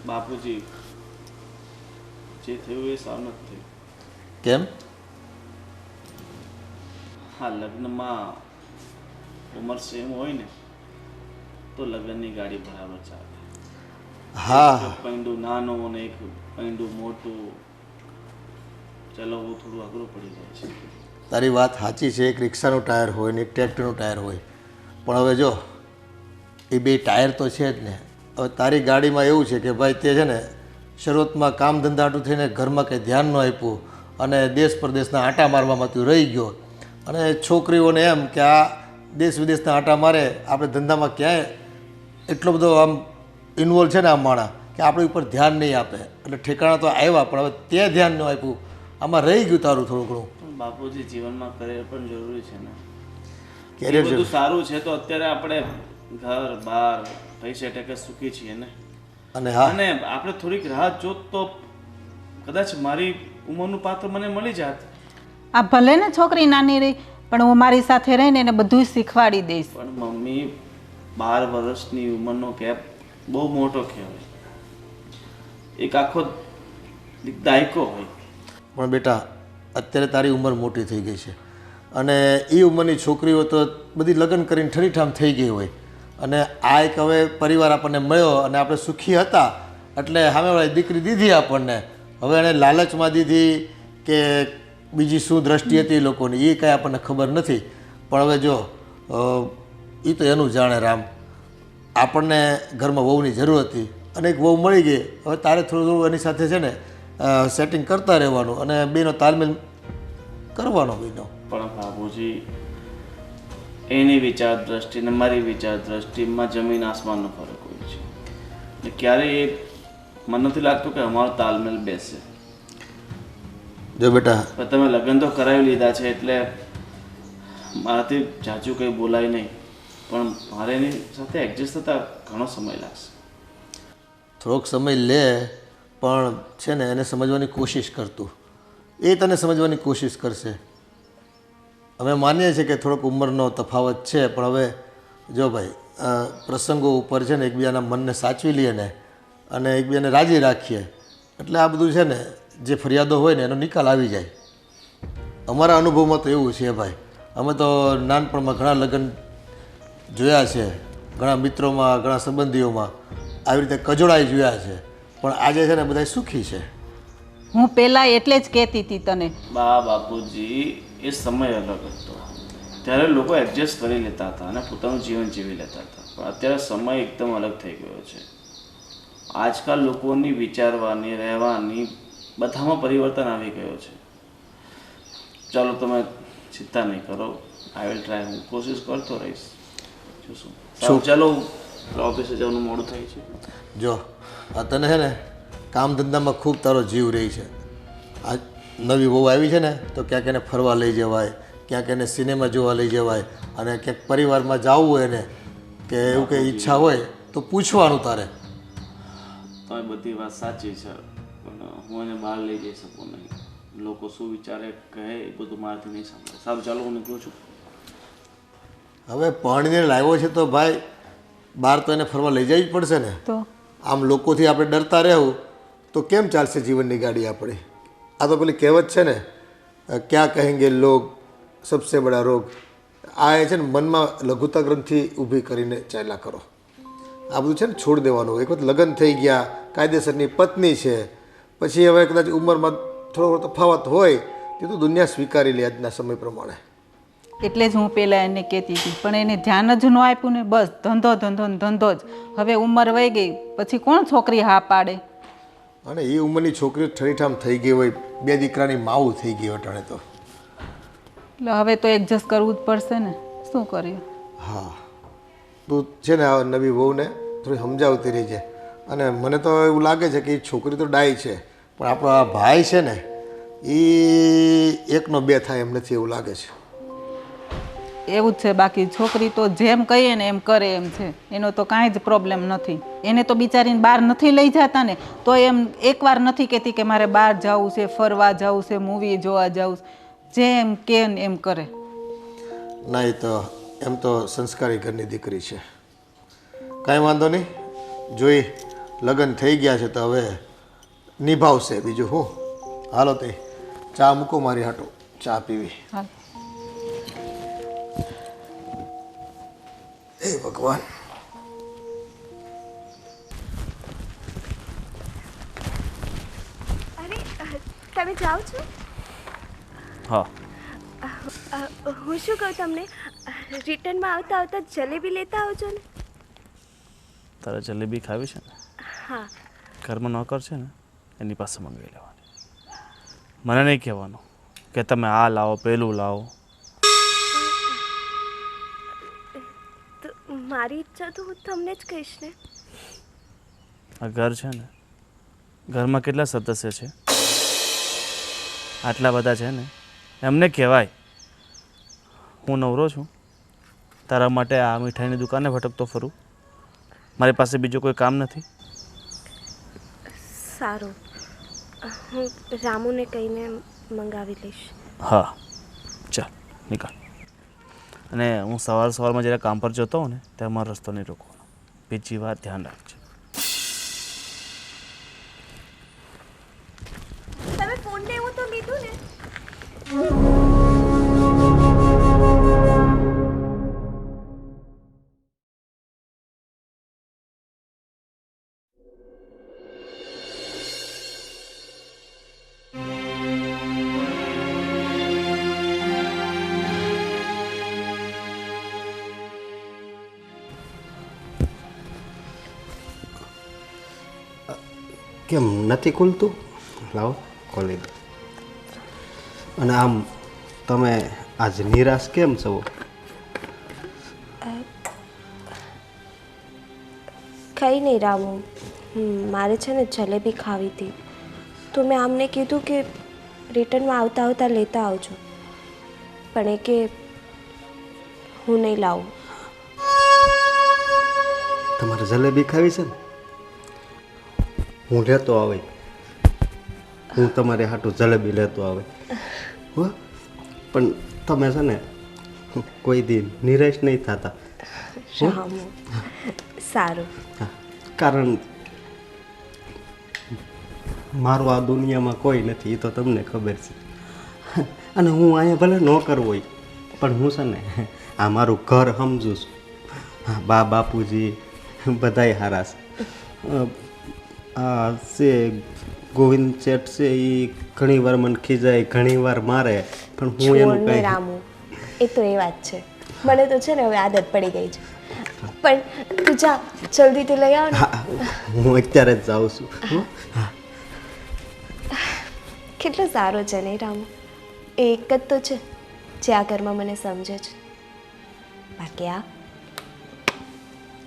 બાપુજી જે થયું એ સારું નથી થયું. કેમ? હા, લગ્નમાં ઉંમર સેમ હોય ને તો લગ્નની ગાડી બરાબર ચાલે. હા એક પૈંડું નાનું અને એક પૈંડું મોટું ચલાવવું થોડું અઘરું પડી જાય છે. તારી વાત સાચી છે. એક રિક્ષાનું ટાયર હોય ને એક ટ્રેક્ટરનું ટાયર હોય, પણ હવે જો એ બે ટાયર તો છે જ ને. હવે તારી ગાડીમાં એવું છે કે ભાઈ તે છે ને શરૂઆતમાં કામ ધંધાટું થઈને ઘરમાં કંઈ ધ્યાન ન આપ્યું અને દેશ પરદેશના આંટા મારવામાં તું રહી ગયો. અને છોકરીઓને એમ કે આ દેશ વિદેશના આંટા મારે, આપણે ધંધામાં ક્યાંય એટલો બધો આમ ઇન્વોલ્વ છે ને આમ માણા કે આપણી ઉપર ધ્યાન નહીં આપે. એટલે ઠેકાણા તો આવ્યા પણ હવે તે ધ્યાન ન આપ્યું, આમાં રહી ગયું તારું થોડું ઘણું. પણ બાપુજી જીવનમાં કરિયર પણ જરૂરી છે ને. કેરિયર બધું સારું છે તો અત્યારે આપણે ઘર બાર પૈસા ટકે સુખી છીએ ને. અને હા, અને આપણે થોડીક રાહત જોત તો કદાચ મારી ઉંમરનું પાત્ર મને મળી જાત. આ ભલે ને છોકરી નાની રહી પણ હું મારી સાથે રહીને એને બધું શીખવાડી દઈશ. પણ મમ્મી 12 વર્ષની ઉંમરનો ગેપ બહુ મોટો કહેવાય. એક આખો દાયકો હોય. પણ બેટા અત્યારે તારી ઉંમર મોટી થઈ ગઈ છે અને એ ઉંમરની છોકરીઓ તો બધી લગ્ન કરીને ઠરીઠામ થઈ ગઈ હોય. અને આ એક હવે પરિવાર આપણને મળ્યો અને આપણે સુખી હતા એટલે સામેવાળી દીકરી દીધી આપણને. હવે એને લાલચમાં દીધી કે બીજી શું દ્રષ્ટિ હતી એ લોકોની એ કાંઈ આપણને ખબર નથી. પણ હવે જો એ તો એનું જાણે રામ. આપણને ઘરમાં વહુની જરૂર હતી અને એક વહુ મળી ગઈ. હવે તારે થોડું થોડું એની સાથે છે ને સેટિંગ કરતા રહેવાનું અને બેનો તાલમેલ કરવાનો બેનો. પણ બાબુજી એની વિચાર દ્રષ્ટિ ને મારી વિચાર દ્રષ્ટિમાં જમીન આસમાનનો ફરક હોય છે. એટલે ક્યારેય એ મને નથી લાગતું કે અમારો તાલમેલ બેસે. જો બેટા પણ તમે લગ્ન તો કરાવી લીધા છે એટલે મારાથી જાજુ કંઈ બોલાય નહીં. પણ મારે એની સાથે એડજસ્ટ થતાં ઘણો સમય લાગશે. થોડોક સમય લે પણ છે ને એને સમજવાની કોશિશ કરતું, એ તને સમજવાની કોશિશ કરશે. અમે માનીએ છીએ કે થોડોક ઉંમરનો તફાવત છે પણ હવે જો ભાઈ પ્રસંગો ઉપર છે ને એકબીજાના મનને સાચવી લઈએ ને અને એકબીજાને રાજી રાખીએ એટલે આ બધું છે ને જે ફરિયાદો હોય ને એનો નિકાલ આવી જાય. અમારા અનુભવમાં તો એવું છે ભાઈ. અમે તો નાનપણમાં ઘણા લગ્ન જોયા છે, ઘણા મિત્રોમાં ઘણા સંબંધીઓમાં આવી રીતે કજોડાઈ જોયા છે, પણ આજે છે ને બધા સુખી છે. હું પહેલાં એટલે જ કહેતી હતી તને. બાપુજી એ સમય અલગ હતો. ત્યારે લોકો એડજસ્ટ કરી લેતા હતા અને પોતાનું જીવન જીવી લેતા હતા. પણ અત્યારે સમય એકદમ અલગ થઈ ગયો છે. આજકાલ લોકોની વિચારવાની રહેવાની બધામાં પરિવર્તન આવી ગયો છે. ચાલો તમે ચિંતા નહીં કરો, આઈ વિલ ટ્રાય. હું કોશિશ કરતો રહીશ. શું ચાલો ઓફિસે જવાનું મોડું થાય છે. જો આ તને છે ને કામ ધંધામાં ખૂબ તારો જીવ રહી છે. આ નવી વહુ આવી છે ને તો ક્યાંક એને ફરવા લઈ જવાય, ક્યાંક એને સિનેમા જોવા લઈ જવાય અને ક્યાંક પરિવારમાં જવું હોય એને કે એવું કંઈ ઈચ્છા હોય તો પૂછવાનું તારે. તમારી બધી વાત સાચી છે પણ હું એને બહાર લઈ જઈ શકું નહીં. લોકો શું વિચારે કહે એ બધું મારાથી નહીં સાંભળે. સારું ચાલો હું નીકળું છું. હવે પરણીને લાવ્યો છે તો ભાઈ બહાર તો એને ફરવા લઈ જવી જ પડશે ને. તો આમ લોકોથી આપણે ડરતા રહેવું તો કેમ ચાલશે જીવનની ગાડી આપણી? આ તો પેલી કહેવત છે ને ક્યાં કહેંગે લોગ સબસે બડા રોગ. આ એ છે ને મનમાં લઘુતા ગ્રંથિ ઊભી કરીને ચાલ્યા કરો. આ બધું છે ને છોડ દેવાનું. એક વખત લગ્ન થઈ ગયા, કાયદેસરની પત્ની છે, પછી હવે કદાચ ઉંમરમાં થોડો તફાવત હોય તે તો દુનિયા સ્વીકારી લે આજના સમય પ્રમાણે. એટલે જ હું પહેલાં એને કહેતી હતી પણ એને ધ્યાન જ ન આપ્યું ને. બસ ધંધો ધંધો ને ધંધો જ. હવે ઉંમર વહી ગઈ પછી કોણ છોકરી હા પાડે? અને એ ઉંમરની છોકરીઓ ઠરીઠામ થઈ ગઈ હોય, 2 દીકરાની માવું થઈ ગઈ અટાણે તો. એટલે હવે તો એડજસ્ટ કરવું જ પડશે ને, શું કરીએ? હા તું છે ને આ નવી વહુને થોડી સમજાવતી રહી છે. અને મને તો એવું લાગે છે કે એ છોકરી તો ડાય છે પણ આપણો આ ભાઈ છે ને એ 1નો 2 થાય એમ નથી એવું લાગે છે. એવું જ છે. બાકી છોકરી તો જેમ કહીએ ને એમ કરે એમ છે. એનો તો કાંઈ જ પ્રોબ્લેમ નથી. એને તો બિચારીને બહાર નથી લઈ જતા ને તો એમ એકવાર નથી કહેતી કે મારે બહાર જવું છે, ફરવા જવું છે, મૂવી જોવા જવું છે. જેમ કે એમ કરે. ના એ તો એમ તો સંસ્કારી ઘરની દીકરી છે. કાંઈ વાંધો નહીં, જોઈ લગ્ન થઈ ગયા છે તો હવે નિભાવશે, બીજું હું. હાલો તે ચા મૂકો મારી હાટું, ચા પીવી. હાલ. હે ભગવાન. અરે તમે જાઓ છો? હા. હું શું કહું તમને, રિટર્નમાં આવતા આવતા જલેબી લેતા આવજો ને. તારે જલેબી ખાવી છે ને? હા. ઘરમાં નોકર છે ને, એની પાસે મંગાવી લેવાની. મને નહીં કહેવાનું કે તમે આ લાવો પેલું લાવો. તો મારી ઈચ્છા તો હું તમને જ કહીશ ને. આ ઘર છે ને, ઘરમાં કેટલા સદસ્ય છે? આટલા બધા છે ને, એમને કહેવાય હું નવરો છું, તારા માટે આ મીઠાઈની દુકાને ભટકતો ફરું, મારી પાસે બીજું કોઈ કામ નથી. સારું, હું રામુને કહીને મંગાવી લઈશ. હા, ચાલ નીકળ. અને હું સવારમાં જ્યારે કામ પર જતો હોઉં ને ત્યારે મારો રસ્તો નહીં રોકવાનો. બીજી વાત ધ્યાન રાખજે. તમે ફોન ને એવું તો લીધું ને? કેમ નથી ખુલતું? લાવો ખોલી દો. અને આમ તમે આજ નિરાશ કેમ છો? કંઈ નહીં રામુ, મારે છે ને જલેબી ખાવી હતી, તો મેં આમને કીધું કે રિટર્નમાં આવતા આવતા લેતા આવજો, પણ એ કે હું નહીં લાવું. તમારે જલેબી ખાવી છે ને? હું લેતો આવે, હું તમારે હાટું જલેબી લેતો આવે હો. પણ તમે છે ને કોઈ દી નિરાશ નહીં થતા. રામુ સારું. હા, કારણ મારું આ દુનિયામાં કોઈ નથી, એ તો તમને ખબર છે. અને હું અહીંયા ભલે નોકર હોય, પણ હું છે ને આ મારું ઘર સમજું છું. હા, બા બાપુજી બધાય હારા છે. આ છે ગોવિંદ શેઠ છે, એ ઘણી વાર મને ખીજાય, ઘણી વાર મારે, પણ હું એનું છોડને કંઈ રામુ, એ તો એ વાત છે. મને તો છે ને હવે આદત પડી ગઈ છે. પણ તું જા જલ્દીથી લઈ આવ ને. હા, હું અત્યારે જ જાઉં છું. હો? હા. કેટલો સારો છે નહીં રામુ? એ એક જ તો છે જે આ ઘરમાં મને સમજે છે. બાકી આ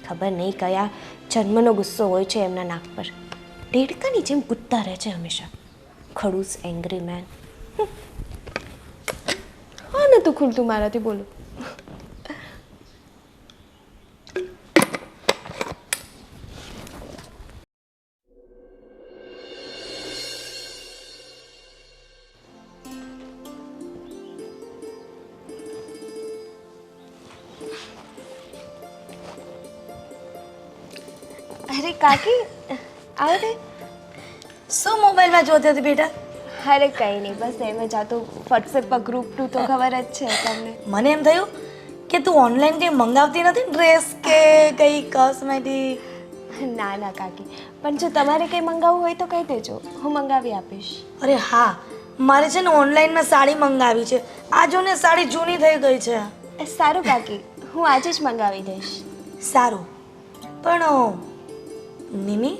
ખબર નહીં કયા જન્મનો ગુસ્સો હોય છે એમના નાક પર. દેડકાની જેમ કૂદતા રહે છે હંમેશા. ખડૂસ એંગ્રી મેન. હા નતું ખુલતું મારાથી, બોલો. અરે કાકી આવો ને. શું મોબાઈલમાં જોતી હતી બેટા? અરે કંઈ નહીં, બસ એમ જ. આ તો વોટ્સએપ પર ગ્રુપનું તો ખબર જ છે તમને. મને એમ થયું કે તું ઓનલાઈન કંઈ મંગાવતી નથી, ડ્રેસ કે કંઈ કોસ્મેટિક? ના ના કાકી, પણ જો તમારે કંઈ મંગાવવું હોય તો કહી દેજો, હું મંગાવી આપીશ. અરે હા, મારે છે ને ઓનલાઈનમાં સાડી મંગાવી છે. આ જો ને સાડી જૂની થઈ ગઈ છે. સારું કાકી, હું આજે જ મંગાવી દઈશ. સારું, પણ નિમી,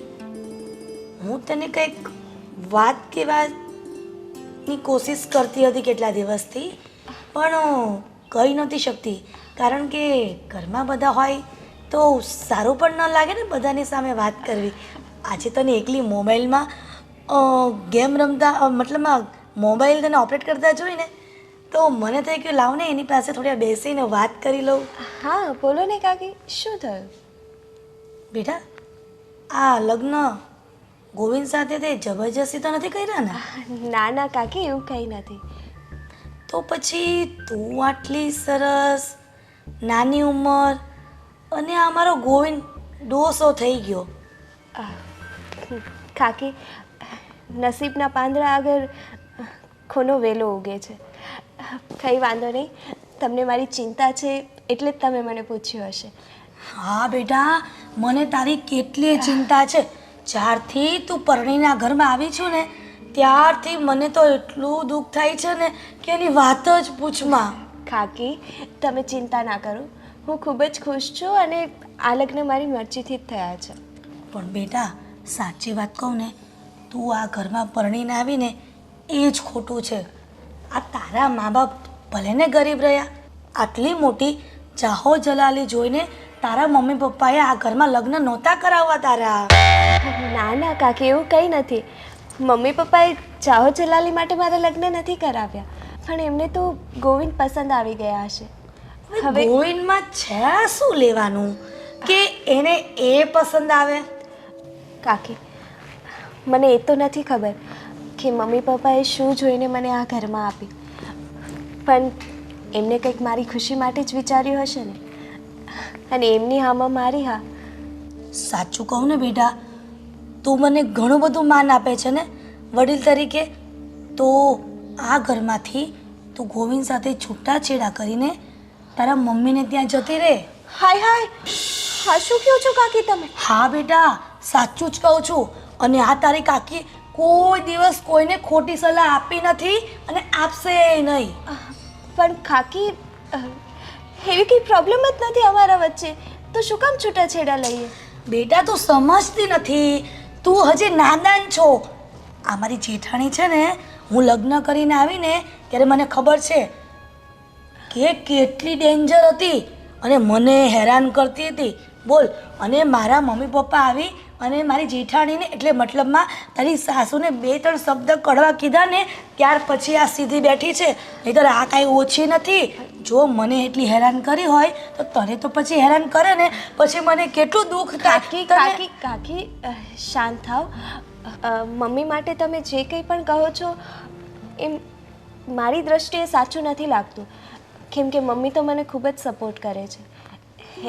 હું તને કંઈક વાત કહેવાની કોશિશ કરતી હતી કેટલા દિવસથી, પણ કહી નહોતી શકતી, કારણ કે ઘરમાં બધા હોય તો સારું પણ ન લાગે ને બધાની સામે વાત કરવી. આજે તને એકલી મોબાઈલમાં ગેમ રમતા, મતલબમાં મોબાઈલ તને ઓપરેટ કરતા જોઈને તો મને થઈ ગયું લાવ ને એની પાસે થોડી બેસીને વાત કરી લઉં. હા બોલો ને કાકી, શું થયું? બેટા, આ લગ્ન ગોવિંદ સાથે તે જબરજસ્તી તો નથી કર્યા ને? ના ના કાકી, એવું કંઈ નથી. તો પછી તું આટલી સરસ, નાની ઉંમર, અને આ મારો ગોવિંદ ડોસો થઈ ગયો, કાકી નસીબના પાંદડા આગળ ખૂનો વેલો ઉગે છે. કંઈ વાંધો નહીં, તમને મારી ચિંતા છે એટલે જ તમે મને પૂછ્યું હશે. હા બેટા, મને તારી કેટલી ચિંતા છે. જ્યારથી તું પરણીના ઘરમાં આવી છું ને ત્યારથી મને તો એટલું દુઃખ થાય છે ને કે એની વાત જ પૂછમાં. કાકી તમે ચિંતા ના કરો, હું ખૂબ જ ખુશ છું અને આ લગ્ન મારી મરજીથી જ થયા છે. પણ બેટા સાચી વાત કહું ને, તું આ ઘરમાં પરણીને આવીને એ જ ખોટું છે. આ તારા મા બાપ ભલે ને ગરીબ રહ્યા, આટલી મોટી જાહો જલાલી જોઈને તારા મમ્મી પપ્પાએ આ ઘરમાં લગ્ન નહોતા કરાવવા તારા. ના ના કાકી, એવું કંઈ નથી. મમ્મી પપ્પાએ ચાહો જલાલી માટે મારા લગ્ન નથી કરાવ્યા, પણ એમને તો ગોવિંદ પસંદ આવી ગયા હશે. હવે ગોવિંદમાં છે શું લેવાનું કે એને એ પસંદ આવે? કાકી મને એ તો નથી ખબર કે મમ્મી પપ્પાએ શું જોઈને મને આ ઘરમાં આપી, પણ એમને કંઈક મારી ખુશી માટે જ વિચાર્યું હશે ને, અને એમની હામાં મારી હા. સાચું કહું ને બેટા, તું મને ઘણું બધું માન આપે છે ને વડીલ તરીકે, તો આ ઘરમાંથી તું ગોવિંદ સાથે છૂટાછેડા કરીને તારા મમ્મીને ત્યાં જતી રહે. હાય હાય, હા શું કહો છો કાકી તમે? હા બેટા, સાચું જ કહું છું. અને આ તારી કાકી કોઈ દિવસ કોઈને ખોટી સલાહ આપી નથી અને આપશે નહીં. પણ કાકી એવી કંઈ પ્રોબ્લેમ જ નથી અમારા વચ્ચે, તો શું કામ છૂટાછેડા લઈએ? બેટા તું સમજતી નથી, તું હજી નાદાન છો. આ મારી જેઠાણી છે ને, હું લગ્ન કરીને આવીને ત્યારે મને ખબર છે કે કેટલી ડેન્જર હતી અને મને હેરાન કરતી હતી. બોલ, અને મારા મમ્મી પપ્પા આવી અને મારી જેઠાણીને એટલે મતલબમાં તારી સાસુને 2-3 શબ્દ કડવા કીધા ને ત્યાર પછી આ સીધી બેઠી છે. નહીંતર આ કાંઈ ઓછી નથી. જો મને એટલી હેરાન કરી હોય તો તને તો પછી હેરાન કરે ને, પછી મને કેટલું દુઃખ થાય. કાકી કાકી કાકી શાંત થાવ. મમ્મી માટે તમે જે કંઈ પણ કહો છો એમ મારી દ્રષ્ટિએ સાચું નથી લાગતું, કેમ કે મમ્મી તો મને ખૂબ જ સપોર્ટ કરે છે.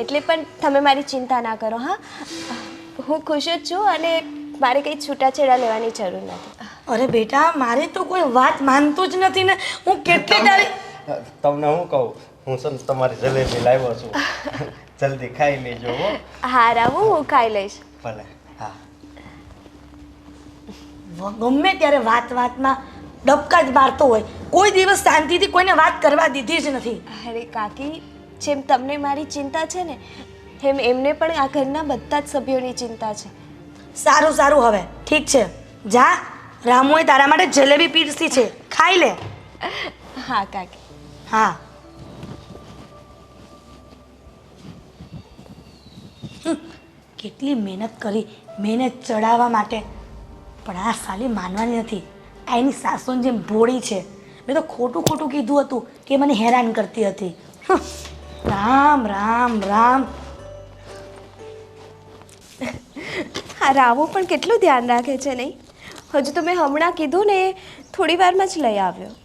એટલે પણ તમે મારી ચિંતા ના કરો. હા, હું ખુશ જ છું અને મારે કંઈ છૂટાછેડા લેવાની જરૂર નથી. અરે બેટા, મારે તો કોઈ વાત માનતું જ નથી ને. હું કેટલી તારી તમને હું કહું, હું છે ને તમારી જલેબી લાવ્યો છું, જલ્દી ખાઈ લેજો હો. હા રામુ, હું ખાઈ લઈશ. ભલે. હા. ગમે ત્યારે વાતમાં ડબકા જ મારતો હોય. કોઈ દિવસ શાંતિથી કોઈને વાત કરવા દીધી જ નથી. અરે કાકી, જેમ તમને મારી ચિંતા છે ને એમ એમને પણ આ ઘરના બધા જ સભ્યોની ચિંતા છે. સારું સારું, હવે ઠીક છે, જા. રામુએ તારા માટે જલેબી પીરસી છે, ખાઈ લે. હા કાકી. હા. કેટલી મહેનત કરી મહેનત ચડાવવા માટે, પણ આ સાલી માનવાની નથી. આ એની સાસુની જેમ ભોળી છે. મેં તો ખોટું ખોટું કીધું હતું કે મને હેરાન કરતી હતી. રામ રામ રામ. હા, રામુ પણ કેટલું ધ્યાન રાખે છે નહીં? હજુ તો મેં હમણાં કીધું ને થોડી વારમાં જ લઈ આવ્યો.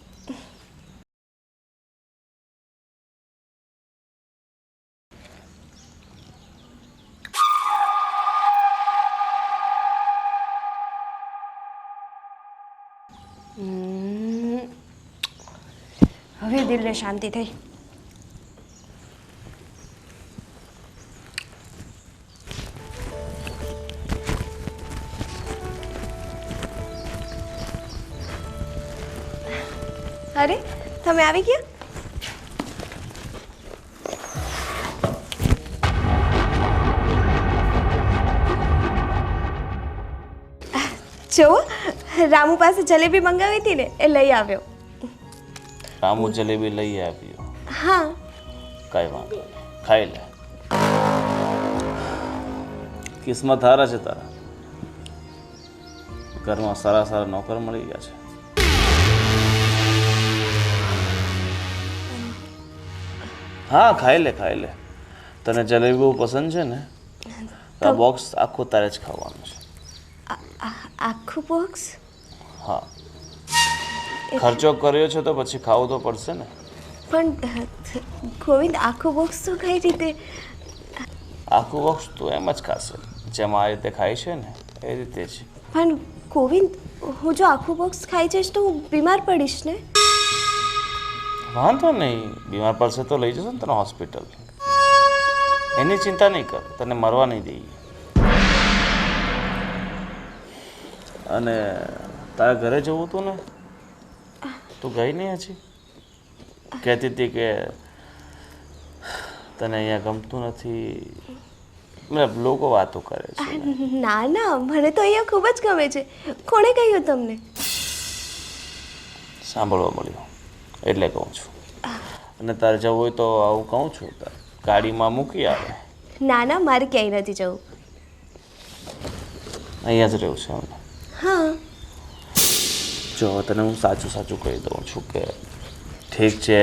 હવે દિલને શાંતિ થઈ. અરે, તમે આવી ગયા? જો રામુ પાસે જલેબી મંગાવી હતી ને એ લઈ આવ્યો. રામુ જલેબી લઈ આવ્યો? હા. કઈ વાંધો નહીં, ખાઈ લે. કિસ્મત હારા છે તારા, ઘરમાં સારા સારા નોકર મળી ગયા છે. હા, ખાઈ લે ખાઈ લે. તને જલેબી બહુ પસંદ છે ને, તો આ બોક્સ આખું તારે જ ખાવાનું છે. આખું બોક્સ? હા, ખર્ચો કર્યો છે તો પછી ખાવું તો પડશે ને. પણ ગોવિંદ, આખું બોક્સ તો કઈ રીતે? આખું બોક્સ તો એમ જ ખાશે, જેમ આ રીતે ખાય છે ને એ રીતે જ. પણ ગોવિંદ, હું જો આખું બોક્સ ખાઈ જઈશ તો હું બીમાર પડીશ ને. વાંધો નહીં, બીમાર પડશે તો લઈ જશો ને તને હોસ્પિટલ. એની ચિંતા નહીં કર, તને મરવા નહીં દઈએ. અને તારા ઘરે જવું હતું ને, તું ગઈ નહીં હજી? કહેતી હતી કે તને અહીંયા ગમતું નથી. મતલબ લોકો વાતો કરે છે. ના ના, મને તો અહીંયા ખૂબ જ ગમે છે. કોણે કહ્યું તમને? સાંભળવા મળ્યું એટલે કહું છું. અને તારે જવું હોય તો આવું કહું છું, ગાડીમાં મૂકી આવે. ના ના, મારે ક્યાંય નથી જવું. અહીંયા જ રહેવું છે એમને. હા. જો તને હું સાચું સાચું કહી દઉં છું કે ઠીક છે,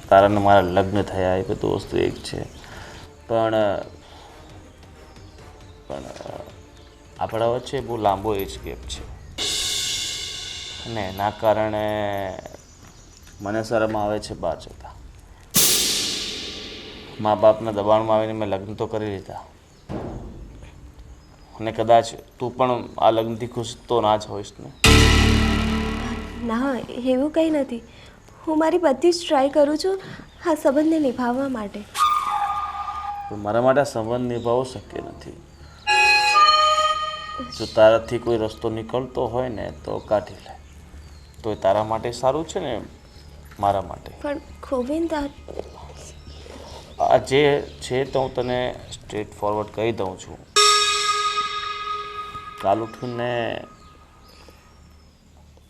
તારા ને મારા લગ્ન થયા એ બધું વસ્તુ એક છે, પણ આપણા વચ્ચે બહુ લાંબો એજ ગેપ છે અને એના કારણે મને શરમ આવે છે બહાર જતા. મા બાપના દબાણમાં આવીને મેં લગ્ન તો કરી લીધા અને કદાચ તું પણ આ લગ્નથી ખુશ તો ના જ હોઈશ ને. ના, એવું કંઈ નથી. હું મારી બધી જ ટ્રાય કરું છું આ સંબંધને નિભાવવા માટે. પણ મારા માટે આ સંબંધ નિભાવવો શક્ય નથી. જો તારાથી કોઈ રસ્તો નીકળતો હોય ને તો કાઢી લે, તો એ તારા માટે સારું છે ને મારા માટે. પણ ગોવિંદ, આ જે છે તો હું તને સ્ટ્રેટ ફોરવર્ડ કહી દઉં છું. કાલ ઉઠીને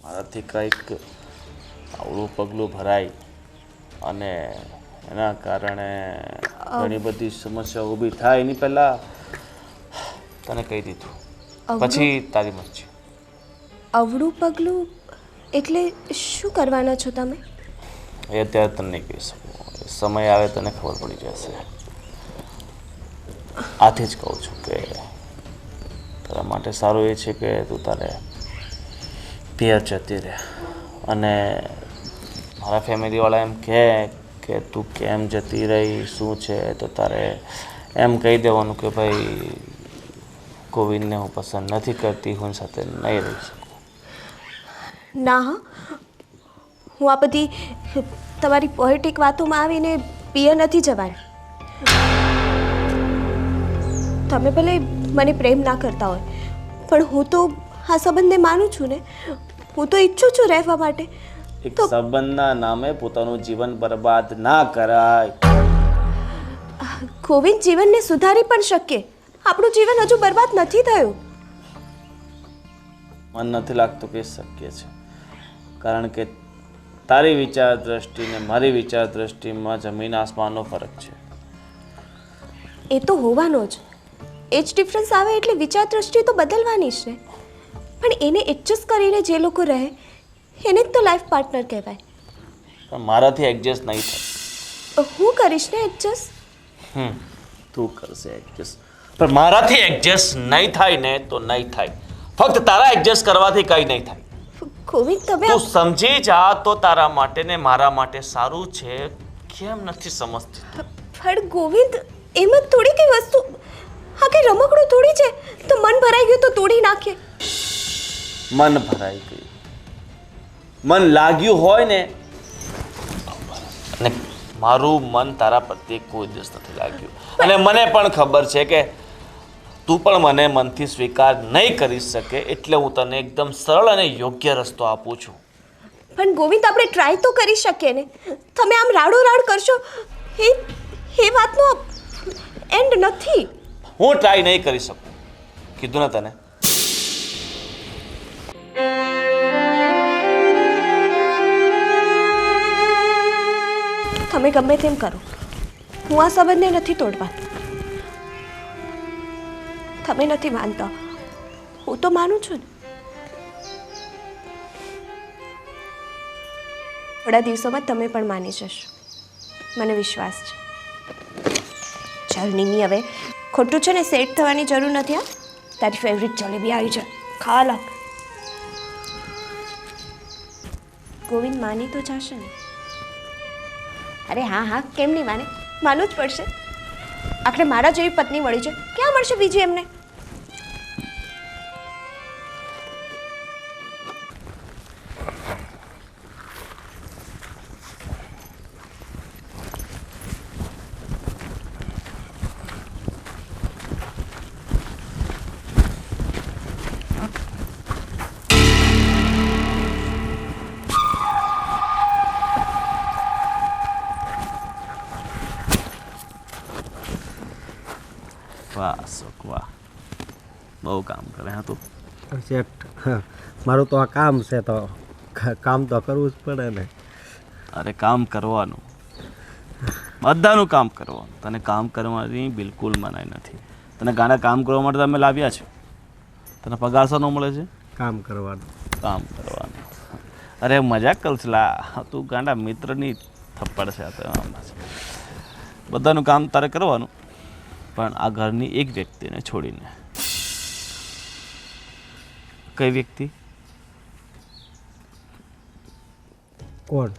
મારાથી કંઈક આવડું પગલું ભરાય અને એના કારણે ઘણી બધી સમસ્યાઓ ઊભી થાય એની પહેલાં તને કહી દીધું, પછી તારી મરજી. અવળું પગલું એટલે શું કરવાના છો તમે? એ અત્યારે તને નહીં કહી શકું, સમય આવે તને ખબર પડી જશે. આથી જ કહું છું કે તારા માટે સારું એ છે કે તું તારે પિયર જતી રહે. અને મારા ફેમિલીવાળા એમ કહે કે તું કેમ જતી રહી, શું છે, તો તારે એમ કહી દેવાનું કે ભાઈ ગોવિંદને હું પસંદ નથી કરતી, હું સાથે નહીં રહી શકું. ના હા, હું આ બધી તમારી પોએટિક વાતોમાં આવીને પિયર નથી જવાની. તમે ભલે મને પ્રેમ ના કરતા હોય, પણ હું તો આ સંબંધને માનું છું ને. હું તો ઈચ્છું છું રહેવા માટે. એક સંબંધના નામે પોતાનું જીવન બરબાદ ના કરાય. ગોવિંદ, જીવનને સુધારી પણ શકીએ. આપણું જીવન હજુ બરબાદ નથી થયું. મન નથી લાગતું કે શક્ય છે, કારણ કે તારી વિચાર દ્રષ્ટિ ને મારી વિચાર દ્રષ્ટિમાં જમીન આસમાનનો ફરક છે. એ તો હોવાનો જ. એજ ડિફરન્સ આવે એટલે વિચાર દ્રષ્ટિ તો બદલવાની જ ને. પણ એને એડજસ્ટ કરીને જે લોકો રહે એને જ તો લાઈફ પાર્ટનર કહેવાય. પણ મારાથી એડજસ્ટ નહીં થાય. હું કરીશ ને એડજસ્ટ. તું કરશે એડજસ્ટ, પણ મારાથી એડજસ્ટ નહીં થાય ને તો નહીં થાય. ફક્ત તારા એડજસ્ટ કરવાથી કંઈ નહીં થાય. ગોવિંદ, તમે તું સમજી જા તો તારા માટે ને મારા માટે સારું છે. કેમ નથી સમજતી? પણ ગોવિંદ, એમ જ થોડી કઈ વસ્તુ, હા કે રમકડું થોડી છે તો મન ભરાઈ ગયું તો તોડી નાખીએ. મન ભરાઈ ગયું, મન લાગ્યું હોય ને, અને મારું મન તારા પ્રત્યે કોઈ દિવસ નથી લાગ્યું. અને મને પણ ખબર છે કે તું પણ મને મનથી સ્વીકાર નહીં કરી શકે, એટલે હું તને એકદમ સરળ અને યોગ્ય રસ્તો આપું છું. પણ ગોવિંદ, આપણે ટ્રાય તો કરી શકીએ ને. તમે આમ રાડો રાડ કરશો એ વાતનો એન્ડ નથી. હું ટ્રાય નહીં કરી શકું, કીધું ને તને. તમે ગમે તેમ કરો, હું આ સંબંધને નથી તોડવા. તમે નથી માનતા, હું તો માનું છું ને. થોડા દિવસોમાં તમે પણ માની જશો, મને વિશ્વાસ છે. ચાલ નિમી, હવે ખોટું છે ને સેટ થવાની જરૂર નથી. હા, તારી ફેવરિટ જલેબી આવી છે, ખાવા લાગ. ગોવિંદ માની તો જશે ને? અરે હા હા, કેમ નહીં માને? માનવું જ પડશે. આખરે મારા જેવી પત્ની મળી છે, ક્યાં મળશે બીજી એમને? બહુ કામ કરે હા તું. શેઠ મારું તો આ કામ છે તો કામ તો કરવું જ પડે ને. અરે કામ કરવાનું, બધાનું કામ કરવાનું. તને કામ કરવાની બિલકુલ મનાઈ નથી. તને ગાડા કામ કરવા માટે તમે લાવ્યા છો. તને પગાર શાનો મળે છે? કામ કરવાનું. કામ કરવાનું. અરે મજાક કરશે લા, તું ગાંડા મિત્રની થપ્પડ છે આ તો. બધાનું કામ તારે કરવાનું, પણ આ ઘરની એક વ્યક્તિને છોડીને. કઈ વ્યક્તિ? કોણ?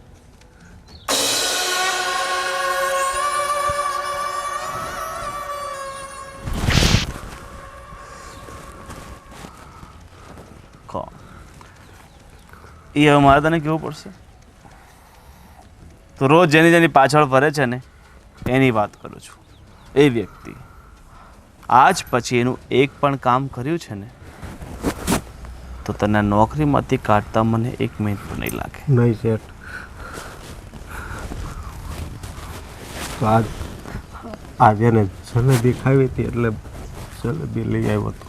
કોણ? એ હવે મારે તને કેવું પડશે. તો રોજ જેની પાછળ ફરે છે ને એની વાત કરું છું. એ વ્યક્તિ આજ પછી એનું એક પણ કામ કર્યું છે ને તો તને નોકરીમાંથી કાઢતા મને 1 મિનિટ પણ નહીં લાગે. નહીં શેઠ. તો આજે ને જલેબી ખાવી હતી એટલે જલેબી લઈ આવ્યો હતો.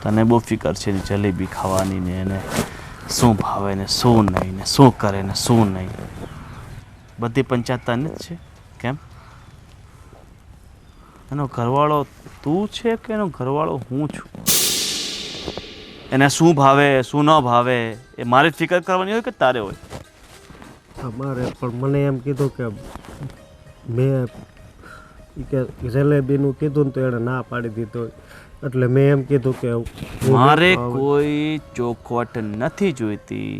તને બહુ ફિકર છે ને જલેબી ખાવાની ને એને શું ભાવે ને શું નહીં ને શું કરે ને શું નહીં. બધી પંચાયત તને જ છે કેમ? એનો ઘરવાળો તું છે કે એનો ઘરવાળો હું છું? એને શું ભાવે શું ન ભાવે એ મારી જ ફિકર કરવાની હોય કે તારે હોય? અમારે પણ મને એમ કીધું કે મેં કે જલેબીનું કીધું ને તો એણે ના પાડી દીધો એટલે મેં એમ કીધું કે મારે કોઈ ચોખવટ નથી જોઈતી.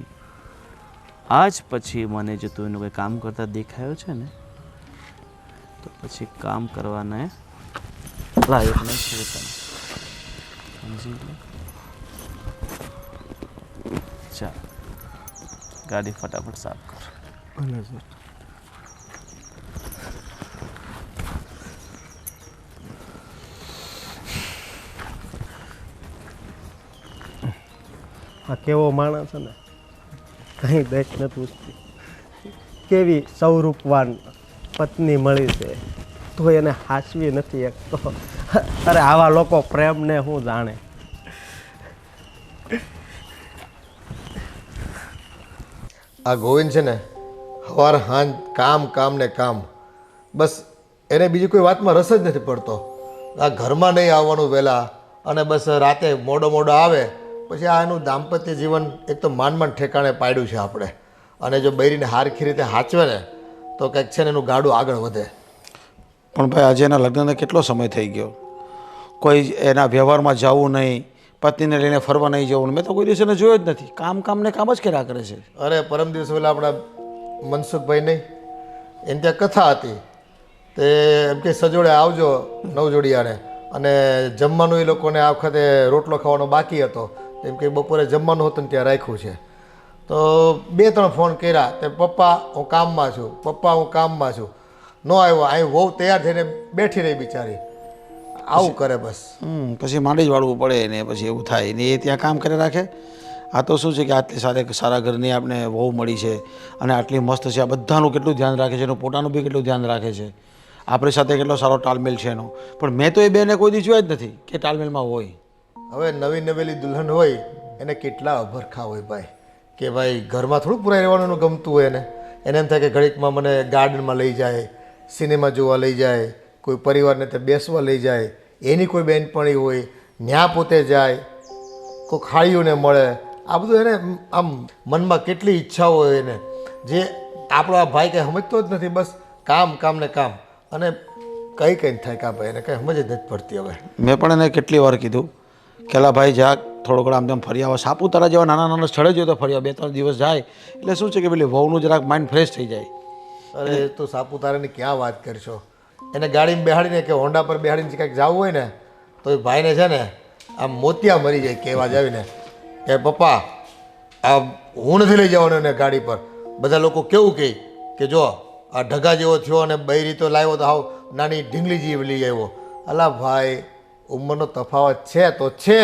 આજ પછી મને જો તું એનું કંઈ કામ કરતા દેખાયો છે ને તો પછી કામ કરવાને લાયક નહીં છે તને. સમજી લે. ચાલ ગાડી ફટાફટ સાફ કર. ભલે શેઠ. આ કેવો માણસ છે ને, કંઈ દેખ નથી પૂછતી. કેવી સૌરૂપવાન પત્ની મળી છે તો એને હાચવી નથી એક તો. અરે આવા લોકો પ્રેમને શું જાણે. આ ગોવિંદ છે ને સવાર સાંજ કામ કામ ને કામ, બસ એને બીજી કોઈ વાતમાં રસ જ નથી પડતો. આ ઘરમાં નહીં આવવાનું વહેલા અને બસ રાતે મોડો આવે. પછી આ એનું દાંપત્ય જીવન એક તો માંડ ઠેકાણે પાડ્યું છે આપણે. અને જો બૈરીને હારખી રીતે હાચવે ને તો કંઈક છે ને એનું ગાડું આગળ વધે. પણ ભાઈ આજે એના લગ્નને કેટલો સમય થઈ ગયો, કોઈ એના વ્યવહારમાં જવું નહીં, પત્નીને લઈને ફરવા નહીં જવું. મેં તો કોઈ દિવસ એને જોયો જ નથી. કામ ને કામ જ કર્યા કરે છે. અરે પરમ દિવસ પેલા આપણા મનસુખભાઈ નહીં એની ત્યાં કથા હતી તે એમ કે સજોડે આવજો નવજોડિયાને અને જમવાનું એ લોકોને આ વખતે રોટલો ખાવાનો બાકી હતો એમ કે બપોરે જમવાનું હતું ને ત્યાં રાખ્યું છે. તો 2-3 ફોન કર્યા તે પપ્પા હું કામમાં છું, પપ્પા હું કામમાં છું. ન આવ્યો. અહીં વહુ તૈયાર થઈને બેઠી રહી બિચારી. આવું કરે બસ. પછી માંડી જ વાળવું પડે ને પછી એવું થાય ને એ ત્યાં કામ કરી રાખે. આ તો શું છે કે આટલી સારા ઘરની આપણે વહુ મળી છે અને આટલી મસ્ત છે. આ બધાનું કેટલું ધ્યાન રાખે છે, એનું પોતાનું બી કેટલું ધ્યાન રાખે છે. આપણી સાથે કેટલો સારો તાલમેલ છે એનો. પણ મેં તો એ બેને કોઈ દી જોયા જ નથી કે તાલમેલમાં હોય. હવે નવી નવેલી દુલ્હન હોય એને કેટલા અભરખા હોય ભાઈ કે ભાઈ ઘરમાં થોડું પુરાઈ રહેવાનું એનું ગમતું હોય એને એમ થાય કે ઘડીકમાં મને ગાર્ડનમાં લઈ જાય, સિનેમા જોવા લઈ જાય, કોઈ પરિવારને તે બેસવા લઈ જાય, એની કોઈ બહેનપણી હોય ન્યા પોતે જાય, કોઈ ખાડીઓને મળે. આ બધું એને આમ મનમાં કેટલી ઈચ્છાઓ હોય એને, જે આપણો આ ભાઈ કંઈ સમજતો જ નથી. બસ કામ ને કામ અને કંઈ થાય કાં ભાઈ એને કંઈ સમજ જ નથી પડતી. હવે મેં પણ એને કેટલી વાર કીધું કેલા ભાઈ જા થોડો ઘણા આમ તેમ ફરી આવો. સાપુતારા જેવા નાના સ્થળે જોઈએ તો ફરી આવો. 2-3 દિવસ જાય એટલે શું છે કે પેલી વહુનું જરાક માઇન્ડ ફ્રેશ થઈ જાય. અરે તો સાપુતારાની ક્યાં વાત કરશો. એને ગાડીમાં બેહાડીને કે હોન્ડા પર બેહાડીને કંઈક જવું હોય ને તો એ ભાઈને છે ને આમ મોતિયા મરી જાય કહેવા જ આવીને કે પપ્પા આ હું નથી લઈ જવાનો એને ગાડી પર. બધા લોકો કેવું કહે કે જો આ ઢગા જેવો થયો અને બૈરી તો લાવ્યો તો હાવ નાની ઢીંગલી જેવી લઈ આવ્યો. અલા ભાઈ ઉંમરનો તફાવત છે તો છે.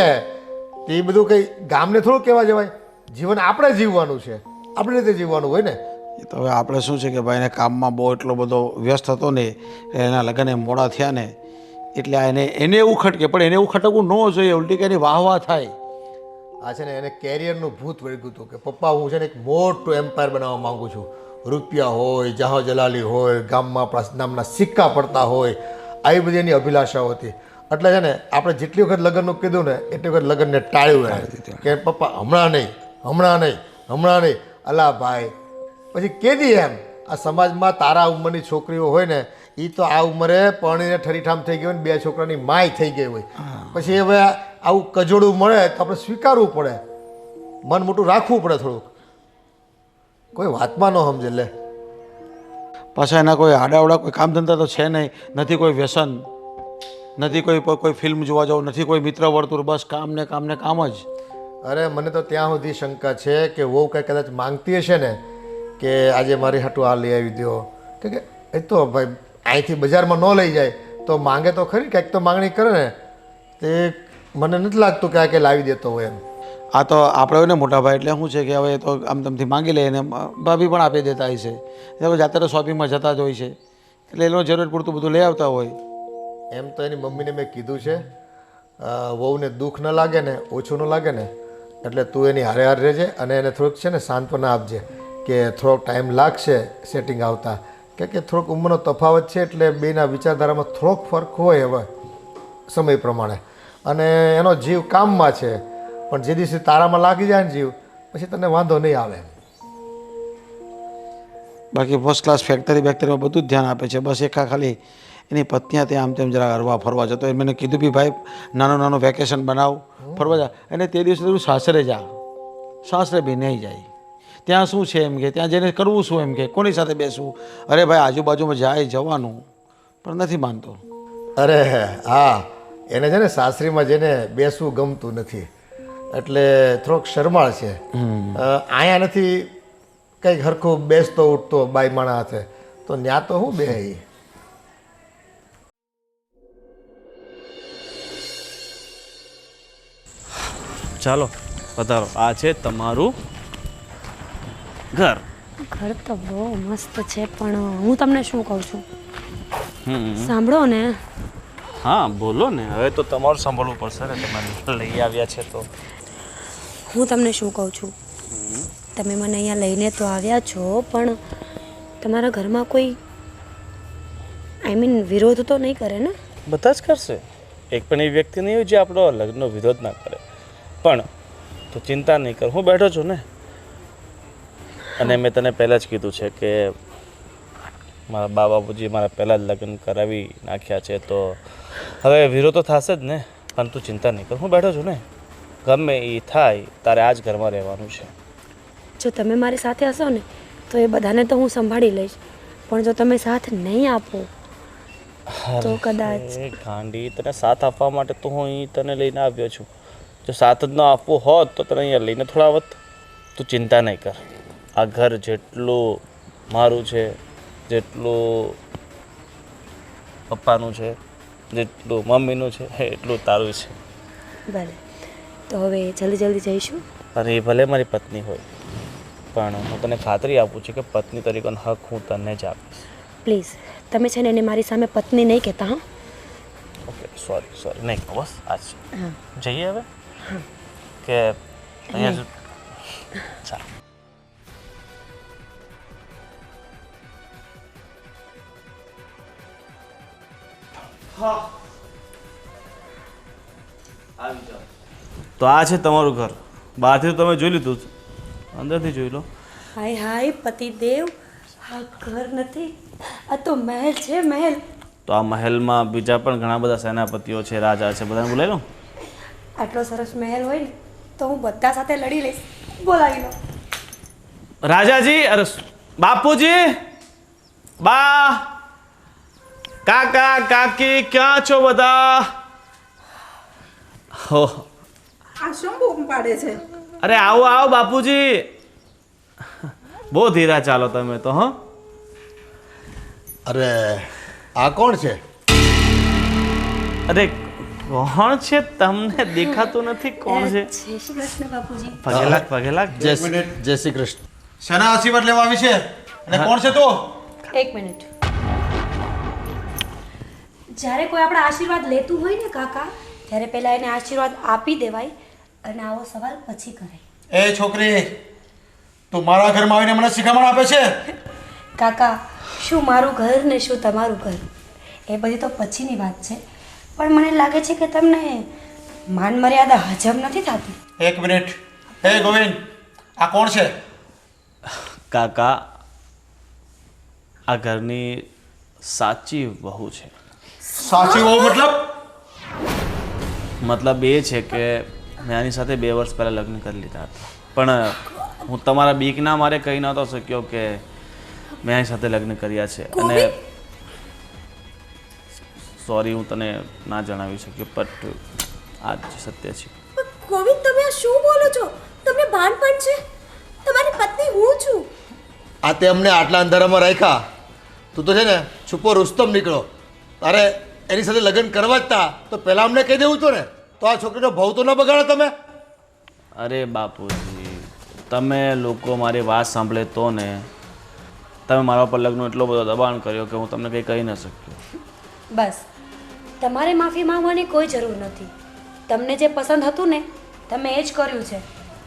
એ બધું કંઈ ગામને થોડું કહેવા જવાય. જીવન આપણે જીવવાનું છે, આપણી રીતે જીવવાનું હોય ને. એ તો હવે આપણે શું છે કે ભાઈને કામમાં બહુ એટલો બધો વ્યસ્ત હતો ને એના લગ્ન મોડા થયા ને એટલે આ એને એવું ખટકે, પણ એને એવું ખટકવું ન જોઈએ, ઉલટી કે એની વાહ વાહ થાય. આ છે ને એને કેરિયરનું ભૂત વળગ્યું હતું કે પપ્પા હું છે ને એક મોટું એમ્પાયર બનાવવા માગું છું. રૂપિયા હોય, જાહો જલાલી હોય, ગામમાં આપણા નામના સિક્કા પડતા હોય, આવી બધી એની અભિલાષાઓ હતી. એટલે છે ને આપણે જેટલી વખત લગ્નનું કીધું ને એટલી વખત લગ્નને ટાળ્યું એને કે પપ્પા હમણાં નહીં, હમણાં નહીં, હમણાં નહીં. અલા ભાઈ પછી કેદી એમ આ સમાજમાં તારા ઉંમરની છોકરીઓ હોય ને એ તો આ ઉંમરે પરણીને ઠરીઠામ થઈ ગઈ હોય ને 2 છોકરાની માય થઈ ગઈ હોય, પછી હવે આવું કજોડું મળે તો આપણે સ્વીકારવું પડે, મન મોટું રાખવું પડે થોડુંક. કોઈ વાતમાં ન સમજે લે. પાછા એના કોઈ આડાવડા કોઈ કામ ધંધા તો છે નહીં, નથી કોઈ વ્યસન, નથી કોઈ ફિલ્મ જોવા જવું, નથી કોઈ મિત્ર વર્તુળ, બસ કામ ને કામ ને કામ જ. અરે મને તો ત્યાં સુધી શંકા છે કે વહુ કંઈ કદાચ માંગતી હશે ને કે આજે મારી હાટું આ લઈ આવી દો, કે એ તો ભાઈ અહીંથી બજારમાં ન લઈ જાય તો માંગે તો ખરી, કંઈક તો માંગણી કરે ને. તે મને નથી લાગતું કે આ કંઈ લાવી દેતો હોય એમ. આ તો આપણે હોય ને મોટા ભાઈ એટલે શું છે કે હવે તો આમ તમથી માંગી લે ને ભાભી પણ આપી દેતા હોય છે, એટલે જાતે તો શોપિંગમાં જતા જ હોય છે, એટલે એનો જરૂર પૂરતું બધું લઈ આવતા હોય. એમ તો એની મમ્મીને મેં કીધું છે વહુને દુઃખ ન લાગે ને ઓછું ન લાગે ને એટલે તું એની હારે હારે રહેજે અને એને થોડુંક છે ને સાંત્વના આપજે કે થોડોક ટાઈમ લાગશે સેટિંગ આવતા, કે થોડોક ઉંમરનો તફાવત છે એટલે બેના વિચારધારામાં થોડોક ફરક હોય હવે સમય પ્રમાણે, અને એનો જીવ કામમાં છે, પણ જે દિવસે તારામાં લાગી જાય ને જીવ પછી તને વાંધો નહીં આવે. બાકી ફર્સ્ટ ક્લાસ ફેક્ટરીમાં બધું જ ધ્યાન આપે છે. બસ એકા ખાલી એની પત્ની તે આમ તેમ જરા હરવા ફરવા જતો હોય, મને કીધું બી ભાઈ નાનું વેકેશન બનાવ, ફરવા જા, અને તે દિવસે તું સાસરે જા, સાસરે બી નહીં જાય. ત્યાં શું છે એમ કે, ત્યાં જઈને કરવું શું એમ કે, કોની સાથે બેસવું? અરે ભાઈ આજુબાજુમાં જાય જવાનું, પણ નથી માનતો. અરે હા, એને છે ને સાસરીમાં જઈને બેસવું ગમતું નથી એટલે થોડોક શરમાળ છે. અહીંયા નથી કંઈક હરખું બેસતો ઉઠતો બાઈ માણા હાથે, તો ન્યા તો હું બે. ચાલો પધારો, આ છે તમારું ઘર. ઘર તો બહુ મસ્ત છે, પણ હું તમને શું કહું છું, સાંભળો ને. હા બોલો ને, હવે તો તમારું સાંભળવું પડશે ને, તમારે લઈ આવ્યા છે તો. હું તમને શું કહું છું, તમે મને અહીંયા લઈને તો આવ્યા છો, પણ તમારા ઘરમાં કોઈ વિરોધ તો નહીં કરે ને? બધા જ કરશે, એક પણ એવી વ્યક્તિ નહીં હોય જે આપણો લગ્નનો વિરોધ ના કરે. પણ તું ચિંતા નહીં કર, હું બેઠો છું ને. અને મેં તને પહેલાં જ કીધું છે કે મારા બાપુજી મારા પહેલાં જ લગ્ન કરાવી નાખ્યા છે, તો હવે વિરોધ તો થશે જ ને. પણ તું ચિંતા નહીં કર, હું બેઠો છું ને. ગમે એ થાય તારે આ જ ઘરમાં રહેવાનું છે. જો તમે મારી સાથે હશો ને તો એ બધાને તો હું સંભાળી લઈશ, પણ જો તમે સાથ નહીં આપો તો કદાચ. ગાંડી, તને સાથ આપવા માટે તો હું અહીં તને લઈને આવ્યો છું. જો સાથ જ ન આપવો હોત તો તને અહીંયા લઈને થોડા આવત. તું ચિંતા નહીં કર, આ ઘર જેટલું મારું છે, જેટલું પપ્પાનું છે, જેટલું મમ્મીનું છે, એટલું તારું છે. ભલે, તો હવે જલ્દી જઈશું. અને એ ભલે મારી પત્ની હોય, પણ હું તને ખાતરી આપું છું કે પત્ની તરીકેનો હક હું તને જ આપીશ. પ્લીઝ તમે છે ને એને મારી સામે પત્ની નહીં કહેતા. હા ઓકે, સોરી નહીં કહો, બસ આજ જઈએ હવે કે અહીંયા ચાલ. તો આ છે તમારું ઘર. બહારથી તો તમે જોઈ લીધું, અંદરથી જોઈ લો. હાય પતિદેવ, આ ઘર નથી, આ તો મહેલ છે, મહેલ. તો આ મહેલમાં બીજા પણ ઘણા બધા સેનાપતિઓ છે, રાજા છે, બધાને બોલાવી લો. આટલો સરસ મહેલ હોય ને તો હું બધા સાથે લડી લઈશ. બોલાવી લો. રાજાજી, અરે બાપુજી, બા, કાકા, કાકી, ક્યાં છો બધા? હો, આ શું બૂમ પાડે છે? અરે આવો આવો બાપુજી, બહુ ધીરા ચાલો તમે તો. હો, અરે આ કોણ છે? અરે કોણ છે? તમને દેખાતું નથી કોણ છે? જય શ્રી કૃષ્ણ બાપુજી. પગે લાગ. જય શ્રી કૃષ્ણ. શેના આશીર્વાદ લેવા આવી છે અને કોણ છે તું? એક મિનિટ. જ્યારે કોઈ આપણા આશીર્વાદ લેતું હોય ને કાકા, ત્યારે પહેલાં એને આશીર્વાદ આપી દેવાય અને આવો સવાલ પછી કરાય. એ છોકરી, તું મારા ઘરમાં આવીને મને શિખામણ આપે છે? કાકા, શું મારું ઘર ને શું તમારું ઘર, એ બધી તો પછીની વાત છે. પણ મને લાગે છે કે તમને માન મર્યાદા હજમ નથી થતી. એક મિનિટ. હે ગોવિંદ, આ કોણ છે? કાકા, આ ઘરની સાચી વહુ છે. સાચી વહુ મતલબ? મતલબ એ છે કે મેં આની સાથે 2 વર્ષ પહેલાં લગ્ન કરી લીધા હતા, પણ હું તમારા બીકના મારે કહી નહોતો શક્યો કે મેં આની સાથે લગ્ન કર્યા છે. અને સોરી, હું તને ના જણાવી શક્યો, બટ આ જ સત્ય છે. ગોવિંદ, તમે આ શું બોલો છો? તમને ભાન પણ છે? તમારી પત્ની હું છું. આ તે અમને આટલા અંધારામાં રાખ્યા, તું તો છે ને છુપો રુસ્તમ નીકળો. તારે એની સાથે લગ્ન કરવા જ તા તો પહેલાં અમને કહી દેવું હતું ને, તો આ છોકરીનો ભાવ તો ન બગાડો તમે. અરે બાપુજી, તમે લોકો મારી વાત સાંભળે તો ને, તમે મારા પર લગ્નનો એટલો બધો દબાણ કર્યો કે હું તમને કંઈ કહી ન શક્યો. બસ, તમારે માફી માંગવાની કોઈ જરૂર નથી. તમને જે પસંદ હતું ને, તમે એ જ કર્યું છે.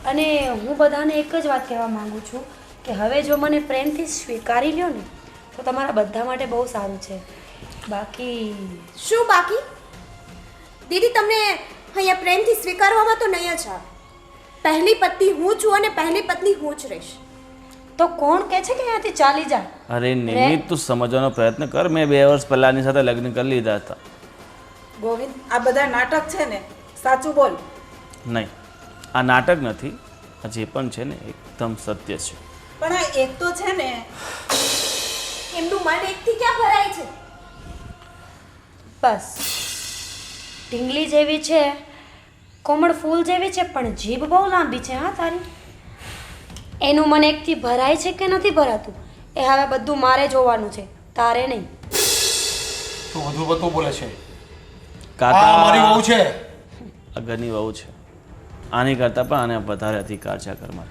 અને હું બધાને એક જ વાત કહેવા માંગુ છું કે હવે જો મને પ્રેમથી સ્વીકારી લ્યો ને, તો તમારા બધા માટે બહુ સારું છે. બાકી શું બાકી? દીદી, તમને અહીંયા પ્રેમથી સ્વીકારવામાં તો નહીં જ આવે. પહેલી પત્ની હું છું અને પહેલી પત્ની હું જ રહીશ. તો કોણ કહે છે કે અહીંયાથી ચાલી જા? અરે નિમિત, તું સમજવાનો પ્રયત્ન કર. મેં 2 વર્ષ પહેલાં આની સાથે લગ્ન કરી લીધા હતા. ગોવિંદ, આ બધા નાટક છે ને, સાચું બોલ. નહીં, આ નાટક નથી. આ જે પણ છે ને એકદમ સત્ય છે. પણ આ એક તો છે ને, એમનું મન એકથી ક્યાં ભરાય છે? બસ, ઢીંગલી જેવી છે, કોમળ ફૂલ જેવી છે, પણ જીભ બહુ લાંબી છે. હા તારી, એનું મન એકથી ભરાય છે કે નથી ભરાતું, એ હવે બધું મારે જોવાનું છે, તારે નહીં. તું વધુ બધું બોલે છે. આ કાકા, મારી વહુ છે. આ ઘરની વહુ છે. આની કરતાં પણ આને વધારે અધિકાર છે આ ઘરમાં.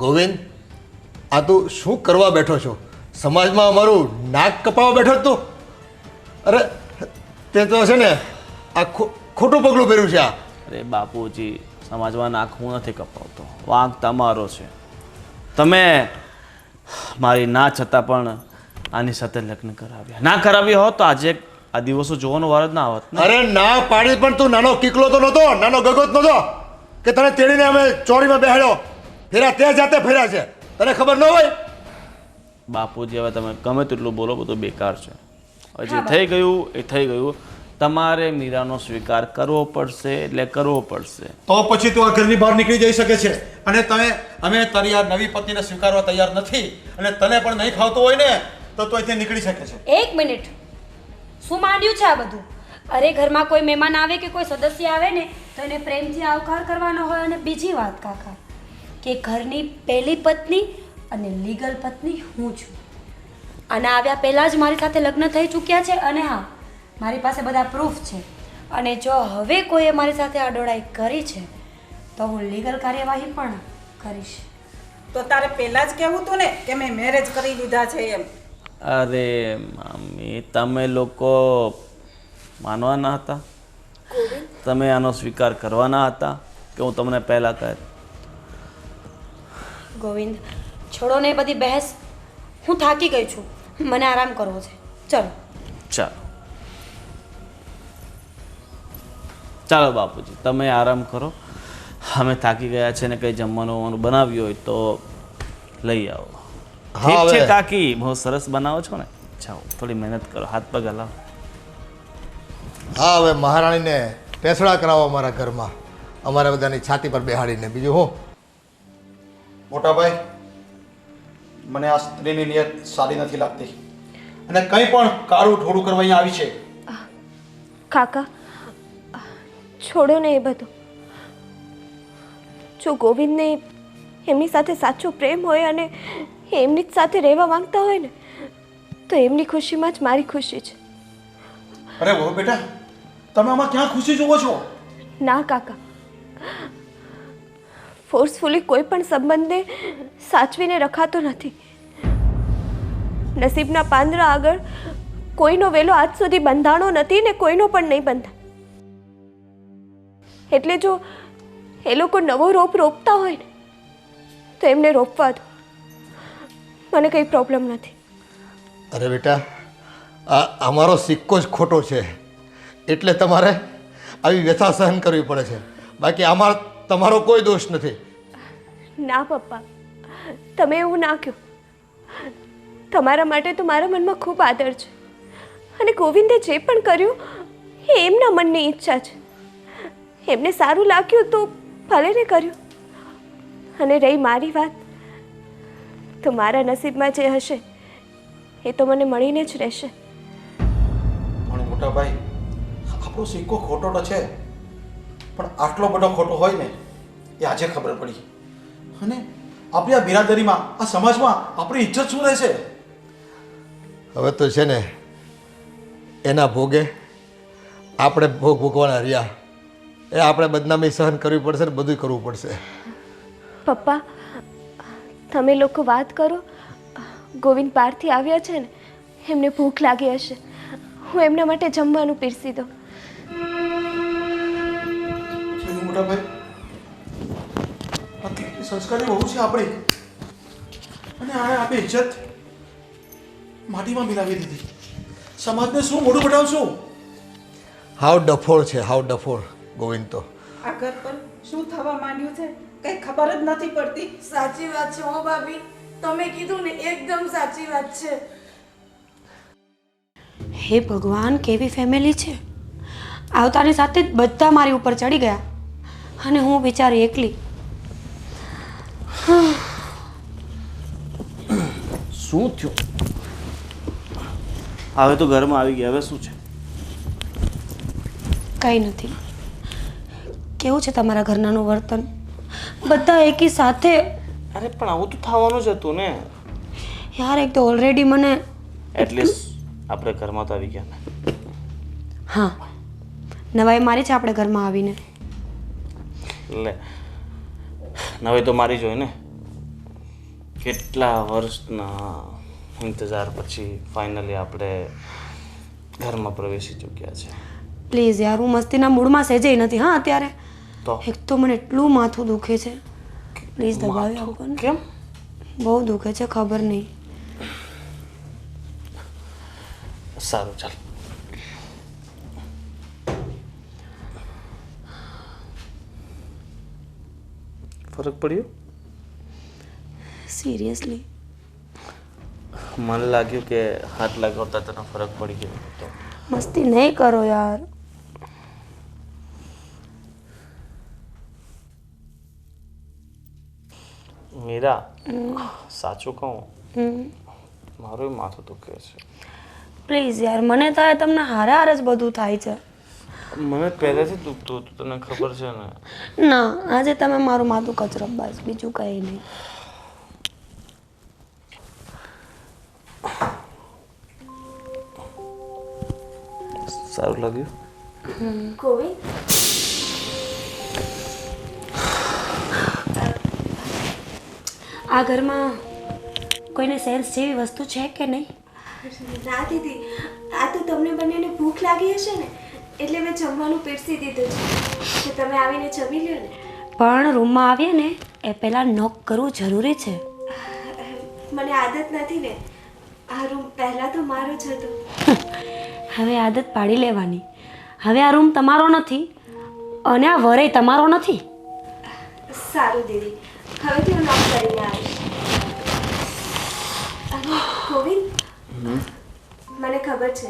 ગોવિંદ, આ તું શું કરવા બેઠો છો? સમાજમાં અમારું નાક કપાવવા બેઠો જ તું? અરે તે તો છે ને આ ખોટું પગલું ભર્યું છે. આ અરે બાપુજી, સમાજમાં નાખવું નથી કપાવતો, વાંક તમારો છે. તમે મારી ના છતાં પણ આની સાથે લગ્ન કરાવ્યા. ના કરાવ્યા હોત તો આજે આ દિવસો જોવાનો વાર જ ના આવત ને. અરે ના પાડી, પણ તું નાનો કીકલો તો નહોતો, નાનો ગગોત નહોતો કે તને તેડીને અમે ચોરીમાં બેહાડ્યો. ફેરા તે જાતે ફેર્યા છે, તને ખબર ન હોય? બાપુજી, હવે તમે ગમે તેટલું બોલો, બધું બેકાર છે. હવે જે થઈ ગયું એ થઈ ગયું. તમારે મીરાનો સ્વીકાર કરવો પડશે એટલે કરવો પડશે. તો પછી તું આ ઘરની બહાર નીકળી જઈ શકે છે. અને અમે તારી આ નવી પત્નીને સ્વીકારવા તૈયાર નથી. અને તને પણ નહીં ખાવતું હોય ને તો તું અહીંથી નીકળી શકે છે. એક મિનિટ, શું માંડ્યું છે આ બધું? અરે, ઘરમાં કોઈ મહેમાન આવે કે કોઈ સદસ્ય આવે ને, તો એને પ્રેમથી આવકાર કરવાનો હોય. અને બીજી વાત કાકા, કે ઘરની પહેલી પત્ની અને લીગલ પત્ની હું છું. અને આવ્યા પહેલાં જ મારી સાથે લગ્ન થઈ ચૂક્યા છે. અને હા, મારી પાસે બધા પ્રૂફ છે. અને જો હવે કોઈએ મારી સાથે અડોળાઈ કરી છે તો હું લીગલ કાર્યવાહી પણ કરીશ. તો તારે પહેલાં જ કહેવું હતું ને કે મેં મેરેજ કરી લીધા છે એમ. અરે મમ્મી, તમે લોકો માનવાના હતા? તમે આનો સ્વીકાર કરવાના હતા કે હું તમને પહેલાં કહે? ગોવિંદ, છોડો ને એ બધી બહેસ. હું થાકી ગઈ છું, મને આરામ કરવો છે. ચલો. ચાલો ચાલો બાપુજી, તમે આરામ કરો. અમે થાકી ગયા છે ને કંઈ જમવાનું બનાવ્યું હોય તો લઈ આવો. ઠીક છે કાકી, બહુ સરસ બનાવો છો ને. જાઓ, થોડી મહેનત કરો, હાથ પગ હલાવો. હા, હવે મહારાણીને પેસડા કરાવો અમારા ઘરમાં, અમારા બધાની છાતી પર બેહાડીને. બીજું હું? મોટા ભાઈ, મને આ સ્ત્રીની નિયત સારી નથી લાગતી. અને કંઈ પણ કાળું ઠોડું કરવા અહીંયા આવી છે. કાકા, છોડો ને એ બધું. જો ગોવિંદને એમની સાથે સાચો પ્રેમ હોય અને એમની જ સાથે રહેવા માંગતા હોય ને, તો એમની ખુશીમાં જ મારી ખુશી છે. અરે વહુ બેટા, તમે આમાં ક્યાં ખુશી જોવો છો? ના કાકા, ફોર્સફુલી કોઈ પણ સંબંધને સાચવીને રખાતો નથી. નસીબના પાંદડા આગળ કોઈનો વેલો આજ સુધી બંધાણો નથી ને કોઈનો પણ નહીં બંધાય. એટલે જો એ લોકો નવો રોપ રોપતા હોય ને તો એમને રોપવા દો. મને કંઈ પ્રોબ્લેમ નથી. અરે બેટા, આ અમારો સિક્કો જ ખોટો છે એટલે તમારે આવી વ્યથા સહન કરવી પડે છે. બાકી આમાં તમારો કોઈ દોષ નથી. ના પપ્પા, તમે એવું ના કહો. તમારા માટે તો મારા મનમાં ખૂબ આદર છે અને ગોવિંદે જે પણ કર્યું એ એમના મનની ઈચ્છા છે. એમને સારું લાગ્યું તો ભલે ને કર્યું. અને રહી મારી વાત, તો મારા નસીબમાં જે હશે એ તો મને મળીને જ રહેશે. પણ મોટા ભાઈ, આપણો સિક્કો ખોટો તો છે, પણ આટલો બધો ખોટો હોય ને એ આજે ખબર પડી. અને આપણી આ બિરાદરીમાં, આ સમાજમાં આપણી ઇજ્જત શું રહેશે? હવે તો છે ને એના ભોગે આપણે ભોગ ભોગવાના રહ્યા. એ આપણે બદનામી સહન કરવી પડશે ને બધું કરવું પડશે. પપ્પા, તમે લોકો વાત કરો. ગોવિંદ બહારથી આવ્યા છે ને, એમને ભૂખ લાગી હશે. હું એમના માટે જમવાનું પીરસી દઉં. મોટા ભાઈ, આ કેટલી સંસ્કારી બહુ છે આપણી, અને આને આપણી ઇજ્જત માટીમાં મિલાવી દીધી. સમાજને શું મોઢું બતાવશું? હાવ ડફોળ છે, હાવ ડફોળ ગોવિંદ તો. આ ઘર પર શું થવા માંડ્યું છે કઈ ખબર જ નથી પડતી. સાચી વાત છે હો ભાભી, તમે કીધું ને એકદમ સાચી વાત છે. હે ભગવાન, કેવી ફેમિલી છે! આવતાની સાથે જ બધા મારી ઉપર ચડી ગયા અને હું બિચારી એકલી. શું થયું? હવે તો ઘરમાં આવી ગયા, હવે શું છે? કંઈ નથી. કેવું છે તમારા ઘરનાનું વર્તન? બધા એકી સાથે. અરે પણ આવું તો થવાનું જ હતું ને યાર. એક તો ઓલરેડી મને એટલીસ્ટ આપણે ઘરમાં તો આવી ગયા ને. હા, નવાઈ મારી છે આપણે ઘરમાં આવીને. લે, નવે તો મારી જ હોય ને. કેટલા વર્ષના ઇંતજાર પછી ફાઇનલી આપણે ઘરમાં પ્રવેશી ચૂક્યા છે. પ્લીઝ યાર, હું મસ્તીના મૂડમાં સહેજે નથી. હા અત્યારે તો એક તો મને એટલું માથું દુખે છે. પ્લીઝ દબાવી આપો ને. કેમ? બહુ દુખે છે, ખબર નહીં. સારું, ચાલ. ફરક પડ્યો? સિરિયસલી મને લાગ્યું કે હાથ લગાવતા તને ફરક પડી ગયો તો. મસ્તી નહીં કરો યાર. મીરા, સાચું કહું, મારું માથું દુખે છે. પ્લીઝ યાર, મને થાય તમને હારે હારે જ બધું થાય છે. મને પહેલેથી દુખતું હતું, તને ખબર છે ને. ના, આજે તમે મારું માથું કચરો, બસ બીજું કંઈ નહીં. સારું લાગ્યું? ગોવિંદ, આ ઘરમાં કોઈને સેન્સ જેવી વસ્તુ છે કે નહીં? ના દીદી, આ તો તમને બંનેને ભૂખ લાગી હશે ને એટલે મેં જમવાનું પીરસી દીધું છે. તો તમે આવીને જમી લ્યો ને. પણ રૂમમાં આવીએ ને એ પહેલાં નોક કરવું જરૂરી છે. મને આદત નથી ને. આ રૂમ પહેલાં તો મારો જ હતો. હવે આદત પાડી લેવાની. હવે આ રૂમ તમારો નથી અને આ વરય તમારો નથી. સારું દીદી, હવેથી હું નોક કરીને આવીશ. અને ગોવિંદ, મને ખબર છે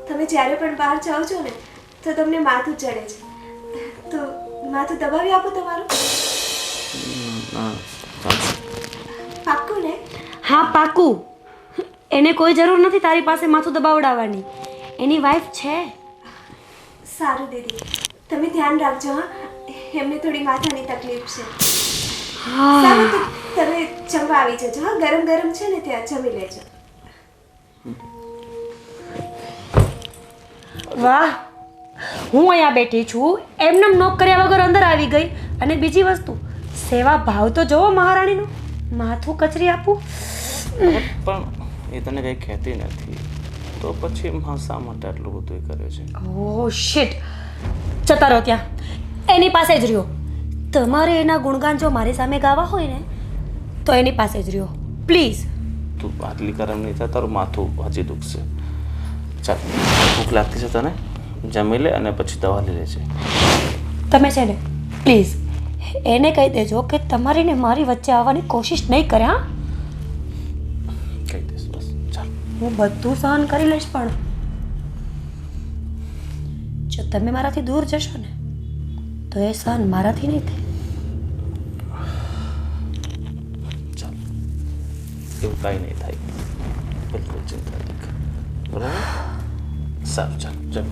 તમે જ્યારે પણ બહાર જાઓ છો ને તો તમને માથું ચડે છે. તો માથું દબાવી આપો તમારું. પાક્કું ને? હા, પાકું. એને કોઈ જરૂર નથી તારી પાસે માથું દબાવડાવવાની. એની વાઈફ છે. સારું દીદી, તમે ધ્યાન રાખજો. હા, એમને થોડી માથાની તકલીફ છે. સારું, તો તમે જમવા આવી જજો. હા, ગરમ ગરમ છે ને, ત્યાં જમી લેજો. વાહ, હું અહીંયા બેઠી છું, એમને નોક કર્યા વગર અંદર આવી ગઈ. અને બીજી વસ્તુ, સેવા ભાવ તો જોવો મહારાણીનો. માથું કચરી આપું. પણ એ તને કંઈ કહેતી નથી. તો પછી શા માટે આટલું બધું કરે છે? ઓ શિટ, જતા રહો ત્યાં, એની પાસે જ રહ્યો. તમારે એના ગુણગાન જો મારી સામે ગાવા હોય ને તો એની પાસે જ રહ્યો, પ્લીઝ. તું આટલી ગરમ નહીં થાય, તારું માથું હજી દુખશે. ચાલ, ભૂખ લાગતી છે તને, જમી લે અને પછી દવા લઈ લેજે. તમે છે ને પ્લીઝ એને કહી દેજો કે તમારી ને મારી વચ્ચે આવવાની કોશિશ નહીં કરે. હા, કહી દઈશ. બસ ચાલ. હું બધું સહન કરી લઈશ, પણ જો તમે મારાથી દૂર જશો ને તો એ સહન મારાથી નહીં થાય. ચાલ, એવું કાંઈ નહીં થાય, બિલકુલ ચિંતા નહીં કર. બરાબર? સારું, ચાલ ચાલ.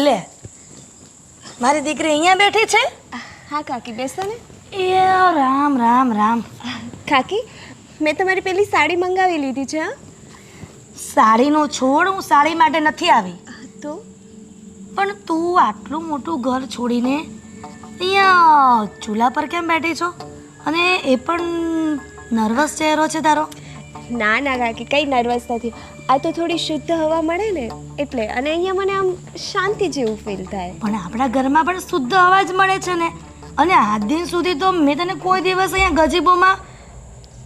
લે, મારી દીકરી અહીંયા બેઠી છે. હા કાકી, બેસો ને. એ રામ રામ રામ. કાકી, મેં તમારી પેલી સાડી મંગાવી લીધી છે. હા, સાડીનો છોડ, હું સાડી માટે નથી આવી. તો પણ તું આટલું મોટું ઘર છોડીને અહીંયા ચૂલા પર કેમ બેઠી છો? અને એ પણ નર્વસ ચહેરો છે તારો. ના ના કાકી, કંઈ નર્વસ નથી. આ તો થોડી શુદ્ધ હવા મળે ને એટલે, અને અહીંયા મને આમ શાંતિ જેવું ફીલ થાય. પણ આપણા ઘરમાં પણ શુદ્ધ અવાજ મળે છે ને. અને આજ દિન સુધી તો મેં તને કોઈ દિવસ અહીંયા ગજીબોમાં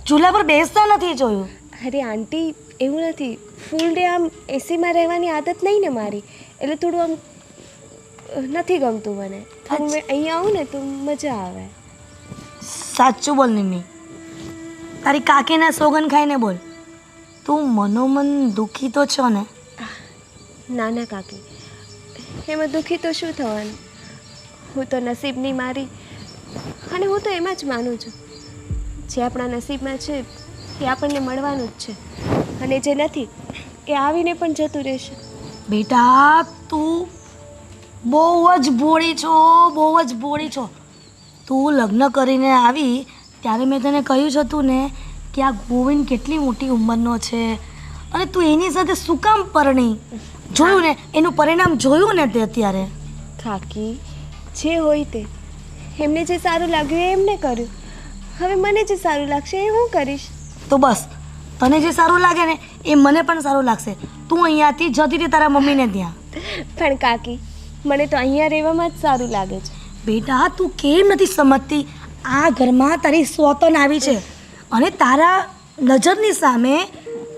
ચૂલા પર બેસતા નથી જોયું. અરે આંટી, એવું નથી. ફૂલ ડે આમ એસીમાં રહેવાની આદત નહીં ને મારી, એટલે થોડું આમ નથી ગમતું મને. તો મેં અહીંયા આવું ને તો મજા આવે. સાચું બોલ નિમ્મી, તારી કાકીના સોગન ખાઈને બોલ. તું મનોમન દુઃખી તો છો ને? ના ના કાકી, એમાં દુઃખી તો શું થવાનું? હું તો નસીબની મારી, અને હું તો એમાં જ માનું છું, જે આપણા નસીબમાં છે એ આપણને મળવાનું જ છે, અને જે નથી એ આવીને પણ જતું રહેશે. બેટા, તું બહુ જ ભોળી છો, બહુ જ ભોળી છો. તું લગ્ન કરીને આવી ત્યારે મેં તને કહ્યું જ હતું ને કે આ ગોવિંદ કેટલી મોટી ઉંમરનો છે, અને તું એની સાથે શું કામ પરણી? જોયું ને, એનું પરિણામ જોયું ને તે અત્યારે. કાકી, જે હોય તે, એમને જે સારું લાગ્યું એ એમને કર્યું. હવે મને જે સારું લાગશે એ હું કરીશ. તો બસ, તને જે સારું લાગે ને એ મને પણ સારું લાગશે. તું અહીંયાથી જતી રહી તારા મમ્મીને ત્યાં. પણ કાકી, મને તો અહીંયા રહેવામાં જ સારું લાગે છે. બેટા, તું કેમ નથી સમજતી? આ ઘરમાં તારી સ્વતન આવી છે, અને તારા નજરની સામે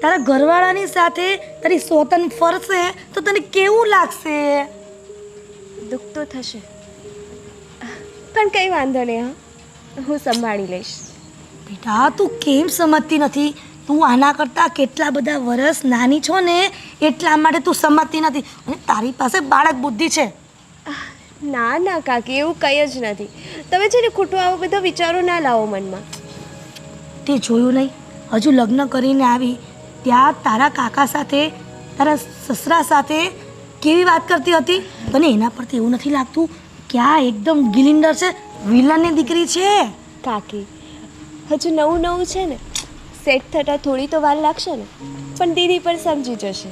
તારા ઘરવાળાની સાથે તારી સ્વતન ફરશે તો તને કેવું લાગશે? દુઃખ તો થશે, પણ કંઈ વાંધો નહીં. હા, હું સંભાળી લઈશ. બેટા, તું કેમ સમજતી નથી? તું આના કરતાં કેટલા બધા વર્ષ નાની છો ને, એટલા માટે તું સમજતી નથી. અને તારી પાસે બાળક બુદ્ધિ છે. ના ના કાકી, એવું કંઈ જ નથી. તમે છે ને ખોટું આવો બધો વિચારો ના લાવો મનમાં. તે જોયું નહીં, હજુ લગ્ન કરીને આવી ત્યાં તારા કાકા સાથે, તારા સસરા સાથે કેવી વાત કરતી હતી? તને એના પરથી એવું નથી લાગતું કે આ એકદમ ગિલિન્ડર છે, વિલનની દીકરી છે? કાકી, હજુ નવું નવું છે ને, સેટ થતાં થોડી તો વાર લાગશે ને, પણ દીદી પણ સમજી જશે.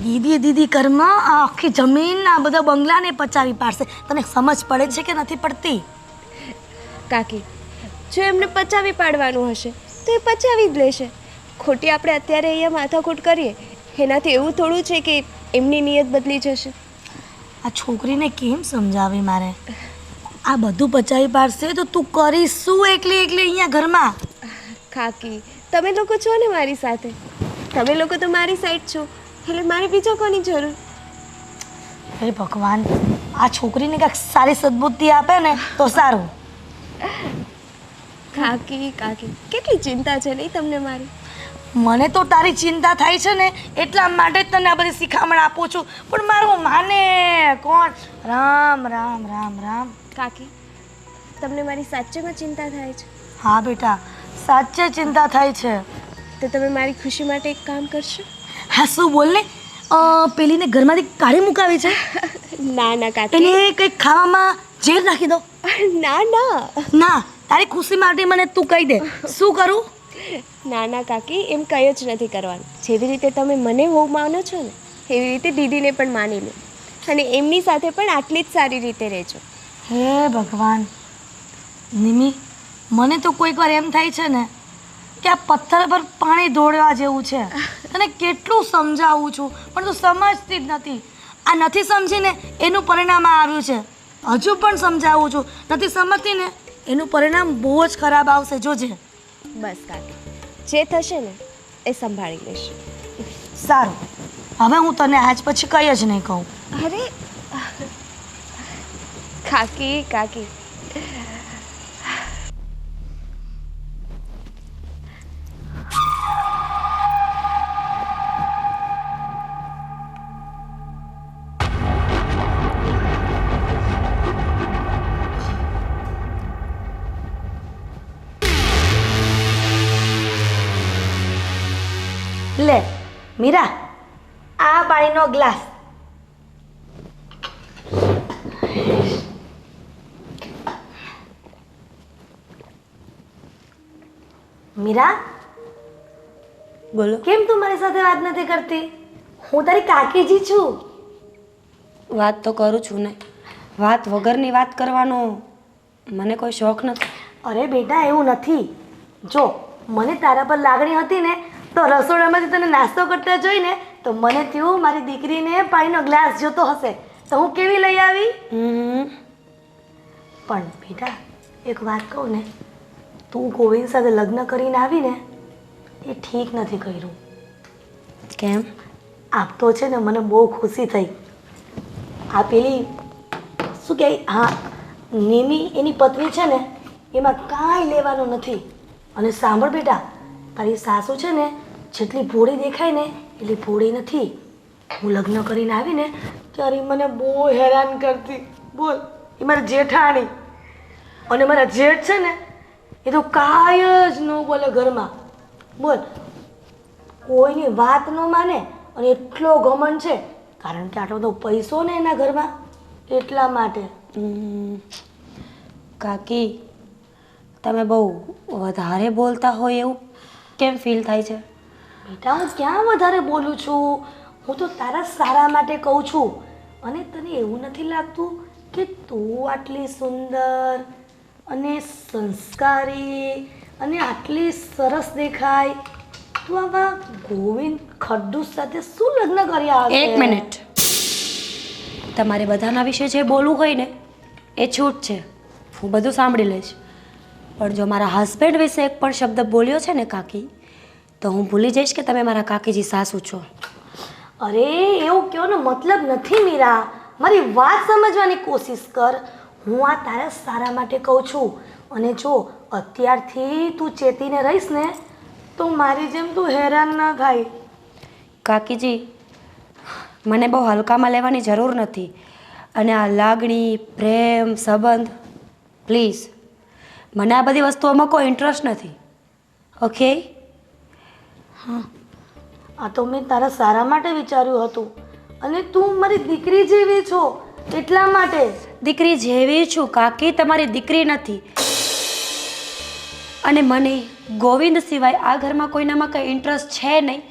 દીદી દીદી કર્મ, આ આખી જમીન, આ બધા બંગલાને પચાવી પાડશે. તને સમજ પડે છે કે નથી પડતી? કાકી, જો એમને પચાવી પાડવાનું હશે તો એ પચાવી જ લેશે. ખોટી આપણે અત્યારે અહીંયા માથાકૂટ કરીએ એનાથી એવું થોડું છે કે એમની નિયત બદલી જશે. આ છોકરીને કેમ સમજાવી મારે? આ બધું પચાવી પાડશે તો તું કરીશ શું એકલી એકલી અહીંયા ઘરમાં? કાકી, તમે લોકો છો ને મારી સાથે, તમે લોકો તો મારી સાઈડ છો, એટલે મારે બીજો કોની જરૂર? હે ભગવાન, આ છોકરીને કાંઈક સારી સદબુદ્ધિ આપે ને તો સારું. કાકી કાકી, કેટલી ચિંતા છે નહીં તમને મારી? મને તો તારી ચિંતા થાય છે ને, એટલા માટે જ તને આ બધી શિખામણ આપું છું. પણ મારું માને કોણ? રામ રામ રામ રામ. કાકી, તમને મારી સાચેમાં ચિંતા થાય છે? હા બેટા, સાચે ચિંતા થાય છે. તો તમે મારી ખુશી માટે એક કામ કરશો? હા, શું બોલ ને? પેલીને ઘરમાંથી કાઢી મુકાવી છે? ના ના કાકી, એને કંઈક ખાવામાં ઝેર નાખી દો. ના ના ના, તારી ખુશી માટે મને તું કહી દે, શું કરું? ના ના કાકી, એમ કંઈ જ નથી કરવાનું. જેવી રીતે તમે મને બહુ માનો છો ને, એવી રીતે દીદીને પણ માની લો, અને એમની સાથે પણ આટલી જ સારી રીતે રહેજો. હે ભગવાન. નિમી, મને તો કોઈક વાર એમ થાય છે ને કે આ પથ્થર પર પાણી ઢોળવા જેવું છે. તને કેટલું સમજાવું છું પણ તું સમજતી જ નથી. આ નથી સમજીને એનું પરિણામ આ આવ્યું છે. હજુ પણ સમજાવું છું, નથી સમજતી ને એનું પરિણામ બહુ જ ખરાબ આવશે, જોજે. બસ કાકી, જે થશે ને એ સંભાળી લઈશ. સારું, હવે હું તને આજ પછી કંઈ જ નહીં કહું. અરે કાકી કાકી, લે મીરા, આ પાણીનો ગ્લાસ. મીરા, બોલો. કેમ તું મારી સાથે વાત નથી કરતી? હું તારી કાકીજી છું. વાત તો કરું છું ને. વાત વગરની વાત કરવાનો મને કોઈ શોખ નથી. અરે બેટા, એવું નથી. જો મને તારા પર લાગણી હતી ને તો રસોડામાંથી તને નાસ્તો કરતા જોઈને તો મને થયું મારી દીકરીને પાણીનો ગ્લાસ જોતો હશે તો હું કેવી લઈ આવી. પણ બેટા, એક વાત કહું ને, તું ગોવિંદ સાથે લગ્ન કરીને આવીને એ ઠીક નથી કર્યું. કેમ? આપ તો છે ને મને બહુ ખુશી થઈ. આ પેલી શું કહે, હા, નિમી એની પત્ની છે ને એમાં કાંઈ લેવાનું નથી. અને સાંભળ બેટા, તારી સાસુ છે ને જેટલી ભોળી દેખાય ને એટલી ભોળી નથી. હું લગ્ન કરીને આવીને ત્યારે મને બહુ હેરાન કરતી. બોલ, એ મારી જેઠાણી. અને મારા જેઠ છે ને એ તો કાંઈ જ ન બોલે ઘરમાં. બોલ, કોઈની વાત ન માને અને એટલો ઘમંડ છે કારણ કે આટલો બધો પૈસો ને એના ઘરમાં, એટલા માટે. કાકી, તમે બહુ વધારે બોલતા હોય એવું કેમ ફીલ થાય છે? બેટા, હું ક્યાં વધારે બોલું છું? હું તો તારા સારા માટે કહું છું. અને તને એવું નથી લાગતું કે તું આટલી સુંદર અને સંસ્કારી અને આટલી સરસ દેખાય, તું આવા ગોવિંદ ખડ્ડુસ સાથે શું લગ્ન કર્યા હશે? એક મિનિટ. તમારે બધાના વિશે જે બોલવું હોય ને એ છૂટ છે, હું બધું સાંભળી લઈશ. પણ જો મારા હસબન્ડ વિશે એક પણ શબ્દ બોલ્યો છે ને કાકી, તો હું ભૂલી જઈશ કે તમે મારા કાકીજી સાસુ છો. અરે એવું કહેવાનો મતલબ નથી મીરા, મારી વાત સમજવાની કોશિશ કર. હું આ તારા સારા માટે કહું છું. અને જો અત્યારથી તું ચેતીને રહીશ ને તો મારી જેમ તું હેરાન ના થાય. કાકીજી, મને બહુ હલકામાં લેવાની જરૂર નથી. અને આ લાગણી, પ્રેમ, સંબંધ, પ્લીઝ, મને આ બધી વસ્તુઓમાં કોઈ ઇન્ટરેસ્ટ નથી. ઓકે? આ તો મેં તારા સારા માટે વિચાર્યું હતું. અને તું મારી દીકરી જેવી છો એટલા માટે. દીકરી જેવી છું કાકી, તમારી દીકરી નથી. અને મને ગોવિંદ સિવાય આ ઘરમાં કોઈનામાં કંઈ ઇન્ટરેસ્ટ છે નહીં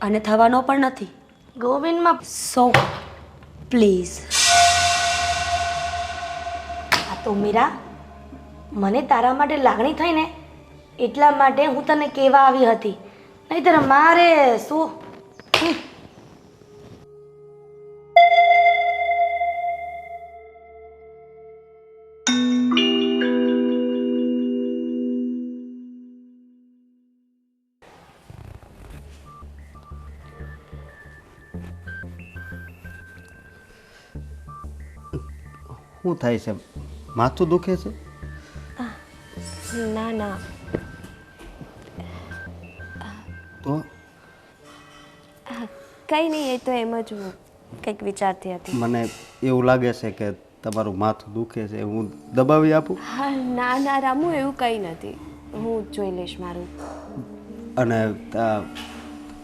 અને થવાનો પણ નથી. ગોવિંદમાં સો પ્લીઝ. આ તો મીરા, મને તારા માટે લાગણી થઈ ને એટલા માટે હું તને કહેવા આવી હતી. નહીંતર મારે શું. શું થાય છે? માથું દુખે છે? ના ના, તો કંઈ નહીં, એ તો એમ જ હું કંઈક વિચારતી હતી. મને એવું લાગે છે કે તમારું માથું દુખે છે. હું દબાવી આપું? હા, ના ના રામુ, એવું કંઈ નથી, હું જોઈ લઈશ મારું. અને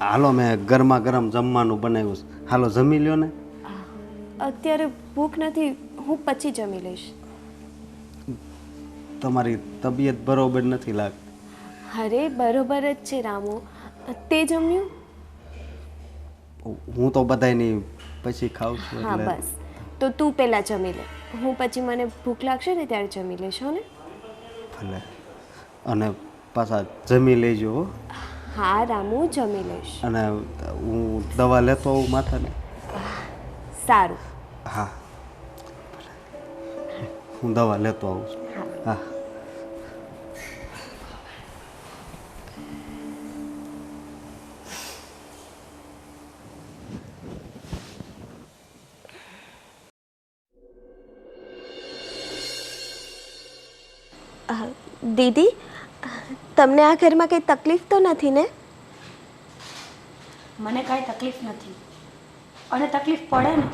હાલો, મેં ગરમા ગરમ જમવાનું બનાવ્યું છે, હાલો જમી લ્યો ને. અત્યારે ભૂખ નથી, હું પછી જમી લઈશ. તમારી તબિયત બરોબર નથી લાગતી. અરે બરોબર જ છે રામુ, તે જમ્યું? હું તો બધાયની પછી ખાઉં છું. હા એટલે બસ, તો તું પહેલાં જમી લે, હું પછી મને ભૂખ લાગશે ને ત્યારે જમી લઈશ, હો ને? ભલે. અને પાછા જમી લેજો હો. હા રામુ, જમી લઈશ. અને હું દવા લેતો આવું માથાને. સારું. હા હું દવા લેતો આવું છું. હા. દીદી, તમને આ ઘરમાં કંઈ તકલીફ તો નથી ને? મને કાંઈ તકલીફ નથી, અને તકલીફ પડે ને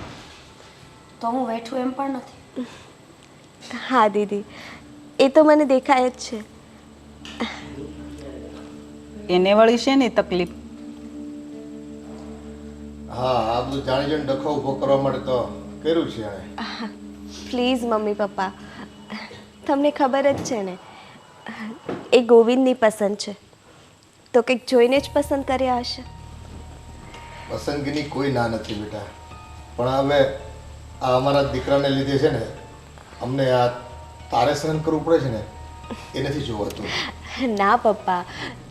તો હું બેઠું એમ પણ નથી. હા દીદી, એ તો મને દેખાય જ છે. એને વળી છે ને તકલીફ. હા, આ બધું જાણી જાણી ડખો ઊભો કરવા માટે તો કર્યું છે એણે. પ્લીઝ મમ્મી પપ્પા, તમને ખબર જ છે ને એ ગોવિંદની પસંદ છે, તો કંઈક જોઈને જ પસંદ કર્યા હશે. પસંદગીની કોઈ ના નથી બેટા, પણ હવે આ અમારા દીકરાને લીધે છે ને અમને આ તારે સહન કરવું પડે છે ને એ નથી જોવાતું. ના પપ્પા,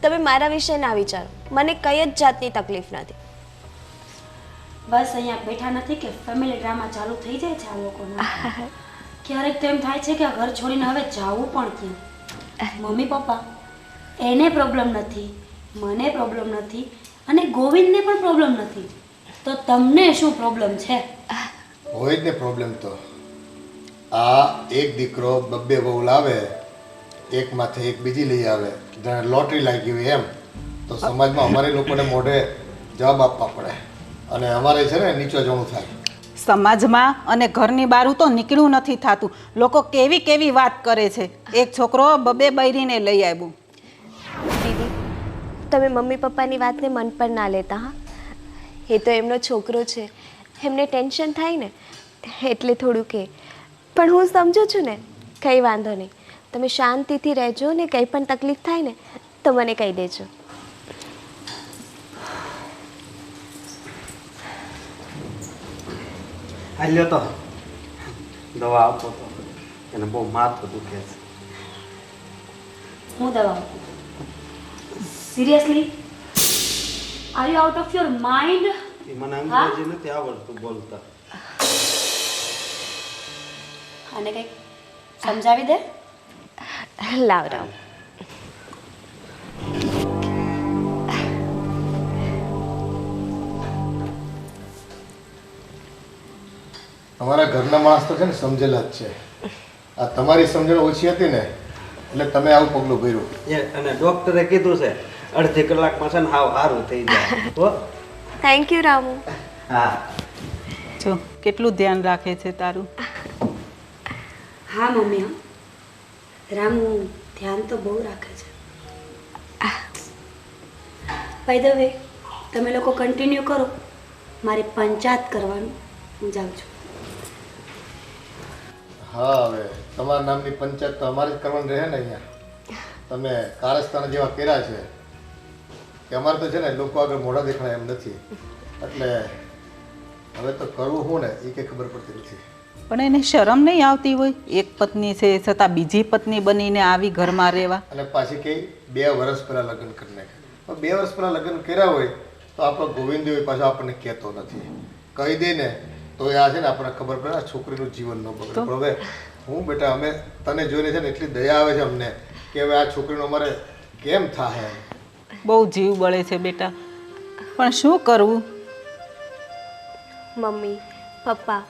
તમે મારા વિશે ના વિચારો. મને કઈ જ જાતની તકલીફ નથી. બસ અહીંયા બેઠા નથી કે ફેમિલી ડ્રામા ચાલુ થઈ જાય છે આ લોકોના. ક્યારેક તો એમ થાય છે કે આ ઘર છોડીને હવે જવું પણ ક્યાં. મમ્મી પપ્પા, એને પ્રોબ્લેમ નથી, મને પ્રોબ્લેમ નથી, અને ગોવિંદને પણ પ્રોબ્લેમ નથી, તો તમને શું પ્રોબ્લેમ છે? હોય જ ને પ્રોબ્લેમ તો. આ એક દીકરો બબ્બે વહુ લાવે, એક માથે એક બીજી લઈ આવે, જાણે લોટરી લાગી હોય એમ, તો સમાજમાં અમારે લોકોને મોઢે જવાબ આપવા પડે અને અમારે છે ને નીચો જણું થાય. સમાજમાં અને ઘરની બહાર તો નીકળ્યું નથી થતું. લોકો કેવી કેવી વાત કરે છે. એક છોકરો બબે બૈરીને લઈ આવ્યું. દીદી, તમે મમ્મી પપ્પાની વાતને મન પર ના લેતા. હા, એ તો એમનો છોકરો છે, એમને ટેન્શન થાય ને એટલે થોડું કે. પણ હું સમજુ છું ને, કંઈ વાંધો નહીં. તમે શાંતિથી રહેજો ને કંઈ પણ તકલીફ થાય ને તો મને કહી દેજો. હાલ્યો તો દવા આપો તો, એને બહુ માથું દુખે છે. હું દવા આપું? Seriously? Are you out of your mind? એ મને અંગ્રેજી નથી આવડતું બોલતા. આને કંઈક સમજાવી દે. લાવ રામ. અમારા ઘરના માણસ તો છે ને સમજેલા જ છે. આ તમારી સમજણ ઓછી હતી ને એટલે તમે આવું પગલું ભર્યું. અને ડોક્ટરે કીધું છે અડધી કલાકમાં છે ને હાવ સારું થઈ જાય. તો થેન્ક યુ રામુ. હા, જો કેટલું ધ્યાન રાખે છે તારું. હા મમ્મી, રામુ ધ્યાન તો બહુ રાખે છે. બાય ધ વે, તમે લોકો કન્ટિન્યુ કરો, મારે પંચાયત કરવાનું, હું જાઉં છું. હા, હવે તમારા નામની પંચાયત તો અમારે જ કરવાની રહે ને અહીંયા. તમે કારસ્તાન જેવા કર્યા છે કે અમારે તો છે ને લોકો આગળ મોઢા દેખાય એમ નથી, એટલે હવે તો કરવું શું ને એ કંઈ ખબર પડતી નથી. પણ એને શરમ નહીં આવતી હોય? એક પત્ની છે છતાં બીજી પત્ની બનીને આવી ઘરમાં રહેવા. અને પાછી કઈ 2 વર્ષ પહેલા લગ્ન કરી નાખ્યા. 2 વર્ષ પહેલા લગ્ન કર્યા હોય તો આપણો ગોવિંદ હોય પાછો આપણને કહેતો નથી, કહી દે ને તો આ છે ને આપણને ખબર પડે આ છોકરીનું જીવન ન બગડે. પણ હવે હું બેટા અમે તને જોઈને છે ને એટલી દયા આવે છે અમને કે હવે આ છોકરીનું અમારે કેમ થાય. બહુ જીવ બળે છે બેટા, પણ શું કરવું? મમ્મી પપ્પા,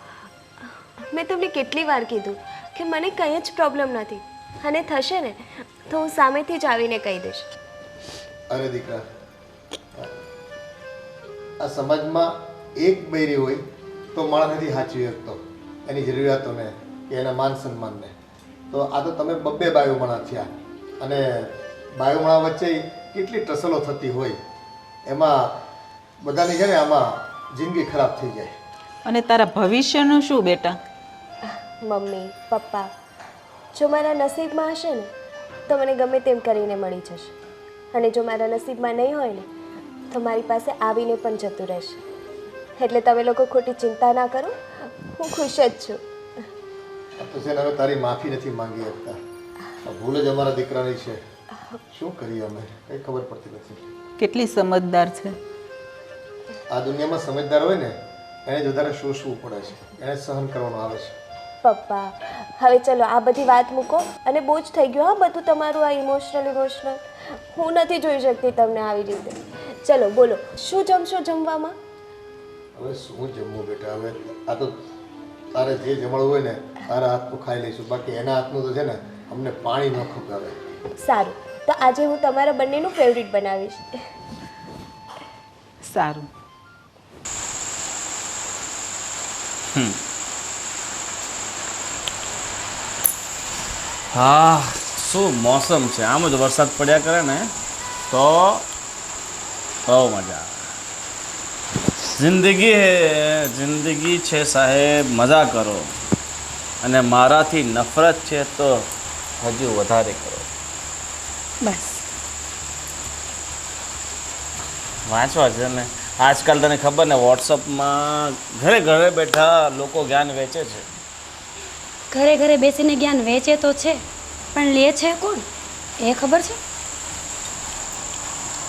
મેં તમને કેટલી વાર કીધું કે મને કંઈ જ પ્રોબ્લેમ નથી, અને થશે ને તો હું સામેથી જ આવીને કહી દઈશ. અરે દીકરા, આ સમાજમાં એક બૈરી હોય તો માણસ નથી સાચવી શકતો એની જરૂરિયાતોને કે એના માન સન્માનને. તો આ તો તમે 2 બાયુમણા થયા, અને બાયુમણા વચ્ચે કેટલી ટસલો થતી હોય, એમાં બધાની છે ને આમાં જિંદગી ખરાબ થઈ જાય. અને તારા ભવિષ્યનું શું બેટા? મમ્મી પપ્પા, જો મારા નસીબમાં હશે ને તો મને ગમે તેમ કરીને મળી જશે, અને જો મારા નસીબમાં નહીં હોય ને તો મારી પાસે આવીને પણ જતું રહેશે. એટલે તમે લોકો ખોટી ચિંતા ના કરો, હું ખુશ જ છું. તો છે ને હવે તારી માફી નથી માંગી શકતા. આ ભૂલ જ અમારા દીકરાની છે. શું કરીએ અમે, કંઈ ખબર પડતી નથી. કેટલી સમજદાર છે. આ દુનિયામાં સમજદાર હોય ને એને જ વધારે શોષવું પડે છે, એને સહન કરવાનું આવે છે. પપ્પા હવે ચલો આ બધી વાત મૂકો અને બહુ જ થઈ ગયું હા બધું તમારું આ ઇમોશનલ. હું નથી જોઈ શકતી તમને આવી રીતે. ચલો બોલો શું જમશો જમવામાં? હવે શું જમવું બેટા, હવે આ તો તારે જે જમવાનું હોય ને તારા હાથનું ખાઈ લઈશું, બાકી એના હાથનું તો છે ને અમને પાણી ન ખવડાવે. સારું તો આજે હું તમારા બંનેનું ફેવરિટ બનાવીશ. સારું. હા, શું મોસમ છે. આમ જ વરસાદ પડ્યા કરે ને તો બહુ મજા આવે. જિંદગી છે સાહેબ, મજા કરો. અને મારાથી નફરત છે તો હજુ વધારે કરો. બસ વાંચવા છે ને આજકાલ તને ખબર ને વોટ્સઅપમાં ઘરે ઘરે બેઠા લોકો જ્ઞાન વેચે છે. ઘરે ઘરે બેસીને જ્ઞાન વેચે તો છે, પણ લે છે કોણ એ ખબર છે?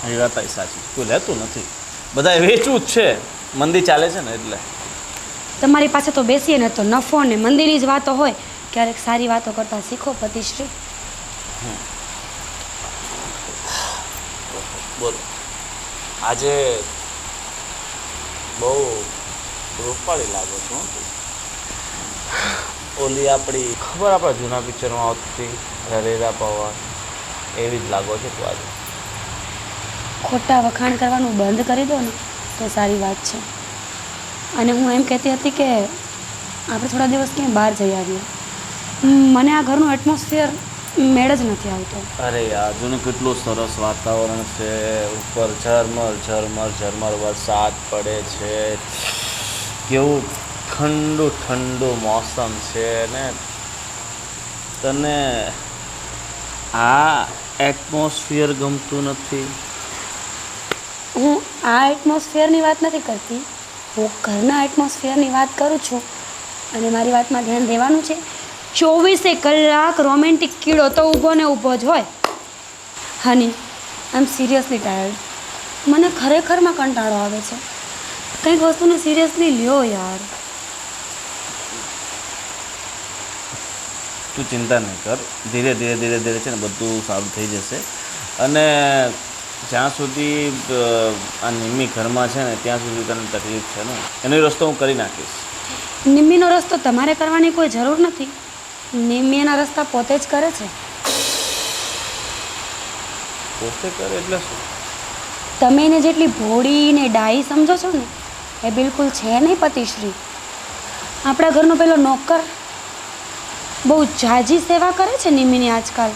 એ વાત સાચી, કોઈ લેતું નથી, બધા વેચવું જ છે. મંદી ચાલે છે ને એટલે. તમારી પાસે તો બેસીએ ને તો નફો ને મંદિરની જ વાતો હોય. ક્યારેક સારી વાતો કરતા શીખો પતિશ્રી. બોલો, આજે બહુ રૂપાળી લાગો છો. ઓલી આપણી ખબર આપણા જૂના પિક્ચરમાં આવતી રેરા પવન, એવી જ લાગો છો તું આજે. ખોટા વખાણ કરવાનું બંધ કરી દો ને તો સારી વાત છે. અને હું એમ કહેતી હતી કે આપણે થોડા દિવસ ક્યાંય બહાર જઈ આવીએ. મને આ ઘરનું એટમોસ્ફિયર મેળ જ નથી આવતો. અરે યાર જોને કેટલું સરસ વાતાવરણ છે, ઉપર ઝરમર ઝરમર ઝરમર વરસાદ પડે છે, કેવું ઠંડુ ઠંડુ મોસમ છે ને. તને આ એટમોસ્ફિયર ગમતું નથી? હું આ એટમોસ્ફિયરની વાત નથી કરતી, હું ઘરના એટમોસ્ફિયરની વાત કરું છું. અને મારી વાતમાં ધ્યાન દેવાનું છે. 24 કલાક રોમેન્ટિક કીડો તો ઊભો ને ઊભો જ હોય. હની આઈ એમ સિરિયસલી ટાયર્ડ. મને ખરેખરમાં કંટાળો આવે છે. કંઈક વસ્તુને સિરિયસલી લ્યો યાર. તું ચિંતા નહીં કર, ધીરે ધીરે ધીરે ધીરે છે ને બધું સારું થઈ જશે. અને જ્યાં સુધી આ નિમ્મી ઘરમાં છે ને ત્યાં સુધી તને તકલીફ છે ને એનો રસ્તો હું કરી નાખીશ. નિમ્મીનો રસ્તો તમારે કરવાની કોઈ જરૂર નથી. નિમ્મી એના રસ્તા પોતે જ કરે છે. પોતે કરે એટલે શું? તમે એને જેટલી ભોળી ને ડાઈ સમજો છો ને એ બિલકુલ છે નહીં પતિશ્રી. આપણા ઘરનો પેલો નોકર બહુ ઝાઝી સેવા કરે છે નિમ્મીની આજકાલ.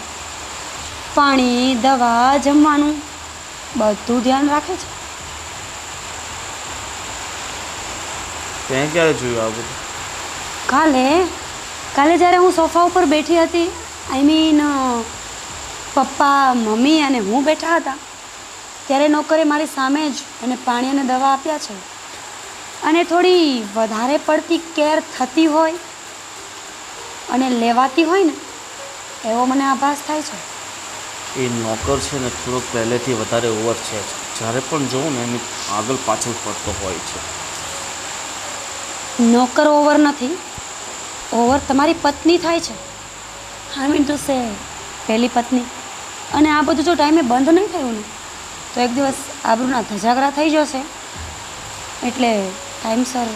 પાણી, દવા, જમવાનું બધું ધ્યાન રાખે છે. ત્યાં ક્યારે જોયું આ બધું? કાલે જ્યારે હું સોફા ઉપર બેઠી હતી, આઈ મીન પપ્પા, મમ્મી અને હું બેઠા હતા, ત્યારે નોકરે મારી સામે જ એને પાણી અને દવા આપ્યા છે. અને થોડી વધારે પડતી કેર થતી હોય અને લેવાતી હોય ને એવો મને આભાસ થાય છે. એ નોકર છે ને થોડોક પહેલેથી વધારે ઓવર છે. જ્યારે પણ જોઉં ને એની આગળ પાછળ પડતો હોય છે. નોકર ઓવર નથી, ઓવર તમારી પત્ની થાય છે. આઈ મીન ટુ સે પહેલી પત્ની. અને આ બધું જો ટાઈમે બંધ નહીં થયું ને તો એક દિવસ આબરૂના ધજાગરા થઈ જશે. એટલે ટાઈમસર.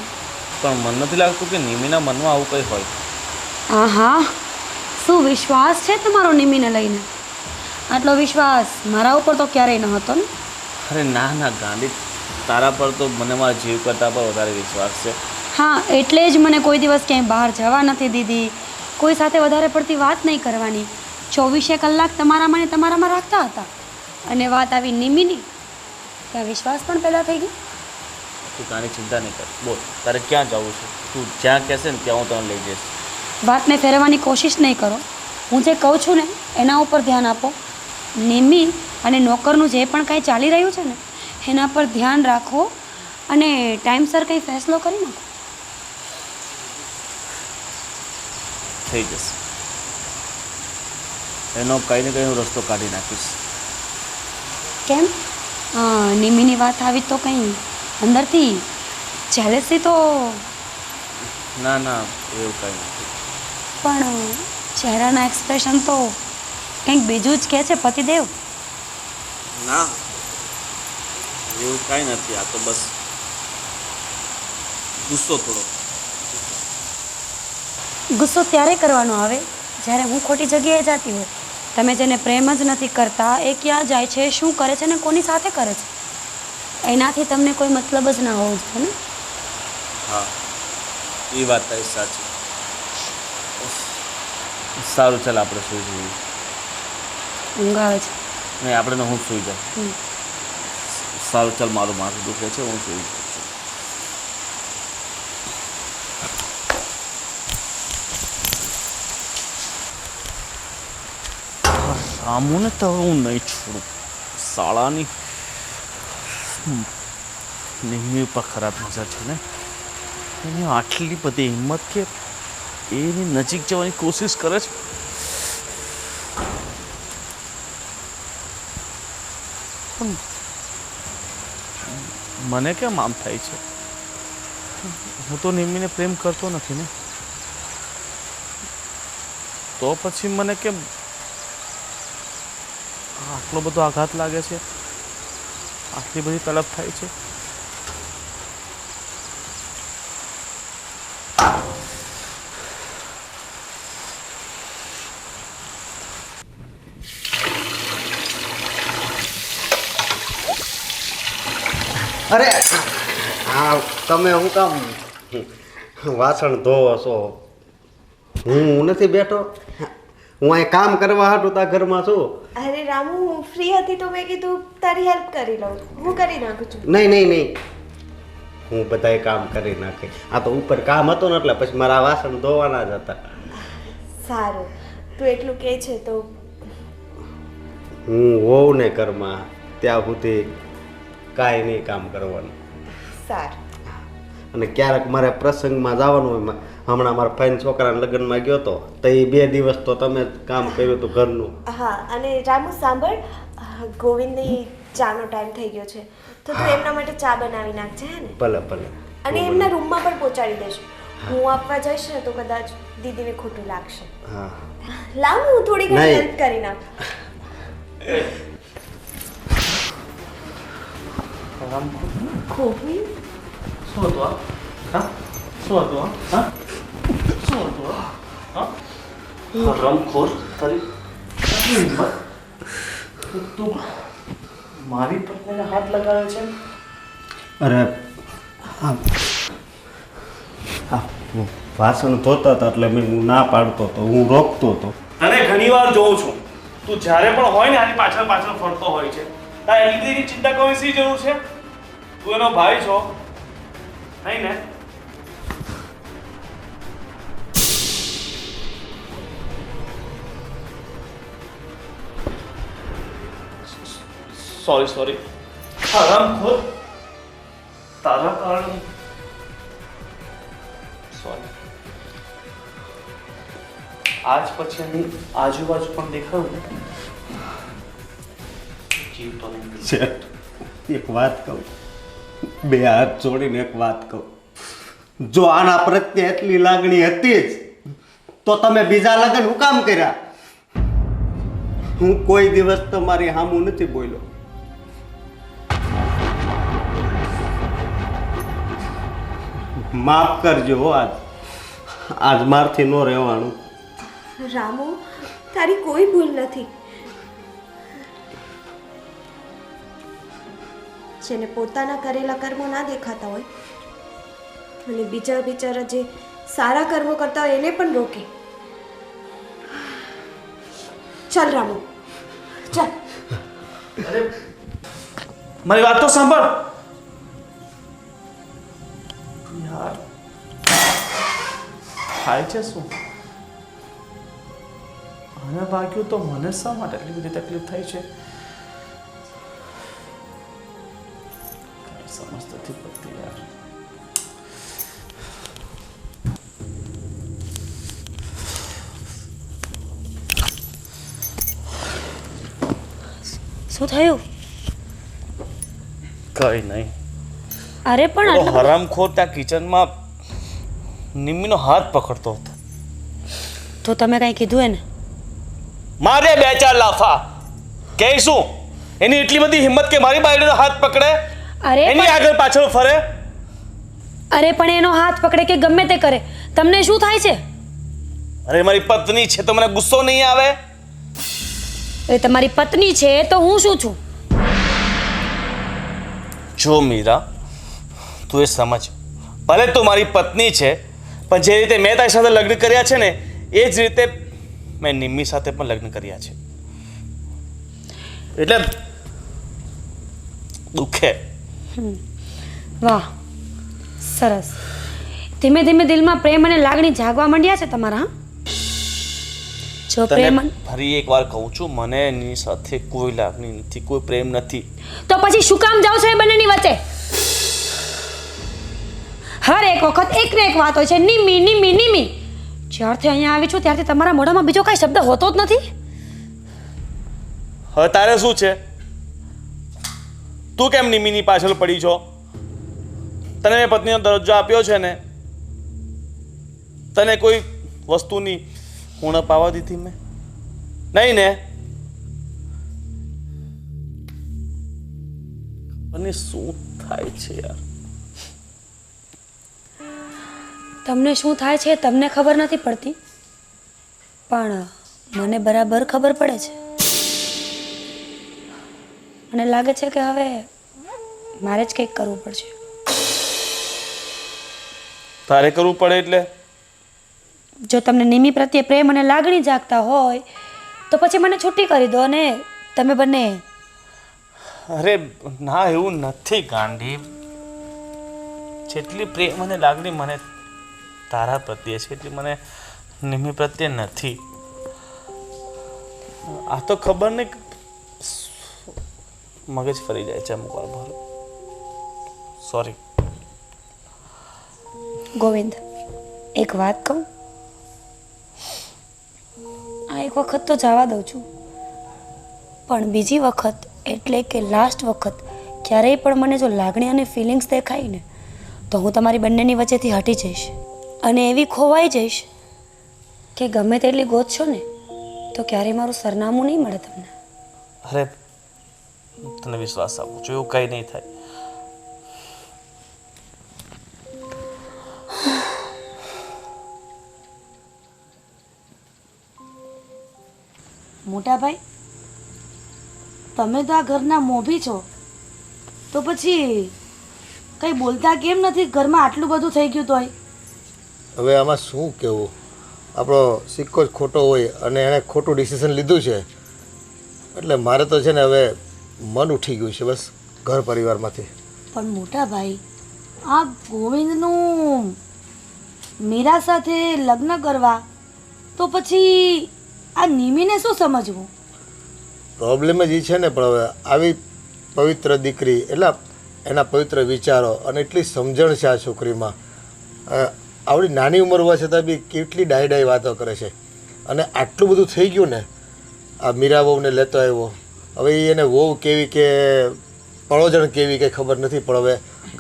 પણ મને નથી લાગતું કે નિમીના મનમાં આવું કંઈ હોય. હા, શું વિશ્વાસ છે તમારો નિમીને લઈને? આટલો વિશ્વાસ મારા ઉપર તો ક્યારેય ન હતો ને. અરે ના ના ગાંધી, તારા પર તો મને મારા જીવ કરતાં પણ વધારે વિશ્વાસ છે. હા, એટલે જ મને કોઈ દિવસ ક્યાંય બહાર જવા નથી દીધી, કોઈ સાથે વધારે પડતી વાત નહીં કરવાની. 24 કલાક તમારામાં ને તમારામાં રાખતા હતા. અને વાત આવી નિમીની, ત્યાં વિશ્વાસ પણ પેદા થઈ ગયો. તું તારી ચિંતા નહીં કર. બોલ, તારે ક્યાં જવું છે? તું જ્યાં કહેશે ને ત્યાં હું તને લઈ જઈશ. વાતને ફેરવવાની કોશિશ નહીં કરો. હું જે કહું છું ને એના ઉપર ધ્યાન આપો. નિમી અને નોકરનું જે પણ કાંઈ ચાલી રહ્યું છે ને એના પર ધ્યાન રાખો અને ટાઈમસર કંઈ ફેસલો કરી નાખો. થઈ જશે. એનો કંઈ ને કંઈ હું રસ્તો કાઢી નાખીશ. કેમ નિમીની વાત આવી તો કંઈ અંદરથી જેલેસી તો ના ના, એવું કંઈ નથી. પણ ચહેરાના એક્સપ્રેશન તો કંઈક બીજું જ કહે છે પતિદેવ. ના, એવું કાંઈ નથી. આ તો બસ ગુસ્સો થોડો. ગુસ્સો ત્યારે કરવાનો આવે જ્યારે હું ખોટી જગ્યાએ જતી હોય. તમે જેને પ્રેમ જ નથી કરતા એ ક્યાં જાય છે, શું કરે છે ને કોની સાથે કરે છે, એનાથી તમને કોઈ મતલબ જ ના હોવો જોઈએ ને. હા, એ વાત તારી સાચી. સારું, ચાલ આપણે સુઈ જઈએ. ઊંઘ આવે છે. નહીં, આપણે હું સુઈ જાઉં. સારું, ચાલ, મારું માથું દુખે છે, હું સુઈ જાઉં છું. રામુને તો હું નહીં છોડું. શાળાની નિમ્મી ઉપર ખરાબ નજર છે ને. એની આટલી બધી હિંમત કે એની નજીક જવાની કોશિશ કરે છે. પણ મને કેમ આમ થાય છે? હું તો નિમ્મીને પ્રેમ કરતો નથી ને, તો પછી મને કેમ આટલો બધો આઘાત લાગે છે, આટલી બધી તડપ થાય છે? અરે હા, તમે હું કામ વાસણ ધોવો છો? હું નથી બેઠો, હું અહીં કામ કરવા હાટું તા ઘરમાં છું. અરે રામુ, હું ફ્રી હતી તો મેં કીધું તારી હેલ્પ કરી લઉં. હું કરી નાખું છું. નહીં નહીં નહીં, હું બધાય કામ કરી નાખે. આ તો ઉપર કામ હતું ને એટલે પછી મારા વાસણ ધોવાના જ હતા. સારું, તું એટલું કહે છે તો હું હોઉં ને ઘરમાં ત્યાં સુધી કાંઈ નહીં કામ કરવાનું. સારું. અને ક્યારેક મારે પ્રસંગમાં જવાનું હોય, હમણાં મારા ફાઈન છોકરાના લગ્નમાં ગયો હતો તો એ 2 દિવસ તો તમે કામ કર્યું હતું ઘરનું. હા, અને રામુ સાંભળ, ગોવિંદની ચાનો ટાઈમ થઈ ગયો છે તો તું એમના માટે ચા બનાવી નાખજે, હે ને? ભલે ભલે. અને એમના રૂમમાં પણ પહોંચાડી દેજો. હું આપવા જઈશ ને તો કદાચ દીદીને ખોટું લાગશે. હા, લાવ, હું થોડી ઘણી નહીં. હેલ્પ કરી નાખ. ગોવિંદ, શું હતું આ? હા, શું હતું આ? હા, શું હતું આ? હા, રમખોર તારી હિંમત! તું મારી પત્નીને હાથ લગાવે છે? અરે હા, વાસણ ધોતા હતા એટલે મેં હું ના પાડતો હતો, હું રોકતો હતો. તને ઘણી વાર જોઉં છું, તું જ્યારે પણ હોય ને આની પાછળ પાછળ ફરતો હોય છે. તારે એની ચિંતા કરવાની શી જરૂર છે? તું એનો ભાઈ છો, નહીં ને? સોરી હરામખોર, તારા કારણે સોરી. આજ પછી એની આજુબાજુ પણ દેખાયું ને, જીવ તો નહીં. શેઠ, એક વાત કહું, 2 હાથ જોડીને એક વાત કહું, જો આના પ્રત્યે એટલી લાગણી હતી જ તો તમે બીજા લગ્ન હું કામ કર્યા? હું કોઈ દિવસ તમારી સામું નથી બોલ્યો. માફ કરજો હો, આજ મારથી ન રહેવાનું. રામુ, તારી કોઈ ભૂલ નથી. જેને પોતાના કરેલા કર્મો ના દેખાતા હોય અને બીજા બિચારા જે સારા કર્મો કરતા હોય એને પણ રોકે. ચાલ રામુ, ચાલ. અરે મારી વાત તો સાંભળ યાર. થાય છે શું? આને વાગ્યું તો મને શા માટે એટલી બધી તકલીફ થાય છે? કઈ સમજ નથી પડતી યાર. શું થયું? કઈ નહીં. અરે પણ પેલો હરામખોર ત્યાં કિચનમાં નિમ્મીનો હાથ પકડતો હતો. તો તમે કાંઈ કીધું એને? મારે 2-4 લાફા કે શું? એની એટલી બધી હિંમત કે મારી બાયડીનો હાથ પકડે, અરે એની આગળ પાછળ ફરે. અરે પણ એનો હાથ પકડે કે ગમે તે કરે, તમને શું થાય છે? અરે મારી પત્ની છે તો મને ગુસ્સો નહીં આવે? એ તમારી પત્ની છે તો હું શું છું? જો મીરા, તું એ સમજ, ભલે તું મારી પત્ની છે, પણ જે રીતે મેં તારી સાથે લગ્ન કર્યા છે ને એ જ રીતે મેં નિમ્મી સાથે પણ લગ્ન કર્યા છે. એટલે દુખે. વાહ, સરસ. ધીમે ધીમે દિલમાં પ્રેમ અને લાગણી જાગવા માંડ્યા છે તમારા. હા, જો તને પ્રેમ ફરી એકવાર કહું છું, મને એની સાથે કોઈ લાગણી નથી, કોઈ પ્રેમ નથી. તો પછી શું કામ જાવ છો એ બંનેની વચ્ચે? હર એક વખત એક ને એક વાત હોય છે, નિમી નિમી નિમી. જ્યારથી અહીંયા આવી છું ત્યારથી તમારા મોઢામાં બીજો કાંઈ શબ્દ હોતો જ નથી. હવે તારે શું છે? તું કેમ નિમીની પાછળ પડી છો? તને મેં પત્નીનો દરજ્જો આપ્યો છે ને, તને કોઈ વસ્તુની ઉણપ આવવા દીધી મેં નહીં ને? અને શું થાય છે યાર? તમને શું થાય છે તમને ખબર નથી પડતી, પણ મને બરાબર ખબર પડે છે. મને લાગે છે કે હવે મારે જ કંઈક કરવું પડશે. તારે કરવું પડે એટલે? જો તમને નિમી પ્રત્યે પ્રેમ અને લાગણી જાગતા હોય તો પછી મને છૂટી કરી દો અને તમે બંને. અરે ના, એવું નથી ગાંડી. જેટલી પ્રેમ અને લાગણી મને તારા પ્રત્યે છે એટલી મને નિમી પ્રત્યે નથી. આ તો ખબર નહીં, મગજ ફરી જાય છે અમુક વાર. ભરો, સોરી. ગોવિંદ, એક વાત કહું? આ એક વખત તો જવા દઉં છું, પણ બીજી વખત એટલે કે લાસ્ટ વખત ક્યારેય પણ મને જો લાગણી અને ફિલિંગ્સ દેખાય ને તો હું તમારી બંનેની વચ્ચેથી હટી જઈશ અને એવી ખોવાઈ જઈશ કે ગમે તેટલી ગોતશો ને તો ક્યારેય મારું સરનામું નહીં મળે તમને. અરે તને વિશ્વાસ આપું છું, એવું કંઈ નહીં થાય. મોટા ભાઈ, તમે તો આ ઘરના મોભી છો, તો પછી કંઈ બોલતા કેમ નથી? ઘરમાં આટલું બધું થઈ ગયું તોય. હવે આમાં શું કહેવું? આપણો સિક્કો જ ખોટો હોય અને એણે ખોટું ડિસિઝન લીધું છે, એટલે મારે તો છે ને હવે મન ઉઠી ગયું છે બસ ઘર પરિવારમાંથી. પણ મોટા ભાઈ, આ ગોવિંદનું મીરા સાથે લગ્ન કરવા, તો પછી આ નિમીને શું સમજવું? પ્રોબ્લેમ જ એ છે ને, પણ હવે આવી પવિત્ર દીકરી એટલે એના પવિત્ર વિચારો અને એટલી સમજણ છે આ છોકરીમાં. આવડી નાની ઉંમર હોવા છતાં બી કેટલી ડાઈ વાતો કરે છે. અને આટલું બધું થઈ ગયું ને, આ મીરા વહુને લેતો આવ્યો, હવે એને વહુ કેવી કે પડોજણ કેવી કંઈ ખબર નથી, પણ હવે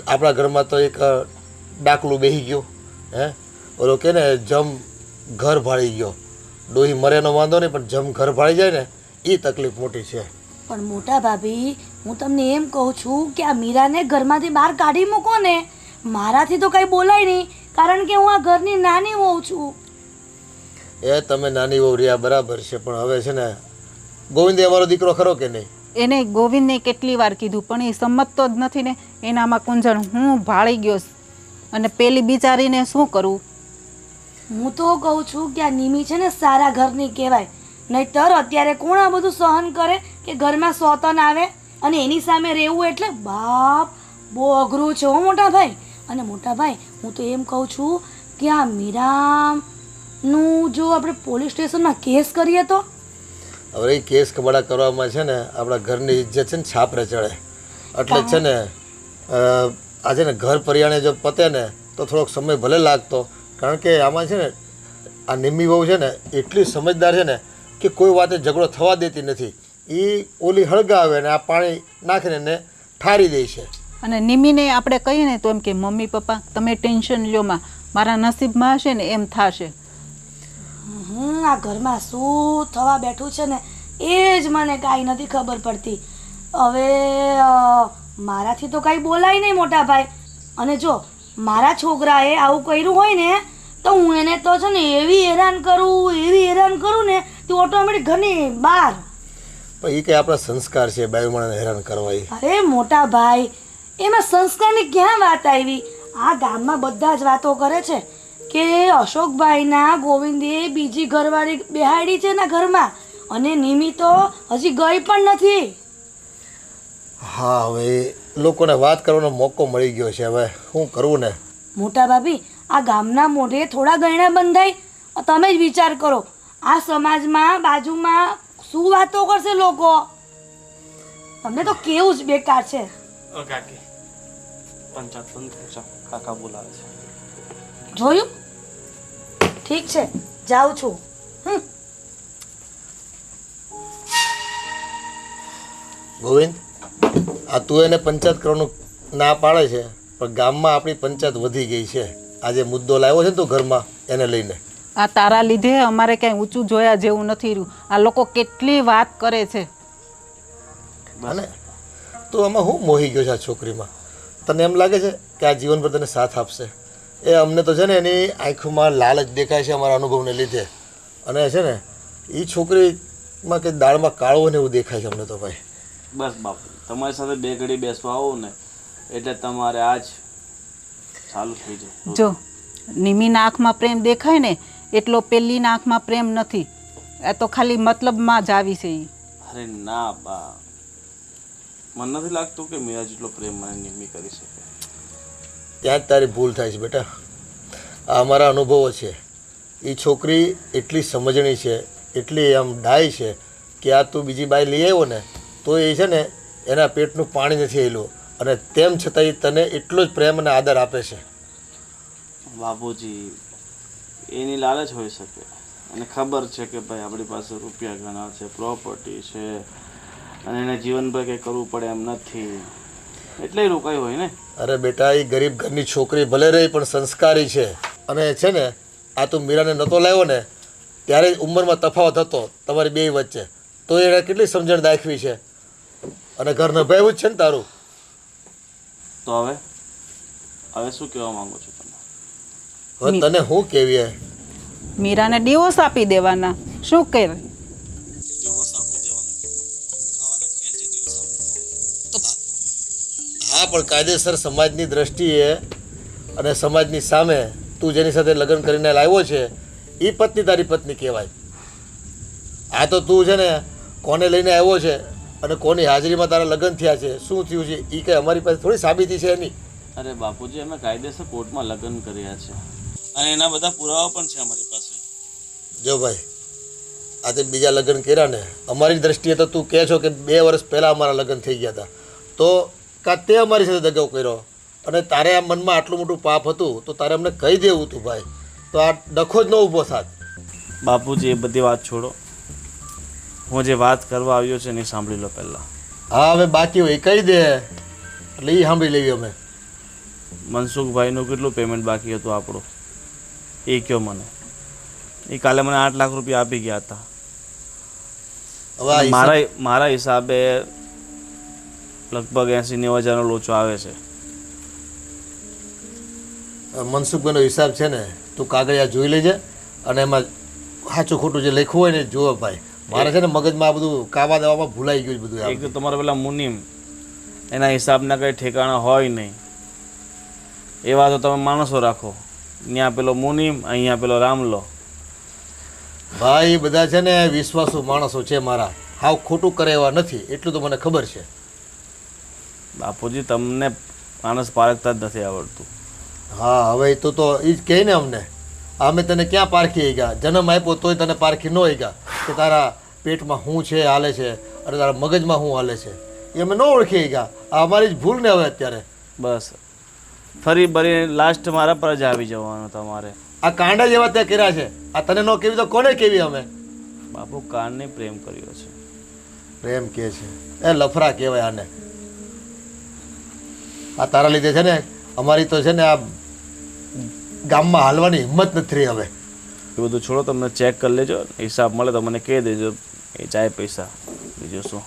આપણા ઘરમાં તો એક ડાકલું બેસી ગયું. ઓલો કે ને જમ ઘર ભાળી ગયો. ડોહી મરેનો વાંધો નહીં, પણ જમ ઘર ભાળી જાય ને એ તકલીફ મોટી છે. પણ મોટા ભાભી, હું તમને એમ કહું છું કે આ મીરાને ઘરમાંથી બહાર કાઢી મૂકો ને. મારાથી તો કંઈ બોલાય નહીં, કારણ કે હું આ ઘરની નાની વહુ છું. એ તમે નાની વહુ રહ્યા બરાબર છે, પણ હવે છે ને ગોવિંદે અમારો દીકરો ખરો કે નહીં? એને ગોવિંદને કેટલી વાર કીધું પણ એ સમજતો જ નથી ને. એનામાં કુંજણ હું ભાળી ગયો અને પેલી બિચારીને શું કરું? હું તો કહું છું કે આ નિમી છે ને સારા ઘરની કહેવાય, નહીંતર અત્યારે કોણ આ બધું સહન કરે કે ઘરમાં સોતન આવે અને એની સામે રહેવું એટલે બાપ બહુ અઘરું છે હો મોટા ભાઈ. અને મોટા ભાઈ, હું તો એમ કહું છું કે આ મીરાનું જો આપણે પોલીસ સ્ટેશનમાં કેસ કરીએ તો? હવે એ કેસ કબાડા કરવામાં છે ને આપણા ઘરની ઇજ્જત છે ને છાપરે ચડે, એટલે છે ને આ છે ને ઘર પરિયાણે જો પતે ને તો થોડોક સમય ભલે લાગતો, કારણ કે આમાં છે ને આ નિમ્મી વહુ છે ને એટલી સમજદાર છે ને કે કોઈ વાતે ઝઘડો થવા દેતી નથી. એ ઓલી હળગાવે ને આ પાણી નાખીને એને ઠારી દે છે. અને નિમીને આપણે કહીએ ને તો એમ કે મમ્મી પપ્પા તમે ટેન્શન લ્યો માં, મારા નસીબમાં હશે ને એમ થશે. આ ઘરમાં શું થવા બેઠું છે ને એ જ મને કાંઈ નથી ખબર પડતી. હવે મારાથી તો કાંઈ બોલાય નહીં મોટા ભાઈ. અને જો મારા છોકરાએ આવું કર્યું હોય ને તો હું એને તો છે ને એવી હેરાન કરું ને તે ઓટોમેટિક ઘરની બહાર. પણ એ કંઈ આપણા સંસ્કાર છે બાયુમાણાને હેરાન કરવા. એ અરે મોટા ભાઈ, એમાં સંસ્કારની ક્યાં વાત આવી? આ ગામમાં બધા જ વાતો કરે છે કે અશોકભાઈના ગોવિંદે બીજી ઘરવાળી બેહાડી છે એના ઘરમાં, અને નિમી તો હજી ગઈ પણ નથી. હા, હવે લોકોને વાત કરવાનો મોકો મળી ગયો છે. હવે શું કરવું ને? મોટા ભાભી, આ ગામના મોઢે થોડા ગયણા બંધાય. તમે જ વિચાર કરો, આ સમાજમાં બાજુમાં શું વાતો કરશે લોકો? તમને તો કેવું જ બેકાર છે. કાકી પંચાયત બંધ કાકા બોલાવે છે. જોયું? ઠીક છે, જાઉં છું. ગોવિંદ, આ તું એને પંચાયત કરવાનું ના પાડે છે, પણ ગામમાં આપણી પંચાયત વધી ગઈ છે. આજે મુદ્દો લાવ્યો છે ને તું ઘરમાં, એને લઈને. આ તારા લીધે અમારે ક્યાંય ઊંચું જોયા જેવું નથી રહ્યું. આ લોકો કેટલી વાત કરે છે. અને તું આમાં હું મોહી ગયો છે આ છોકરીમાં? તને એમ લાગે છે કે આ જીવનભર તને સાથ આપશે? એ અમને તો છે ને એની આંખોમાં લાલચ દેખાય છે અમારા અનુભવને લીધે. અને છે ને એ છોકરીમાં કે દાળમાં કાળો ને એવું દેખાય છે અમને તો ભાઈ. બસ બાપુ, તમારી સાથે બે ઘડી બેસવા આવું ને એટલે તમારે આજ ચાલુ થઈ જાય. જો નિમીના આંખમાં પ્રેમ દેખાય ને એટલો પેલીના આંખમાં પ્રેમ નથી. એ તો ખાલી મતલબમાં જ આવી છે ઈ. અરે ના બા, મને નથી લાગતું કે મીરા જેટલો પ્રેમ મને નિમી કરી શકે. ત્યાં જ તારી ભૂલ થાય છે બેટા. આ અમારા અનુભવો છે. એ છોકરી એટલી સમજણી છે, એટલી આમ ડાય છે કે આ તું બીજી બાઈ લઈ આવ્યો ને તો એ છે ને એના પેટનું પાણી નથી આવેલું, અને તેમ છતાં એ તને એટલો જ પ્રેમ અને આદર આપે છે. બાપુજી, એની લાલચ હોઈ શકે, અને ખબર છે કે ભાઈ આપણી પાસે રૂપિયા ઘણા છે, પ્રોપર્ટી છે, અને એને જીવનભર કંઈ કરવું પડે એમ નથી, એટલે રોકાઈ હોય ને. અરે બેટા, એ ગરીબ ઘરની છોકરી ભલે રહી પણ સંસ્કારી છે. અને છે ને આ તું મીરાને નહોતો લાવ્યો ને ત્યારે જ ઉંમરમાં તફાવત હતો તમારી બે વચ્ચે, તો એણે કેટલી સમજણ દાખવી છે. અને ઘર નભાવ્યું જ છે ને તારું. તો હવે શું કહેવા માંગો છો તમે? હવે તને શું કહેવી? મીરાને ડિવોર્સ આપી દેવાના. શું કરે? હા, પણ કાયદેસર સમાજની દ્રષ્ટિએ અને સમાજની સામે તું જેની સાથે લગ્ન કરીને લાવ્યો છે એ પત્ની તારી પત્ની કહેવાય. આ તો તું છે ને કોને લઈને આવ્યો છે અને કોની હાજરીમાં તારા લગ્ન થયા છે, શું થયું છે એ કંઈ અમારી પાસે થોડી સાબિતી છે એની. અરે બાપુજી, અમે કાયદેસર કોર્ટમાં લગ્ન કર્યા છે અને એના બધા પુરાવા પણ છે અમારી પાસે. જો ભાઈ, આ તે બીજા લગ્ન કર્યા ને, અમારી દ્રષ્ટિએ તો તું કહે છો કે 2 વર્ષ પહેલાં અમારા લગ્ન થઈ ગયા હતા, તો કાં તે અમારી સાથે દગાવ કર્યો અને તારે આ મનમાં આટલું મોટું પાપ હતું તો તારે અમને કહી દેવું હતું ભાઈ, તો આ ડખો જ ન ઊભો થાત. બાપુજી, એ બધી વાત છોડો. હું જે વાત કરવા આવ્યો છે ને એ સાંભળી લો પહેલાં. હા, હવે બાકી હોય એ કહી દે એટલે એ સાંભળી લેવી અમે. મનસુખભાઈનું કેટલું પેમેન્ટ બાકી હતું આપણું એ કહો મને. એ કાલે મને 8 લાખ રૂપિયા આપી ગયા હતા. હવે આ મારા હિસાબે લગભગ 80-90 હજારનો લોચો આવે છે. મનસુખભાઈનો હિસાબ છે ને તું કાગળિયા જોઈ લેજે અને એમાં સાચું ખોટું જે લખ્યું હોય ને જોવે ભાઈ. મારે છે ને મગજમાં આ બધું કાવા દેવામાં ભૂલાઈ ગયું બધું. એક તો તમારા પેલા મુનિમ, એના હિસાબના કંઈ ઠેકાણા હોય નહીં. એવા તો તમે માણસો રાખો. ત્યાં પેલો મુનિમ, અહીંયા પેલો રામલો. ભાઈ બધા છે ને વિશ્વાસુ માણસો છે મારા, હાવ ખોટું કરે એવા નથી, એટલું તો મને ખબર છે. બાપુજી, તમને માણસ પારખતા જ નથી આવડતું. હા, હવે તો એ જ કહે ને અમને. અમે તને ક્યાં પારખી ગયા? જન્મ આપ્યો તોય તને પારખી ન ગયા કે તારા પેટમાં શું છે હાલે છે અને તારા મગજમાં શું હાલે છે, એ અમે ન ઓળખી ગયા. આ અમારી જ ભૂલ ને હવે અત્યારે. બસ ફરી ભરી લાસ્ટ મારા પર જ આવી જવાનું તમારે. આ કાંડા જેવા ત્યાં કર્યા છે, આ તને ન કેવી તો કોને કેવી અમે? બાપુ, કાનને પ્રેમ કર્યો છે પ્રેમ કહે છે એ લફરા કહેવાય આને. આ તારા લીધે છે ને અમારી તો છે ને આ ગામમાં હાલવાની હિંમત નથી રહી હવે. એ બધું છોડો, તમને ચેક કરી લેજો, હિસાબ મળે તો મને કહી દેજો. એ ચાય પૈસા બીજું શું.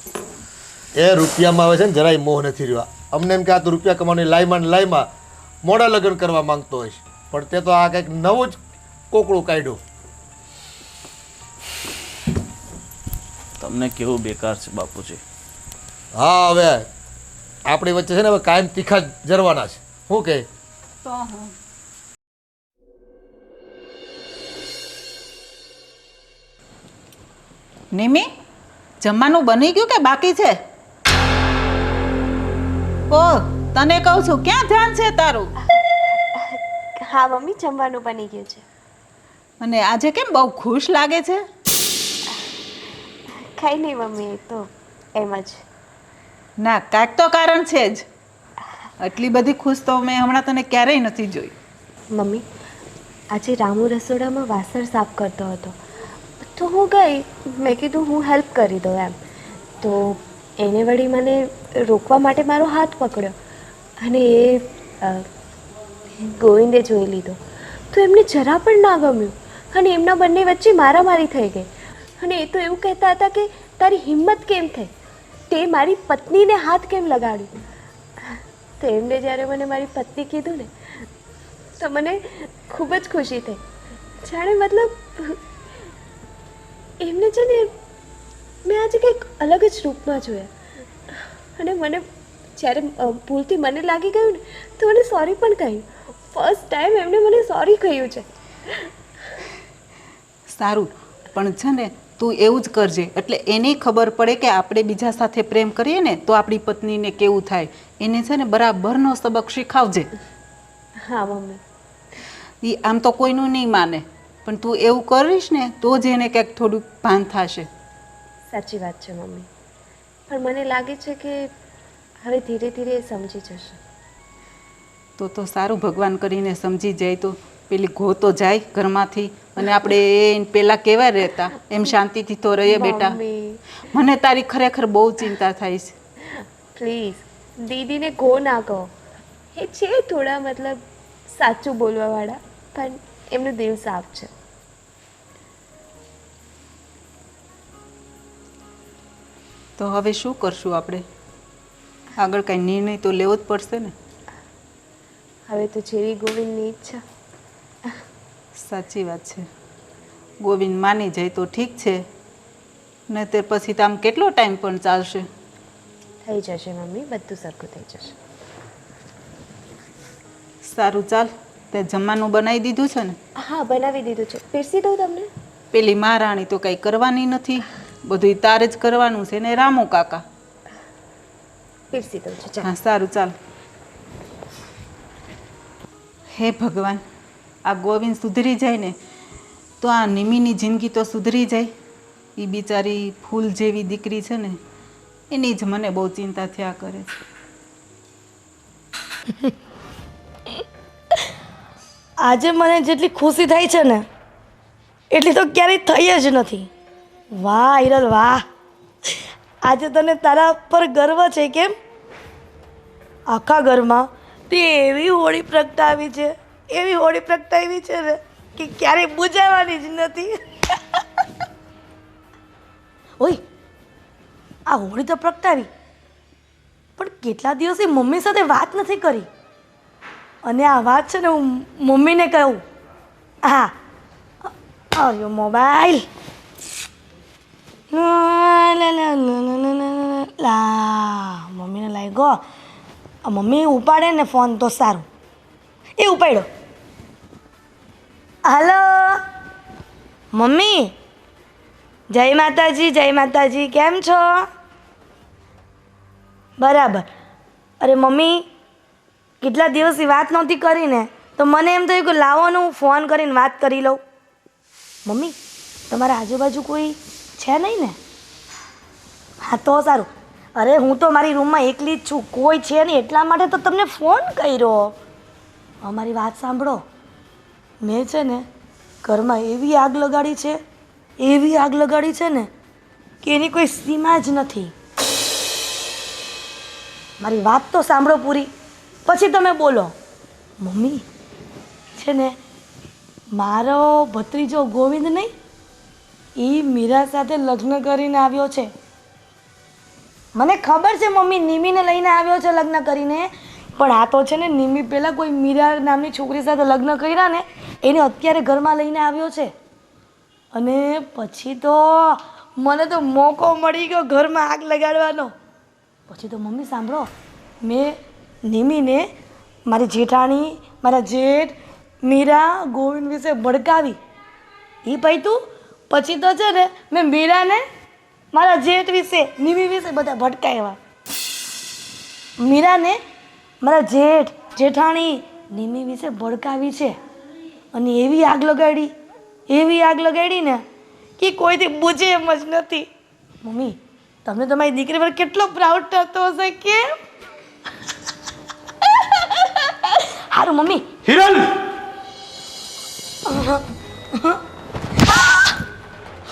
એ રૂપિયામાં આવે છે ને જરાય મોહ નથી રહ્યો. અમને એમ કે આ તું રૂપિયા કમાવાની લાઈમાં મોડા લગ્ન કરવા માંગતો હોઈશ, પણ તે તો આ કંઈક નવું જ કોકડું કાઢ્યું. તમને કેવું બેકાર છે બાપુજી. હા, હવે આપણી વચ્ચે છે ને હવે કાયમ તીખા જ જરવાના છે. શું કહે? તો હું નિમી, જમવાનું બની ગયું કે બાકી છે? ઓ, તને કહું છું, ક્યાં ધ્યાન છે તારું? હા મમ્મી, જમવાનું બની ગયું છે. અને આજે કેમ બહુ ખુશ લાગે છે? કંઈ નહીં મમ્મી, એ તો એમ જ. ના, કાંઈક તો કારણ છે જ. આટલી બધી ખુશ તો મેં હમણાં તને ક્યારેય નથી જોઈ. મમ્મી, આજે રામુ રસોડામાં વાસણ સાફ કરતો હતો તો હું ગઈ, મેં કીધું હું હેલ્પ કરી દઉં એમ. તો એને વળી મને રોકવા માટે મારો હાથ પકડ્યો અને ગોવિંદે જોઈ લીધો તો એમને જરા પણ ના ગમ્યું અને એમના બંને વચ્ચે મારામારી થઈ ગઈ. અને એ તો એવું કહેતા હતા કે તારી હિંમત કેમ થઈ, તે મારી પત્નીને હાથ કેમ લગાડ્યું. તો એમને જ્યારે મને મારી પત્ની કીધું ને તો મને ખૂબ જ ખુશી થઈ. જાણે મતલબ એમને છે ને મેં આજે કંઈક અલગ જ રૂપમાં જોયા. અને મને જ્યારે ભૂલથી મને લાગી ગયું ને તો મને સોરી પણ કહ્યું. ફર્સ્ટ ટાઈમ એમણે મને સોરી કહ્યું છે. સારું, પણ છે ને તું એવું જ કરજે, એટલે એને ખબર પડે કે આપણે બીજા સાથે પ્રેમ કરીએ ને તો આપણી પત્નીને કેવું થાય. એને છે ને બરાબરનો સબક શીખાવજે. હા મમ્મી. એ આમ તો કોઈનું નહીં માને, પણ તું એવું કરીશ ને તો જ એને કંઈક થોડુંક ભાન થશે. સાચી વાત છે મમ્મી, પણ મને લાગે છે કે હવે ધીરે ધીરે એ સમજી જશે. તો સારું, ભગવાન કરીને સમજી જાય તો પેલી ઘો તો જાય ઘરમાંથી, અને આપણે એ પેલા કેવા રહેતા એમ શાંતિથી તો રહીએ બેટા. મમ્મી મને તારી ખરેખર બહુ ચિંતા થાય છે. પ્લીઝ દીદીને ગો ના કહો. એ છે થોડા મતલબ સાચું બોલવાવાળા, પણ એમનું દિલ સાફ છે. તો હવે શું કરશું આપણે? આગળ કાંઈ નિર્ણય તો લેવો જ પડશે ને. હવે તો જેવી ગોવિંદની ઈચ્છા. સાચી વાત છે. ગોવિંદ માની જાય તો ઠીક છે, ને તે પછી તો આમ કેટલો ટાઈમ પણ ચાલશે. થઈ જશે મમ્મી, બધું સરખું થઈ જશે. સારું, ચાલ, તે જમવાનું બનાવી દીધું છે ને? હા બનાવી દીધું છે. પીરસી દઉં તમને? પેલી મહારાણી તો કંઈ કરવાની નથી, બધું તારે જ કરવાનું છે ને રામુ કાકા. પીરસી દઉં છું. ચાલ. હા સારું, ચાલ. હે ભગવાન, આ ગોવિંદ સુધરી જાય ને તો આ નિમીની જિંદગી તો સુધરી જાય. એ બિચારી ફૂલ જેવી દીકરી છે ને, એની જ મને બહુ ચિંતા થયા કરે છે. આજે મને જેટલી ખુશી થાય છે ને એટલી તો ક્યારેય થઈ જ નથી. વાહ હિરલ વાહ, આજે તને તારા પર ગર્વ છે કેમ? આખા ઘરમાં તે એવી હોળી પ્રગટાવી છે, એવી હોળી પ્રગટાવી છે ને કે ક્યારેય બુજાવવાની જ નથી. ઓય, આ હોળી તો પ્રગટાવી, પણ કેટલા દિવસથી મમ્મી સાથે વાત નથી કરી. અને આ વાત છે ને હું મમ્મીને કહું. હા, આવ્યો મોબાઈલ. લા મમ્મીને લાગ્યો મમ્મી ઉપાડે ને ફોન તો સારું. એ ઉપાડ્યો. હાલો મમ્મી, જય માતાજી, જય માતાજી, કેમ છો? બરાબર. અરે મમ્મી, કેટલા દિવસથી વાત નહોતી કરીને તો મને એમ થયું કે લાવવાનું ફોન કરીને વાત કરી લઉં. મમ્મી, તમારા આજુબાજુ કોઈ છે નહીં ને? હા તો સારું. અરે હું તો મારી રૂમમાં એકલી જ છું, કોઈ છે નહીં, એટલા માટે તો તમને ફોન કર્યો. અમારી વાત સાંભળો, મેં છે ને ઘરમાં એવી આગ લગાડી છે, એવી આગ લગાડી છે ને કે એની કોઈ સીમા જ નથી. મારી વાત તો સાંભળો પૂરી, પછી તમે બોલો. મમ્મી છે ને, મારો ભત્રીજો ગોવિંદ નહીં, એ મીરા સાથે લગ્ન કરીને આવ્યો છે. મને ખબર છે મમ્મી નિમીને લઈને આવ્યો છે લગ્ન કરીને, પણ આ તો છે ને નિમી પહેલાં કોઈ મીરા નામની છોકરી સાથે લગ્ન કર્યા ને એને અત્યારે ઘરમાં લઈને આવ્યો છે. અને પછી તો મને તો મોકો મળી ગયો ઘરમાં આગ લગાડવાનો. પછી તો મમ્મી સાંભળો, મેં નિમીને મારી જેઠાણી, મારા જેઠ, મીરા, ગોવિંદ વિશે ભડકાવી. એ પૈતું પછી તો છે ને મેં મીરાને મારા જેઠ વિશે, નિમી વિશે બધા ભટકાવ્યા. મીરાને મારા જેઠ, જેઠાણી, નિમી વિશે ભડકાવી છે. અને એવી આગ લગાડી ને કે કોઈથી બુજે એમ જ નથી. મમ્મી તમને તમારી દીકરી પર કેટલો પ્રાઉડ થતો હશે કે? સારું મમ્મી. હિરલ,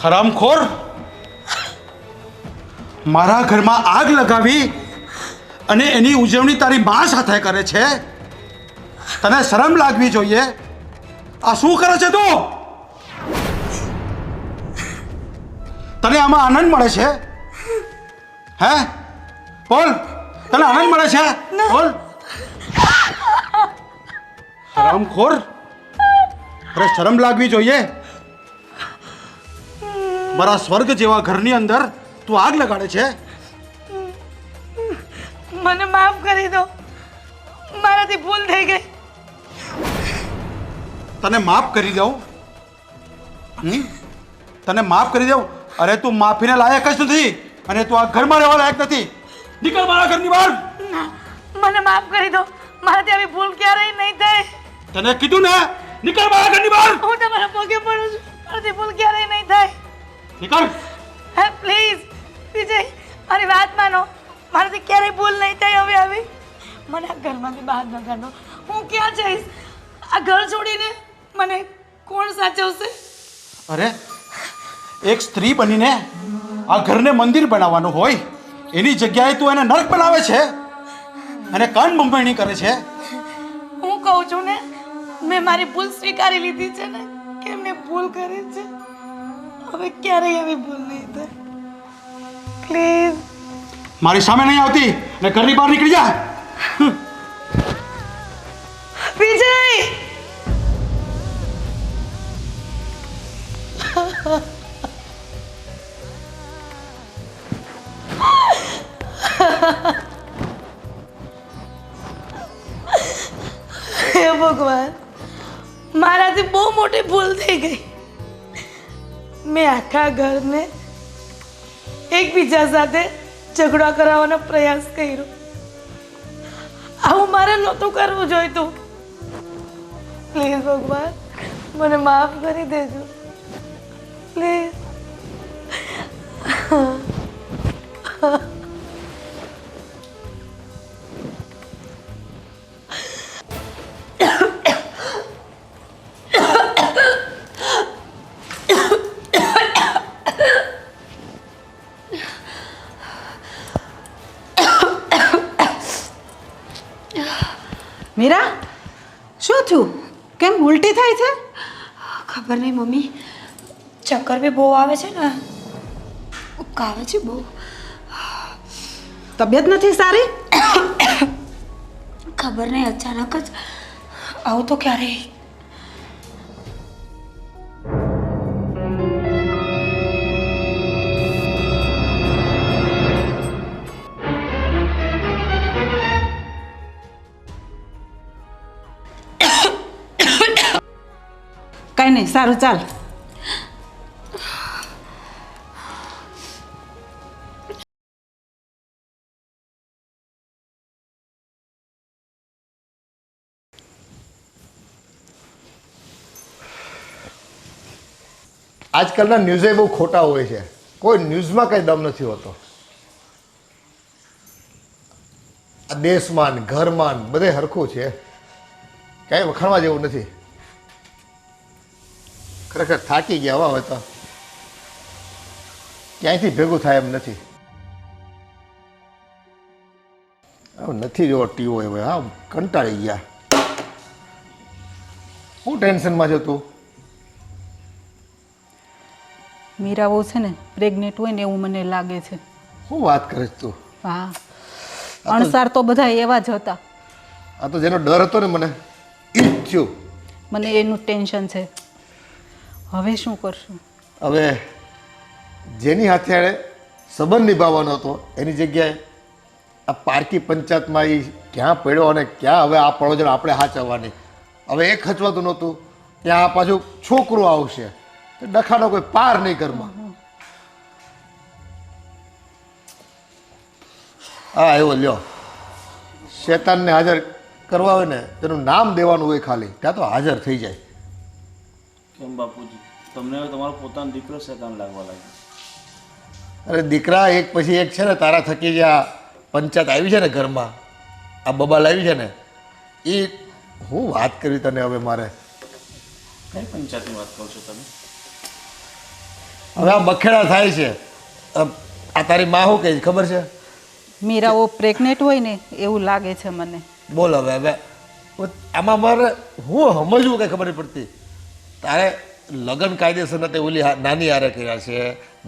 હરામખોર, મારા ઘરમાં આગ લગાવી અને એની ઉજવણી તારી મા સાથે કરે છે. તને શરમ લાગવી જોઈએ. આ શું કરે છે તું? તને આમાં આનંદ મળે છે? હે બોલ, તને આનંદ મળે છે? બોલ. હરામખોર, અરે શરમ લાગવી જોઈએ. મારા સ્વર્ગ જેવા ઘરની અંદર તું આગ લગાડે છે. મને માફ કરી દો, મારાથી ભૂલ થઈ ગઈ. તને માફ કરી દઉં? તને માફ કરી દઉં? અરે તું માફીને લાયક જ નથી અને તું આ ઘરમાં રહેવા લાયક નથી. નીકળ મારા ઘરની બહાર. મને માફ કરી દો, મારાથી આવી ભૂલ ક્યારેય નહીં થાય. તને કીધું ને, નીકળ મારા ઘરની બહાર. હું તમારા પગે પડું છું, મારાથી ભૂલ ક્યારેય નહીં થાય. નીકળ. હે પ્લીઝ વિજય, મારી વાત માનો, મારાથી ક્યારેય ભૂલ નહીં થાય. હવે આવી મને આ ઘરમાંથી બહાર ન કાઢો. હું ક્યાં જઈશ? આ ઘર છોડીને મને કોણ સાચવશે? અરે એક સ્ત્રી બનીને આ ઘરને મંદિર બનાવવાનું હોય એની જગ્યાએ તું એને નર્ક બનાવે છે અને કાન બંબાણી કરે છે. હું કહું છું ને, મેં મારી ભૂલ સ્વીકારી લીધી છે ને કે મેં ભૂલ કરી છે. હવે ક્યારેય એવી ભૂલ નહીં થાય. પ્લીઝ મારી સામે નહીં આવતી ને ઘરની બહાર નીકળી જા. વિજય, હે ભગવાન, મારાથી બહુ મોટી ભૂલ થઈ ગઈ. મેં આખા ઘરને એકબીજા સાથે ઝઘડા કરાવવાનો પ્રયાસ કર્યો. આવું મારે નહોતું કરવું જોઈતું. પ્લીઝ ભગવાન, મને માફ કરી દેજો પ્લીઝ. મીરા, શું થયું? કેમ ઉલટી થાય છે? ખબર નહીં મમ્મી, ચક્કર બી બહુ આવે છે ને, ઉકાવે છે બહુ. તબિયત નથી સારી? ખબર નહીં, અચાનક જ આવું તો ક્યારેય. કાંઈ નહીં, સારું ચાલ. આજકાલના ન્યૂઝે બહુ ખોટા હોય છે. કોઈ ન્યૂઝમાં કંઈ દમ નથી હોતો. આ દેશમાં ને ઘરમાં ને બધે હરખું છે, ક્યાંય વખાણવા જેવું નથી. ખરેખર થાકી ગયા હવે તો. ક્યાંયથી ભેગું થાય એમ નથી. હવે નથી જોવો ટીવો હવે. હા, કંટાળી ગયા. શું ટેન્શનમાં છે તું? મીરાઓ છે ને પ્રેગ્નેન્ટ હોય ને એવું મને લાગે છે. શું વાત કરે છે તું? હા, અણસાર તો બધા એવા જ હતા. આ તો જેનો ડર હતો ને મને એ જ થયું. મને એનું ટેન્શન છે. હવે શું કરશું? હવે જેની હાથે એણે સંબંધ નિભાવવાનો હતો એની જગ્યાએ આ પારકી પંચાયતમાં એ ક્યાં પડ્યો અને ક્યાં હવે આ પડોજણ આપણે હાચવવાની. હવે એ ખચવાતું નહોતું ત્યાં આ પાછું છોકરું આવશે. ડખાનો કોઈ પાર નહીં ઘરમાં. હા, એવો લ્યો શેતાનને હાજર કરવા હોય ને તેનું નામ દેવાનું હોય ખાલી, ત્યાં તો હાજર થઈ જાય. કેમ બાપુજી, તમને હવે તમારો પોતાનો દીકરો શેતાન લાગવા લાગ્યો? અરે દીકરા, એક પછી એક છે ને તારા થકી જે આ પંચાયત આવી છે ને ઘરમાં, આ બબાલ આવી છે ને, એ હું વાત કરી તને હવે મારે. કઈ પંચાયતની વાત કરો છો તમે? હવે આ બખેડા થાય છે. આ તારી માં શું કહે છે ખબર છે? મીરાઓ પ્રેગ્નેન્ટ હોય ને એવું લાગે છે મને. બોલ હવે. હવે આમાં મારે હું સમજવું કંઈ ખબર નહીં પડતી. તારે લગ્ન કાયદેસર નથી ઓલી નાની હારે કર્યા છે,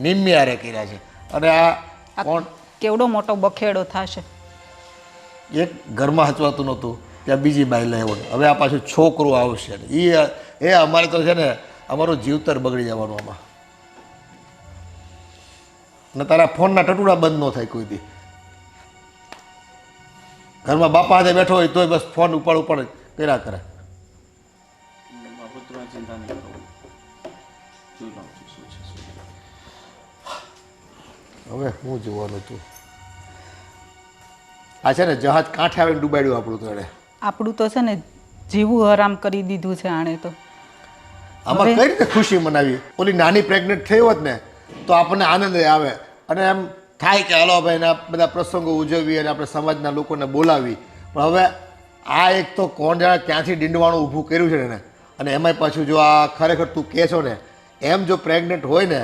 નિમ્મી હારે કર્યા છે, અને આ કોણ કેવડો મોટો બખેડો થશે. એક ઘરમાં હચવાતું નહોતું ત્યાં બીજી બાઈ લાવ્યો. હવે આ પાછું છોકરું આવશે ને એ અમારે તો છે ને અમારું જીવતર બગડી જવાનું આમાં. ને તારા ફોનના ટટુડા બંધ ન થાય કોઈ દી. ઘરમાં બાપા હાથે બેઠો હોય તોય બસ ફોન ઉપાડ કર્યા કરે. બાપુ તમે ચિંતા નહીં કરો, જોઈ લઉં છું શું છે શું નહીં. હવે હું જોવાનું હતું. આ છે ને જહાજ કાંઠે આવીને ડૂબાડ્યું આપણું તો એણે. આપણું તો છે ને જીવું હરામ કરી દીધું છે આણે તો. આમાં કઈ રીતે ખુશી મનાવી? ઓલી નાની પ્રેગ્નેન્ટ થઈ હોત ને તો આપણને આનંદ આવે અને એમ થાય કે હાલો ભાઈ એના બધા પ્રસંગો ઉજવવી અને આપણે સમાજના લોકોને બોલાવી. પણ હવે આ એક તો કોણ જાણે ક્યાંથી ડીંડવાણું ઊભું કર્યું છે ને, અને એમાંય પાછું જો આ ખરેખર તું કહે છો ને એમ જો પ્રેગ્નેન્ટ હોય ને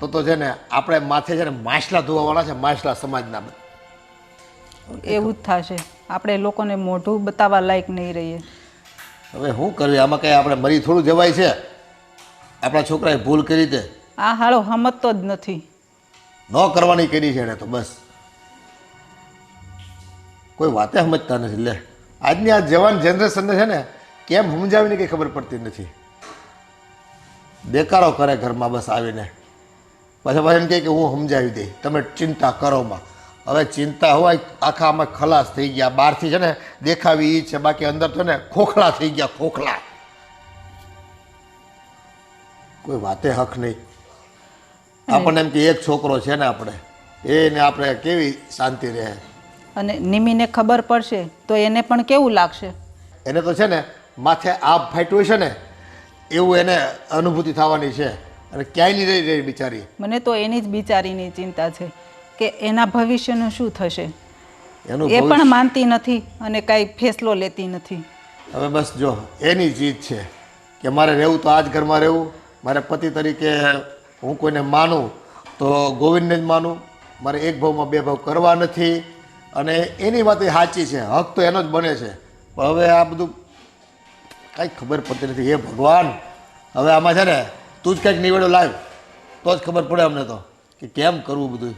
તો છે ને આપણે માથે છે ને માછલા ધોવાવાળા છે, માછલા સમાજના. એવું જ થશે. આપણે લોકોને મોઢું બતાવવા લાયક નહીં રહીએ. હવે શું કરવી? આમાં કંઈ આપણે મરી થોડું જવાય છે? આપણા છોકરાએ ભૂલ કરી તે આ હાળો સમજતો જ નથી. ન કરવાની કરી છે એને તો બસ. કોઈ વાતે સમજતા નથી. લે આજની આ જવાન જનરેશનને છે ને કેમ સમજાવીને કંઈ ખબર પડતી નથી. દેકારો કરે ઘરમાં બસ આવીને. પાછા એમ કહે કે હું સમજાવી દઈ, તમે ચિંતા કરોમાં. હવે ચિંતા હોય આખા આમાં ખલાસ થઈ ગયા. બહારથી છે ને દેખાવી એ છે, બાકી અંદર તો ને ખોખલા થઈ ગયા, ખોખલા. કોઈ વાતે હક નહીં. આપણને એમ કે એક છોકરો છે ને આપણે એને આપણે કેવી શાંતિ રહે. અને નિમીને ખબર પડશે તો એને પણ કેવું લાગશે? એને તો છે ને માથે આપ ફાટ્યું છે ને એવું એને અનુભૂતિ થવાની છે, અને ક્યાંય નહીં રહી રહી બિચારી. મને તો એની જ બિચારીની ચિંતા છે કે એના ભવિષ્યનું શું થશે. એનું એ પણ માનતી નથી અને કાંઈ ફેસલો લેતી નથી. હવે બસ જો એની જીત છે કે મારે રહેવું તો આ જ ઘરમાં રહેવું. મારે પતિ તરીકે હું કોઈને માનું તો ગોવિંદને જ માનું. મારે એક ભાવમાં બે ભાવ કરવા નથી. અને એની વાત એ સાચી છે, હક તો એનો જ બને છે. પણ હવે આ બધું કાંઈ ખબર પડતી નથી. હે ભગવાન, હવે આમાં છે ને તું જ કંઈક નિવેડો લાવ તો જ ખબર પડે અમને તો કે કેમ કરવું બધું.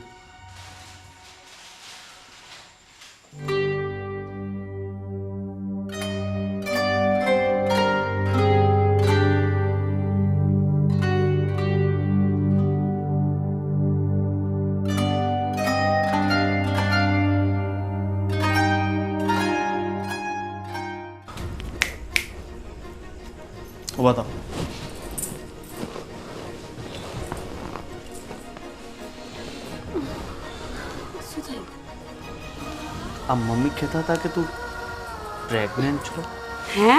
ઊભા થાઓ. આ મમ્મી કહેતા હતા કે તું પ્રેગ્નેન્ટ છો? હે?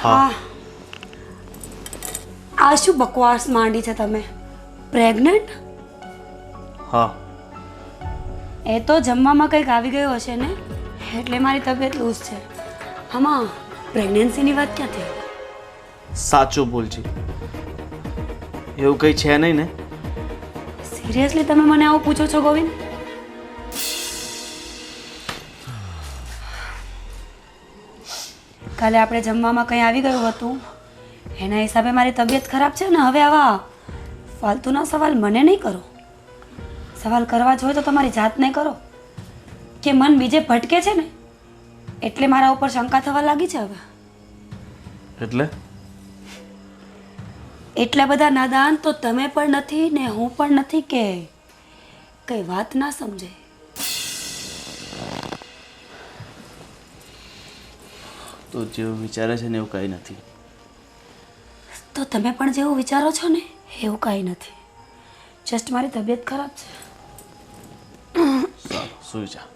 હા. આ શું બકવાસ માંડી છે તમે? પ્રેગ્નન્ટ? હા. એ તો જમવામાં કંઈક આવી ગયો હશે ને, એટલે મારી તબિયત લૂઝ છે. આમાં પ્રેગ્નન્સીની વાત ક્યાંથી? સાચું બોલજી, એવું કંઈ છે નહીં ને? સિરિયસલી તમે મને આવું પૂછો છો ગોવિંદ? કાલે આપણે જમવામાં કંઈ આવી ગયું હતું એના હિસાબે મારી તબિયત ખરાબ છે ને. હવે આવા ફાલતુના સવાલ મને નહીં કરો. સવાલ કરવા જ હોય તો તમારી જાતને કરો. કે મન બીજે ભટકે છે ને એટલે મારા ઉપર શંકા થવા લાગી છે હવે. એટલા બધા નાદાન તો તમે પણ નથી ને હું પણ નથી કે કઈ વાત ના સમજે. તો જેવું વિચારે છે ને એવું કંઈ નથી. તો તમે પણ જેવું વિચારો છો ને એવું કાંઈ નથી. જસ્ટ મારી તબિયત ખરાબ છે. સારું, સૂઈ જા.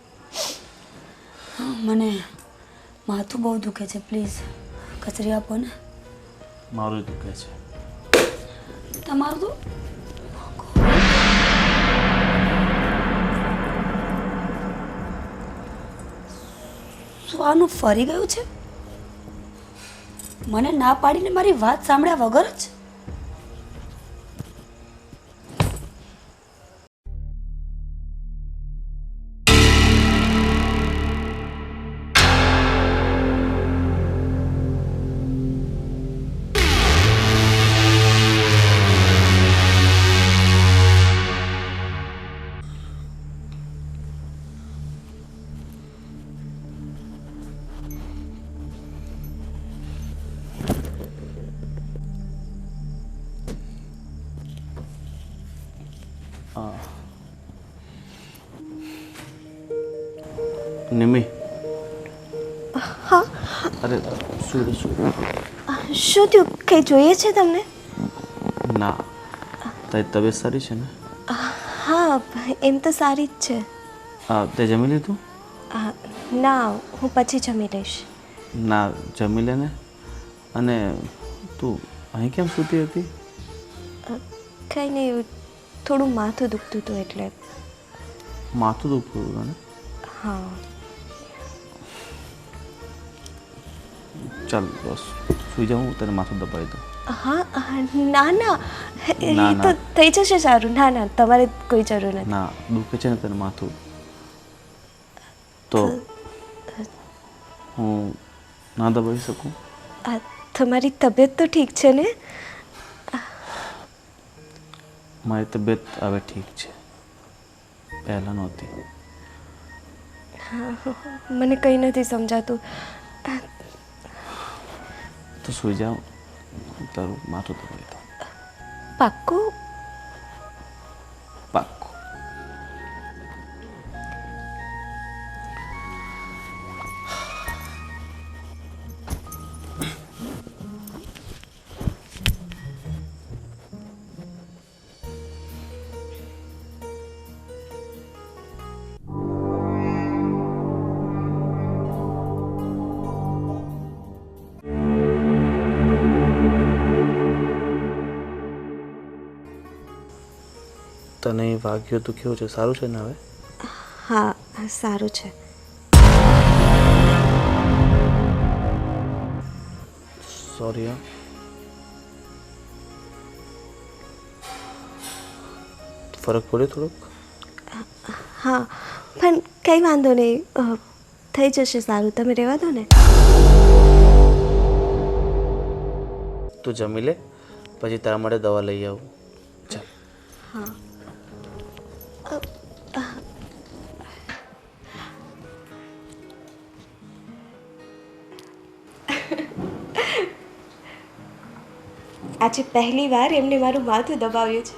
મને માથું બહુ દુખે છે. પ્લીઝ કચરી આપો ને. મારું દુખે છે. તમારું તો શું આનું ફરી ગયું છે? મને ના પાડીને મારી વાત સાંભળ્યા વગર જ નિમી, હા અરે શું શું થયું? કંઈ જોઈએ છે તમને? ના, તારી તબિયત સારી છે ને? હા એમ તો સારી જ છે. તે જમી લીધું? ના હું પછી જમી લઈશ. ના, જમી લે ને. અને તું અહીં કેમ સૂતી હતી? કંઈ નહીં, થોડું માથું દુખતું હતું એટલે. માથું દુખતું હતું ને? હા. ચાલ બસ સુઈ જાઉં, તને માથું દબાવી દઉં. હા ના ના એ ના, તો ના. થઈ જશે સારું. ના ના તમારે કોઈ જરૂર નથી. ના, દુખે છે ને તને માથું તો હું ના દબાવી શકું? તમારી તબિયત તો ઠીક છે ને? મારી તબિયત હવે ઠીક છે, પહેલાં નહોતી. મને કંઈ નથી સમજાતું. તો સુઈ જાઉં, તારું માથું દબાવી દઉં. પાક્કું? પાક્કું. તને વાગ્યું તો કેવું છે? સારું છે ને હવે? હા સારું છે. સોરી. ફરક પડ્યો થોડોક? હા પણ કંઈ વાંધો નહીં, થઈ જશે સારું. તમે રહેવા દો ને. તું જમી લે, પછી તારા માટે દવા લઈ આવું. ચાલ. હા. આજે પહેલી વાર એમને મારું માથું દબાવ્યું છે.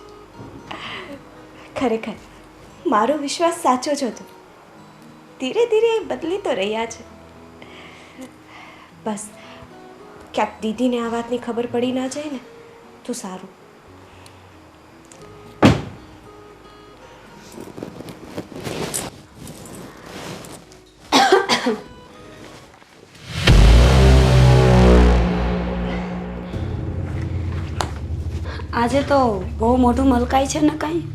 ખરેખર મારો વિશ્વાસ સાચો જ હતો. ધીરે ધીરે એ બદલી તો રહ્યા છે. બસ ક્યાંક દીદીને આ વાતની ખબર પડી ના જાય ને તો સારું. આજે તો બહુ મોઢું મલકાય છે ને કાંઈ?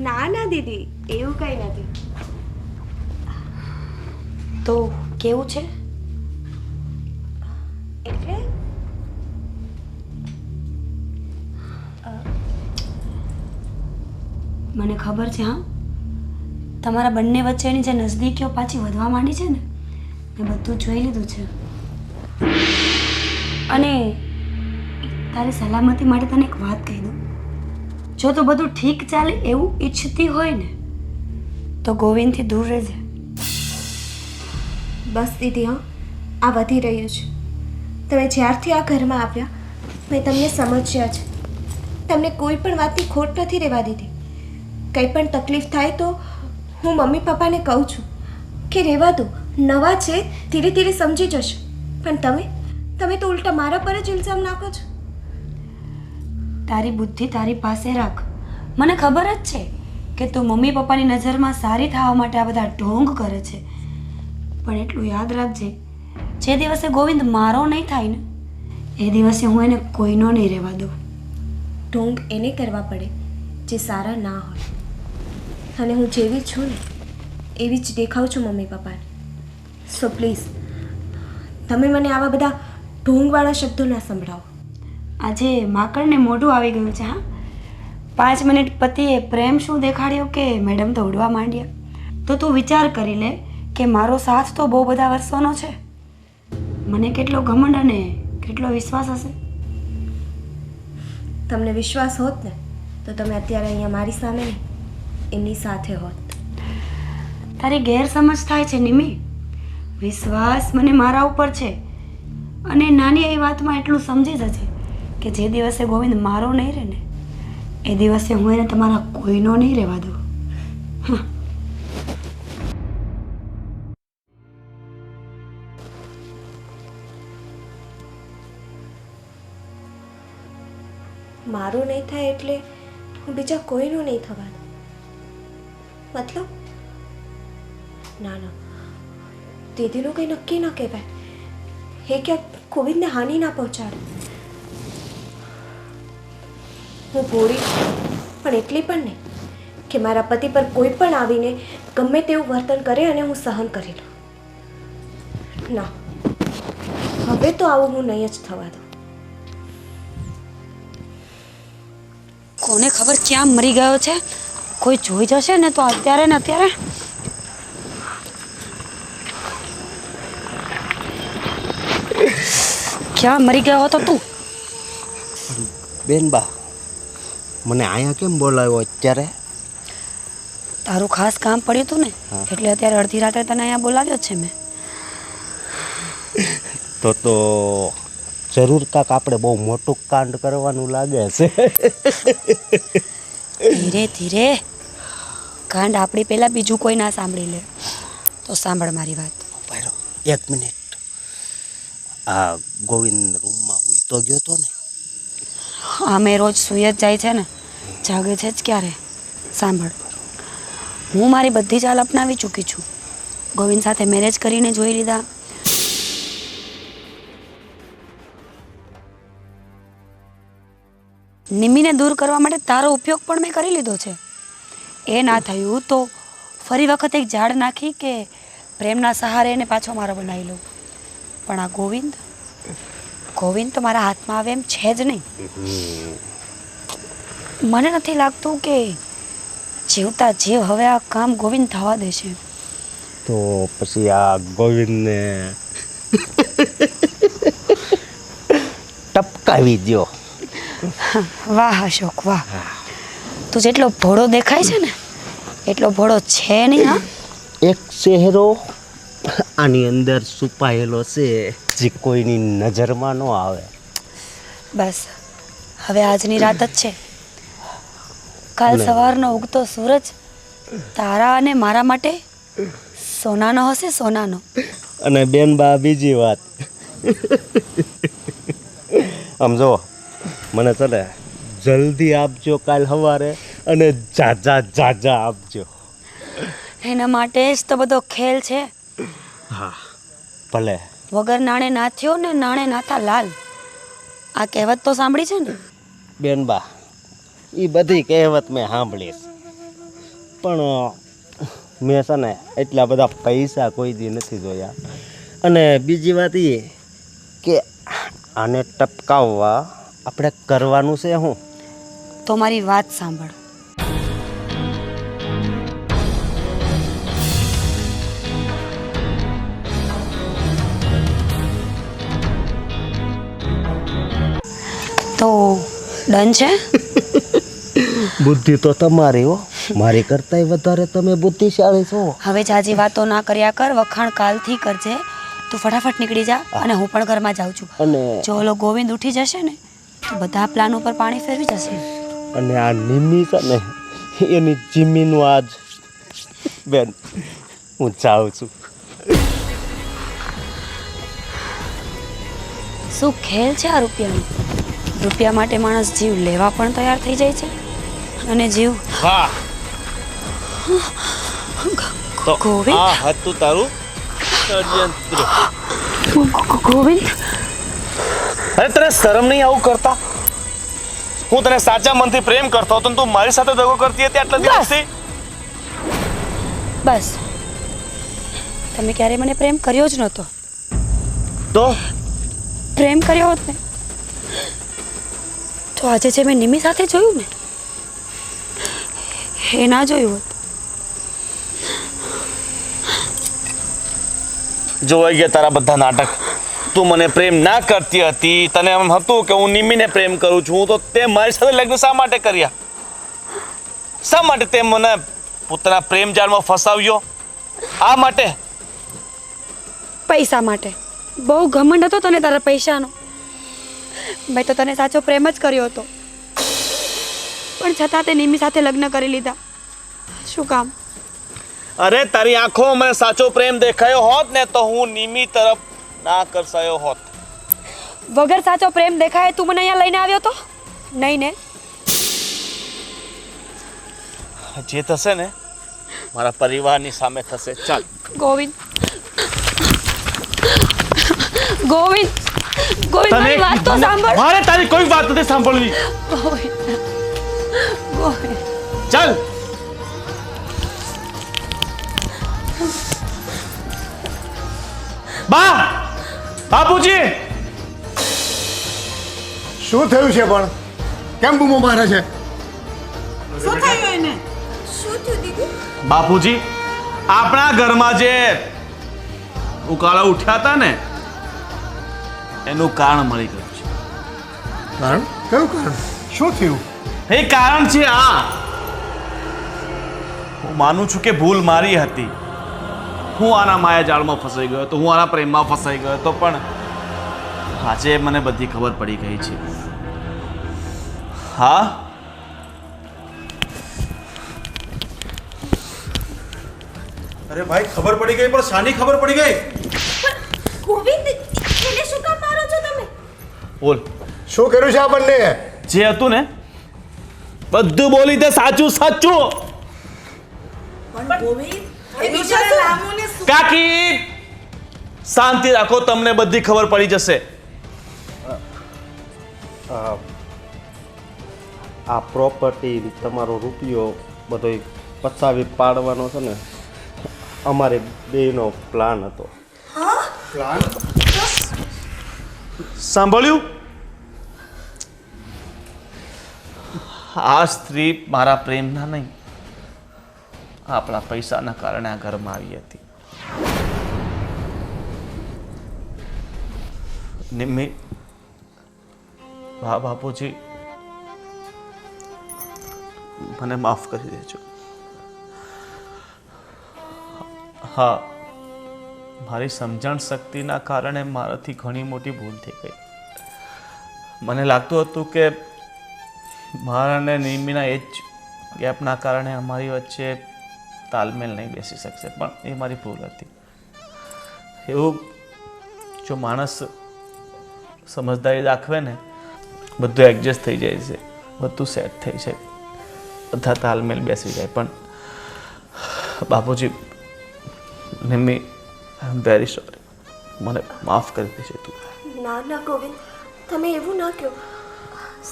ના ના દીદી, એવું કંઈ નથી. તો કેવું છે? એટલે મને ખબર છે હા, તમારા બંને વચ્ચેની જે નજદીકીઓ પાછી વધવા માંડી છે ને, મેં બધું જોઈ લીધું છે. અને તારી સલામતી માટે તને એક વાત કહી દઉં. જો તું બધું ઠીક ચાલે એવું ઈચ્છતી હોય ને તો ગોવિંદથી દૂર રહેજે. બસ દીદી, હા, આ વધી રહ્યું છે. તમે જ્યારથી આ ઘરમાં આવ્યા મેં તમને સમજ્યા છે. તમને કોઈ પણ વાતની ખોટ નથી રહેવા દીધી. કંઈ પણ તકલીફ થાય તો હું મમ્મી પપ્પાને કહું છું કે રહેવા દો, નવા છે, ધીરે ધીરે સમજી જશે. પણ તમે તો ઉલટા મારા પર જ ઇલ્ઝામ નાખો છો. તારી બુદ્ધિ તારી પાસે રાખ. મને ખબર જ છે કે તું મમ્મી પપ્પાની નજરમાં સારી થવા માટે આ બધા ઢોંગ કરે છે. પણ એટલું યાદ રાખજે, જે દિવસે ગોવિંદ મારો નહીં થાય ને એ દિવસે હું એને કોઈનો નહીં રહેવા દઉં. ઢોંગ એને કરવા પડે જે સારા ના હોય. અને હું જેવી છું ને એવી જ દેખાઉં છું મમ્મી પપ્પાને. સો પ્લીઝ તમે મને આવા બધા ઢોંગવાળા શબ્દો ના સંભળાવો. આજે માકડને મોઢું આવી ગયું છે. હા, 5 મિનિટ પતિએ પ્રેમ શું દેખાડ્યો કે મેડમ તો ઉડવા માંડ્યા. તો તું વિચાર કરી લે કે મારો સાથ તો બહુ બધા વર્ષોનો છે. મને કેટલો ઘમંડ અને કેટલો વિશ્વાસ હશે. તમને વિશ્વાસ હોત ને તો તમે અત્યારે અહીંયા મારી સામે નહીં, એમની સાથે હોત. તારી ગેરસમજ થાય છે નિમી. વિશ્વાસ મને મારા ઉપર છે અને નાની એવી વાતમાં એટલું સમજી જજે કે જે દિવસે ગોવિંદ મારો નહીં રહે ને એ દિવસે હું એને તમારા કોઈનો નહીં રહેવા દઉં. મારું નહીં થાય એટલે હું બીજા કોઈનું નહીં થવાનું મતલબ? ના ના, દીદીનું કંઈ નક્કી ન કહેવાય. એ ક્યાંક ગોવિંદને હાનિ ના પહોંચાડે. હું ભોળી છું, પણ એટલી પણ નહીં કે મારા પતિ પર કોઈ પણ આવીને ગમે તેવું વર્તન કરે અને હું સહન કરી લઉં. ના, હવે તો આવું હું નહીં જ થવા દઉં. કોને ખબર ક્યાં મરી ગયો છે? કોઈ જોઈ જશે ને તો અત્યારે ને અત્યારે. ક્યાં મરી ગયો હતો તું? બેનબા, મને અહીંયા કેમ બોલાવ્યો અત્યારે? તારું ખાસ કામ પડ્યું હતું ને એટલે અત્યારે અડધી રાત્રે તને અહીંયા બોલાવ્યો છે મેં. તો જરૂર કાંક આપણે બહુ મોટું કાંડ કરવાનું લાગે છે. ધીરે ધીરે કાંડ આપણી પહેલાં બીજું કોઈ ના સાંભળી લે તો સાંભળ મારી વાત. એક મિનિટ. આ ગોવિંદ રૂમમાં હુઈ તો ગયો તો ને? અમે રોજ સૂઈ જ જાય છે ને, જાગે છે જ ક્યારે? સાંભળ, હું મારી બધી ચાલ અપનાવી ચૂકી છું. ગોવિંદ સાથે મેરેજ કરીને જોઈ લીધા. નિમ્મીને દૂર કરવા માટે તારો ઉપયોગ પણ મેં કરી લીધો છે. એ ના થયું તો ફરી વખત એક ઝાડ નાખી કે પ્રેમના સહારે એને પાછો મારો બનાવી લઉં. પણ આ ગોવિંદ તો મારા હાથમાં આવે એમ છે જ નહીં. મને નથી લાગતું કે જીવતા જીવ હવે આ કામ ગોવિંદ થવા દેશે. તો પછી આ ગોવિંદને ટપકાવી દ્યો. વાહ અશોક વાહ, તું જેટલો ભોળો દેખાય છે ને એટલો ભોળો છે નહીં. હા, એક ચહેરો આની અંદર છુપાયેલો છે જે કોઈની નજરમાં ન આવે. બસ હવે આજની રાત જ છે. કાલ સવારનો ઉગતો સૂરજ તારા અને મારા માટે સોનાનો હશે, સોનાનો. અને બેનબા, બીજી વાત સમજો, મને છે ને જલ્દી આપજો કાલ સવારે, અને જાજા આપજો. એના માટે જ તો બધો ખેલ છે. હા ભલે. વગર નાણે નાથ્યો ને નાણે નાથા લાલ, આ કહેવત તો સાંભળી છે ને? બેનબા, એ બધી કહેવત મેં સાંભળી, પણ મેં છે ને એટલા બધા પૈસા કોઈ દી નથી જોયા. અને બીજી વાત એ કે આને ટપકાવવા આપણે કરવાનું છે શું? તો મારી વાત સાંભળ. તો ડન છે. બુદ્ધિ તો તમારી હો, મારી કરતાંય વધારે તમે બુદ્ધિશાળી છો. હવે જાજી વાતો ના કર્યા કર, વખાણ કાલથી કરજે. તું ફટાફટ નીકળી જા અને હું પણ ઘરમાં જાઉં છું. અને જો ઓલો ગોવિંદ ઉઠી જશે ને તો બધા પ્લાન ઉપર પાણી ફેરવી જશે. અને આ નિમી છે ને એની જીમીનું આજ બેન હું જાઉં છું. શું ખેલ છે આ રૂપિયાનો? રૂપિયા માટે માણસ જીવ લેવા પણ તૈયાર થઈ જાય છે અને જીવ હા તો ગોવિંદ? આ હતું તારું ષડયંત્ર. ગોવિંદ અરે તને શરમ નહીં આવું કરતા? હું તને સાચા મનથી પ્રેમ કરતો હતો ને તું મારી સાથે દગો કરતી હતી આટલા દિવસથી. બસ, તમે ક્યારે મને પ્રેમ કર્યો જ નહોતો. તો પ્રેમ કર્યો હોત ને તો આજે જે મેં નિમી સાથે જોયું ને એ ના જોયું હોત. જોવાઈ ગયા તારા બધા નાટક. તું મને પ્રેમ ના કરતી હતી, તને એમ હતું કે હું નિમીને પ્રેમ કરું છું, તો તે મારી સાથે લગ્ન શા માટે કર્યા? શા માટે તે મને પોતાના પ્રેમ જાળમાં ફસાવ્યો? આ માટે? પૈસા માટે. બહુ ઘમંડ હતો તને તારા પૈસાનો. મેં તો તને સાચો પ્રેમ જ કર્યો હતો, પણ છતાં તે નિમી સાથે લગ્ન કરી લીધા. શું કામ? અરે તારી આંખોમાં મને સાચો પ્રેમ દેખાયો હોત ને તો હું નિમી તરફ ના કરસાયો હોત. વગર સાચો પ્રેમ દેખાય તું મને અહીંયા લઈને આવ્યો તો નહીં ને? જે થશે ને મારા પરિવારની સામે થશે. ચાલ ગોવિંદ, ગોવિંદ, ગોવિંદ, મારી વાત તો સાંભળ. મારે તારી કોઈ વાત નથી સાંભળવી. ગોવિંદ, ગોવિંદ. ચાલ. બા, બાપુજી, શું થયું છે પણ? કેમ બૂમો મારે છે? શું થયું એને? બાપુજી, આપણા ઘરમાં જે ઉકાળા ઉઠ્યા હતા ને એનું કારણ મળી ગયું છે. કારણ? કયું કારણ? શું થયું? એ કારણ છે આ. હું માનું છું કે ભૂલ મારી હતી. હું આના માયા જાળમાં ફસાઈ ગયો તો, હું આના પ્રેમમાં ફસાઈ ગયો તો, પણ આજે મને બધી ખબર પડી ગઈ છે. હા, અરે ભાઈ, ખબર પડી ગઈ, પણ શાની ખબર પડી ગઈ? ગોવિંદ, એને શું કામ મારો છો તમે? બોલ. શું કર્યું છે આ બંને? જે હતું ને બધું બોલી દે, સાચું સાચું. કાકી શાંતિ રાખો, તમને બધી ખબર પડી જશે. આ પ્રોપર્ટી તમારો રૂપિયો બધો પચાવી પાડવાનો છે ને, અમારે બેયનો પ્લાન હતો. સાંભળ્યું? આ સ્ત્રી મારા પ્રેમના નહીં, આપણા પૈસાના કારણે આ ઘરમાં આવી હતી. નિમ્મી, બાપુજી, મને માફ કરી દેજો. હા, મારી સમજણ શક્તિના કારણે મારાથી ઘણી મોટી ભૂલ થઈ ગઈ. મને લાગતું હતું કે મારા અને નિમ્મીના એ જ ગેપના કારણે અમારી વચ્ચે તાલમેલ નહીં બેસી શકશે, પણ એ મારી ભૂલ હતી. એવું જો માણસ સમજદારી દાખવે ને, બધું એડજસ્ટ થઈ જાય છે, બધું સેટ થઈ જાય, બધા તાલમેલ બેસી જાય. પણ બાપુજી, નિમ્મી, આઈ એમ વેરી સોરી. મને માફ કરી દેજે તું. ના ના ગોવિંદ, તમે એવું ના કહો.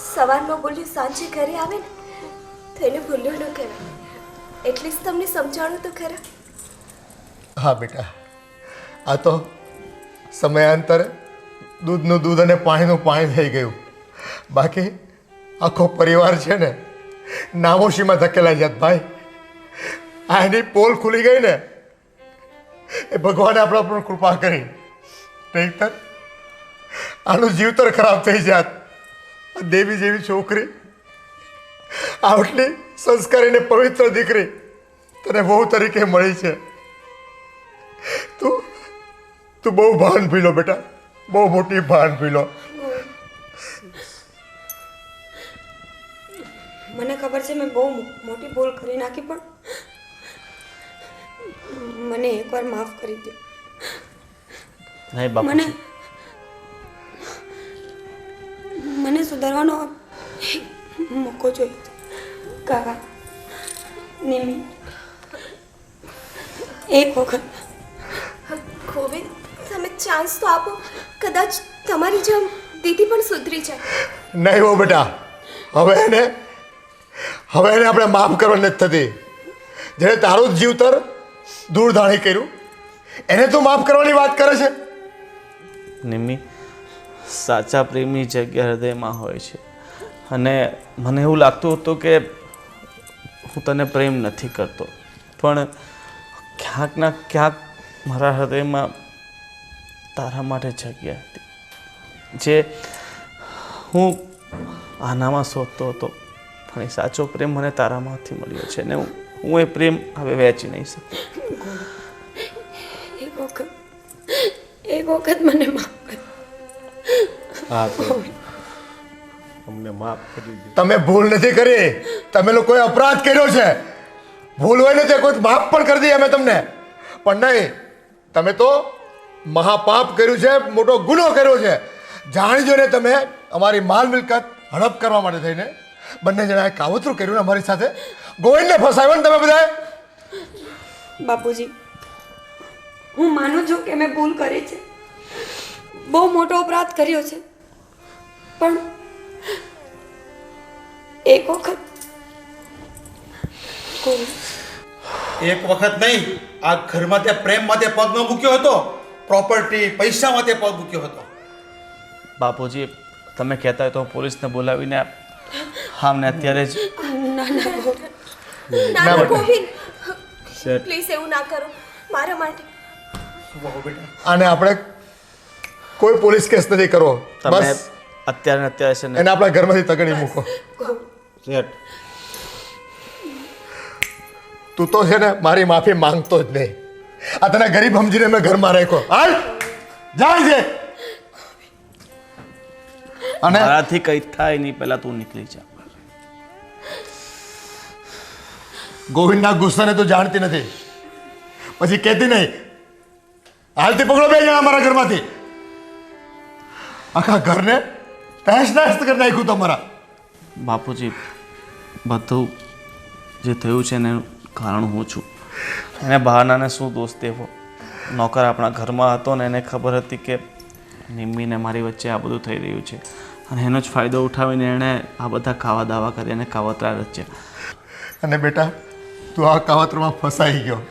સવારમાં બોલ્યું સાંજે ઘરે આવે ને તો એને ભૂલ્યો ન કહેવાય. એટલીસ્ટ તમને સમજાણું તો ખરા. હા બેટા, આ તો સમયાંતરે દૂધનું દૂધ અને પાણીનું પાણી થઈ ગયું. બાકી આખો પરિવાર છે ને નામોશીમાં ધકેલાઈ જાત ભાઈ. આ એની પોલ ખુલી ગઈ ને, એ ભગવાને આપણા પર કૃપા કરી. નહીંતર આનું જીવતર ખરાબ થઈ જાત. દેવી જેવી છોકરી, આટલી સંસ્કારી ને પવિત્ર દીકરી તને વહુ તરીકે મળી છે. તું બહુ ભાન પીલો બેટા, બહુ મોટી ભાન પીલો. મને ખબર છે મેં બહુ મોટી ભૂલ કરી નાખી, પણ મને એકવાર માફ કરી દો. નહીં બાપુજી, મને સુધારવાનો મોકો જોઈએ. કાકા, નિમી, એક વખત ગોવિંદ, તમે ચાન્સ તો આપો. કદાચ તમારી જેમ દીદી પણ સુધરી જાય. નહીં હો બેટા, હવે એને આપણે માફ કરવાની નથી થતી. જેણે તારું જ જીવતર દૂરધાણી કર્યું એને તું માફ કરવાની વાત કરે છે. નિમ્મી, સાચા પ્રેમની જગ્યા હૃદયમાં હોય છે. અને મને એવું લાગતું હતું કે હું તને પ્રેમ નથી કરતો, પણ ક્યાંક ના ક્યાંક મારા હૃદયમાં તારા માટે જગ્યા હતી, જે હું આનામાં શોધતો હતો. પણ એ સાચો પ્રેમ મને તારામાંથી મળ્યો છે ને હું એ પ્રેમ હવે વહેંચી નહીં શકું. એક વખત મને માફ કર. હા તો અમને માફ કરી દો. તમે ભૂલ નથી કરી, તમે લોકોએ અપરાધ કર્યો છે. ભૂલ હોય ને તે કોઈ માફ પણ કરી દઈએ અમે તમને, પણ નહીં, તમે તો મહાપાપ કર્યું છે, મોટો ગુનો કર્યો છે. જાણી જોઈને તમે અમારી માલ મિલકત હડપ કરવા માટે થઈને બંને જણાએ કાવતરું કર્યું ને અમારી સાથે. ગોવિંદને ફસાવ્યો ને તમે બધાએ. બાપુજી, હું માનું છું કે મેં ભૂલ કરી છે, બહુ મોટો અપરાધ કર્યો છે, પણ એક વખત એક વખત નહીં, આ ઘરમાં તે પ્રેમ માટે પગ ન મૂક્યો હતો, પ્રોપર્ટી પૈસા માટે પગ મૂક્યો હતો. બાપુજી, તમે કહેતા હોય તો હું પોલીસને બોલાવીને હા ને અત્યારે જ. ના ગોવિંદ, પ્લીઝ એવું ના કરો મારા માટે. આને આપણે કોઈ પોલીસ કેસ નથી કરવો. તમે બસ અત્યારે ને અત્યારે છે ને એને આપણા ઘરમાંથી તગડી મૂકો. શેઠ, તું તો છે ને મારી માફી માંગતો જ નહીં. આ તને ગરીબ સમજીને મેં ઘરમાં રાખ્યો. હાલ જાય છે. અને મારાથી કંઈ થાય નહીં, પહેલા તું નીકળી જા. ગોવિંદના ગુસ્સાને તું જાણતી નથી, પછી કહેતી નહીં. હાલથી પકડો બે જણા અમારા ઘરમાંથી. આખા ઘરને તહેશ નહેશ કરી નાખ્યું તમારા. બાપુજી, બધું જે થયું છે ને એનું કારણ હું છું. એને બહાનાને શું દોષ દેવો? નોકર આપણા ઘરમાં હતો ને એને ખબર હતી કે નિમ્મીને મારી વચ્ચે આ બધું થઈ રહ્યું છે, અને એનો જ ફાયદો ઉઠાવીને એણે આ બધા કાવા દાવા કરી અને કાવતરા રચ્યા. અને બેટા, તું આ કાવતરમાં ફસાઈ ગયો.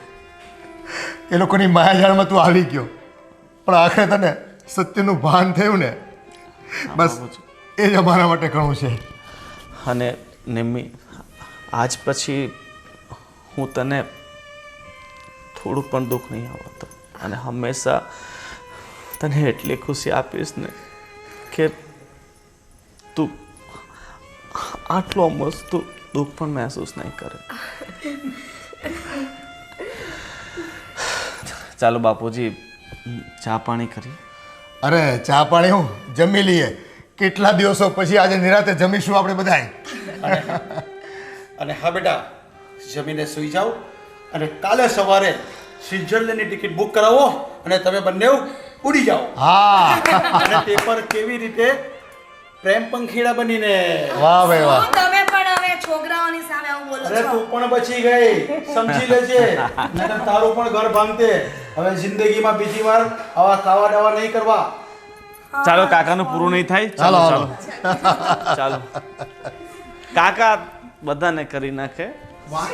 એ લોકોની માયાજાળમાં તું આવી ગયો, પણ આખરે તને સત્યનું ભાન થયું ને, બસ એ જ અમારા માટે ઘણું છે. અને નિમ્મી, આજ પછી હું તને થોડું પણ દુઃખ નહીં આવતો, અને હંમેશા તને એટલી ખુશી આપીશ ને કે તું આટલો મસ્ત દુઃખ પણ મહેસૂસ નહીં કરે. ચાલો બાપુજી, ચા પાણી કરી. અરે ચા પાણી હું જમી લઈએ. કેટલા દિવસો પછી આજે નિરાતે જમીશું આપણે બધાય. અને હા બેટા, જમીને સૂઈ જાઓ અને કાલે સવારે સ્વિટ્ઝરલેન્ડની ટિકિટ બુક કરાવો અને તમે બંને ઉડી જાઓ. હા, અને પેપર કેવી રીતે પ્રેમ પંખીડા બનીને. વાહ ભાઈ વાહ. તમે પણ હવે છોકરાઓની સામે આવું બોલો અરે તું પણ બચી ગઈ, સમજી લેજે, નહીંતર તારું પણ ઘર ભાંગતે. હવે જિંદગીમાં બીજી વાર આવા કાવા દાવા નહીં કરવા. ચાલો, કાકાનું પૂરું નહીં થાય. ચાલો ચાલો ચાલો, કાકા બધાને કરી નાખે. વાહ.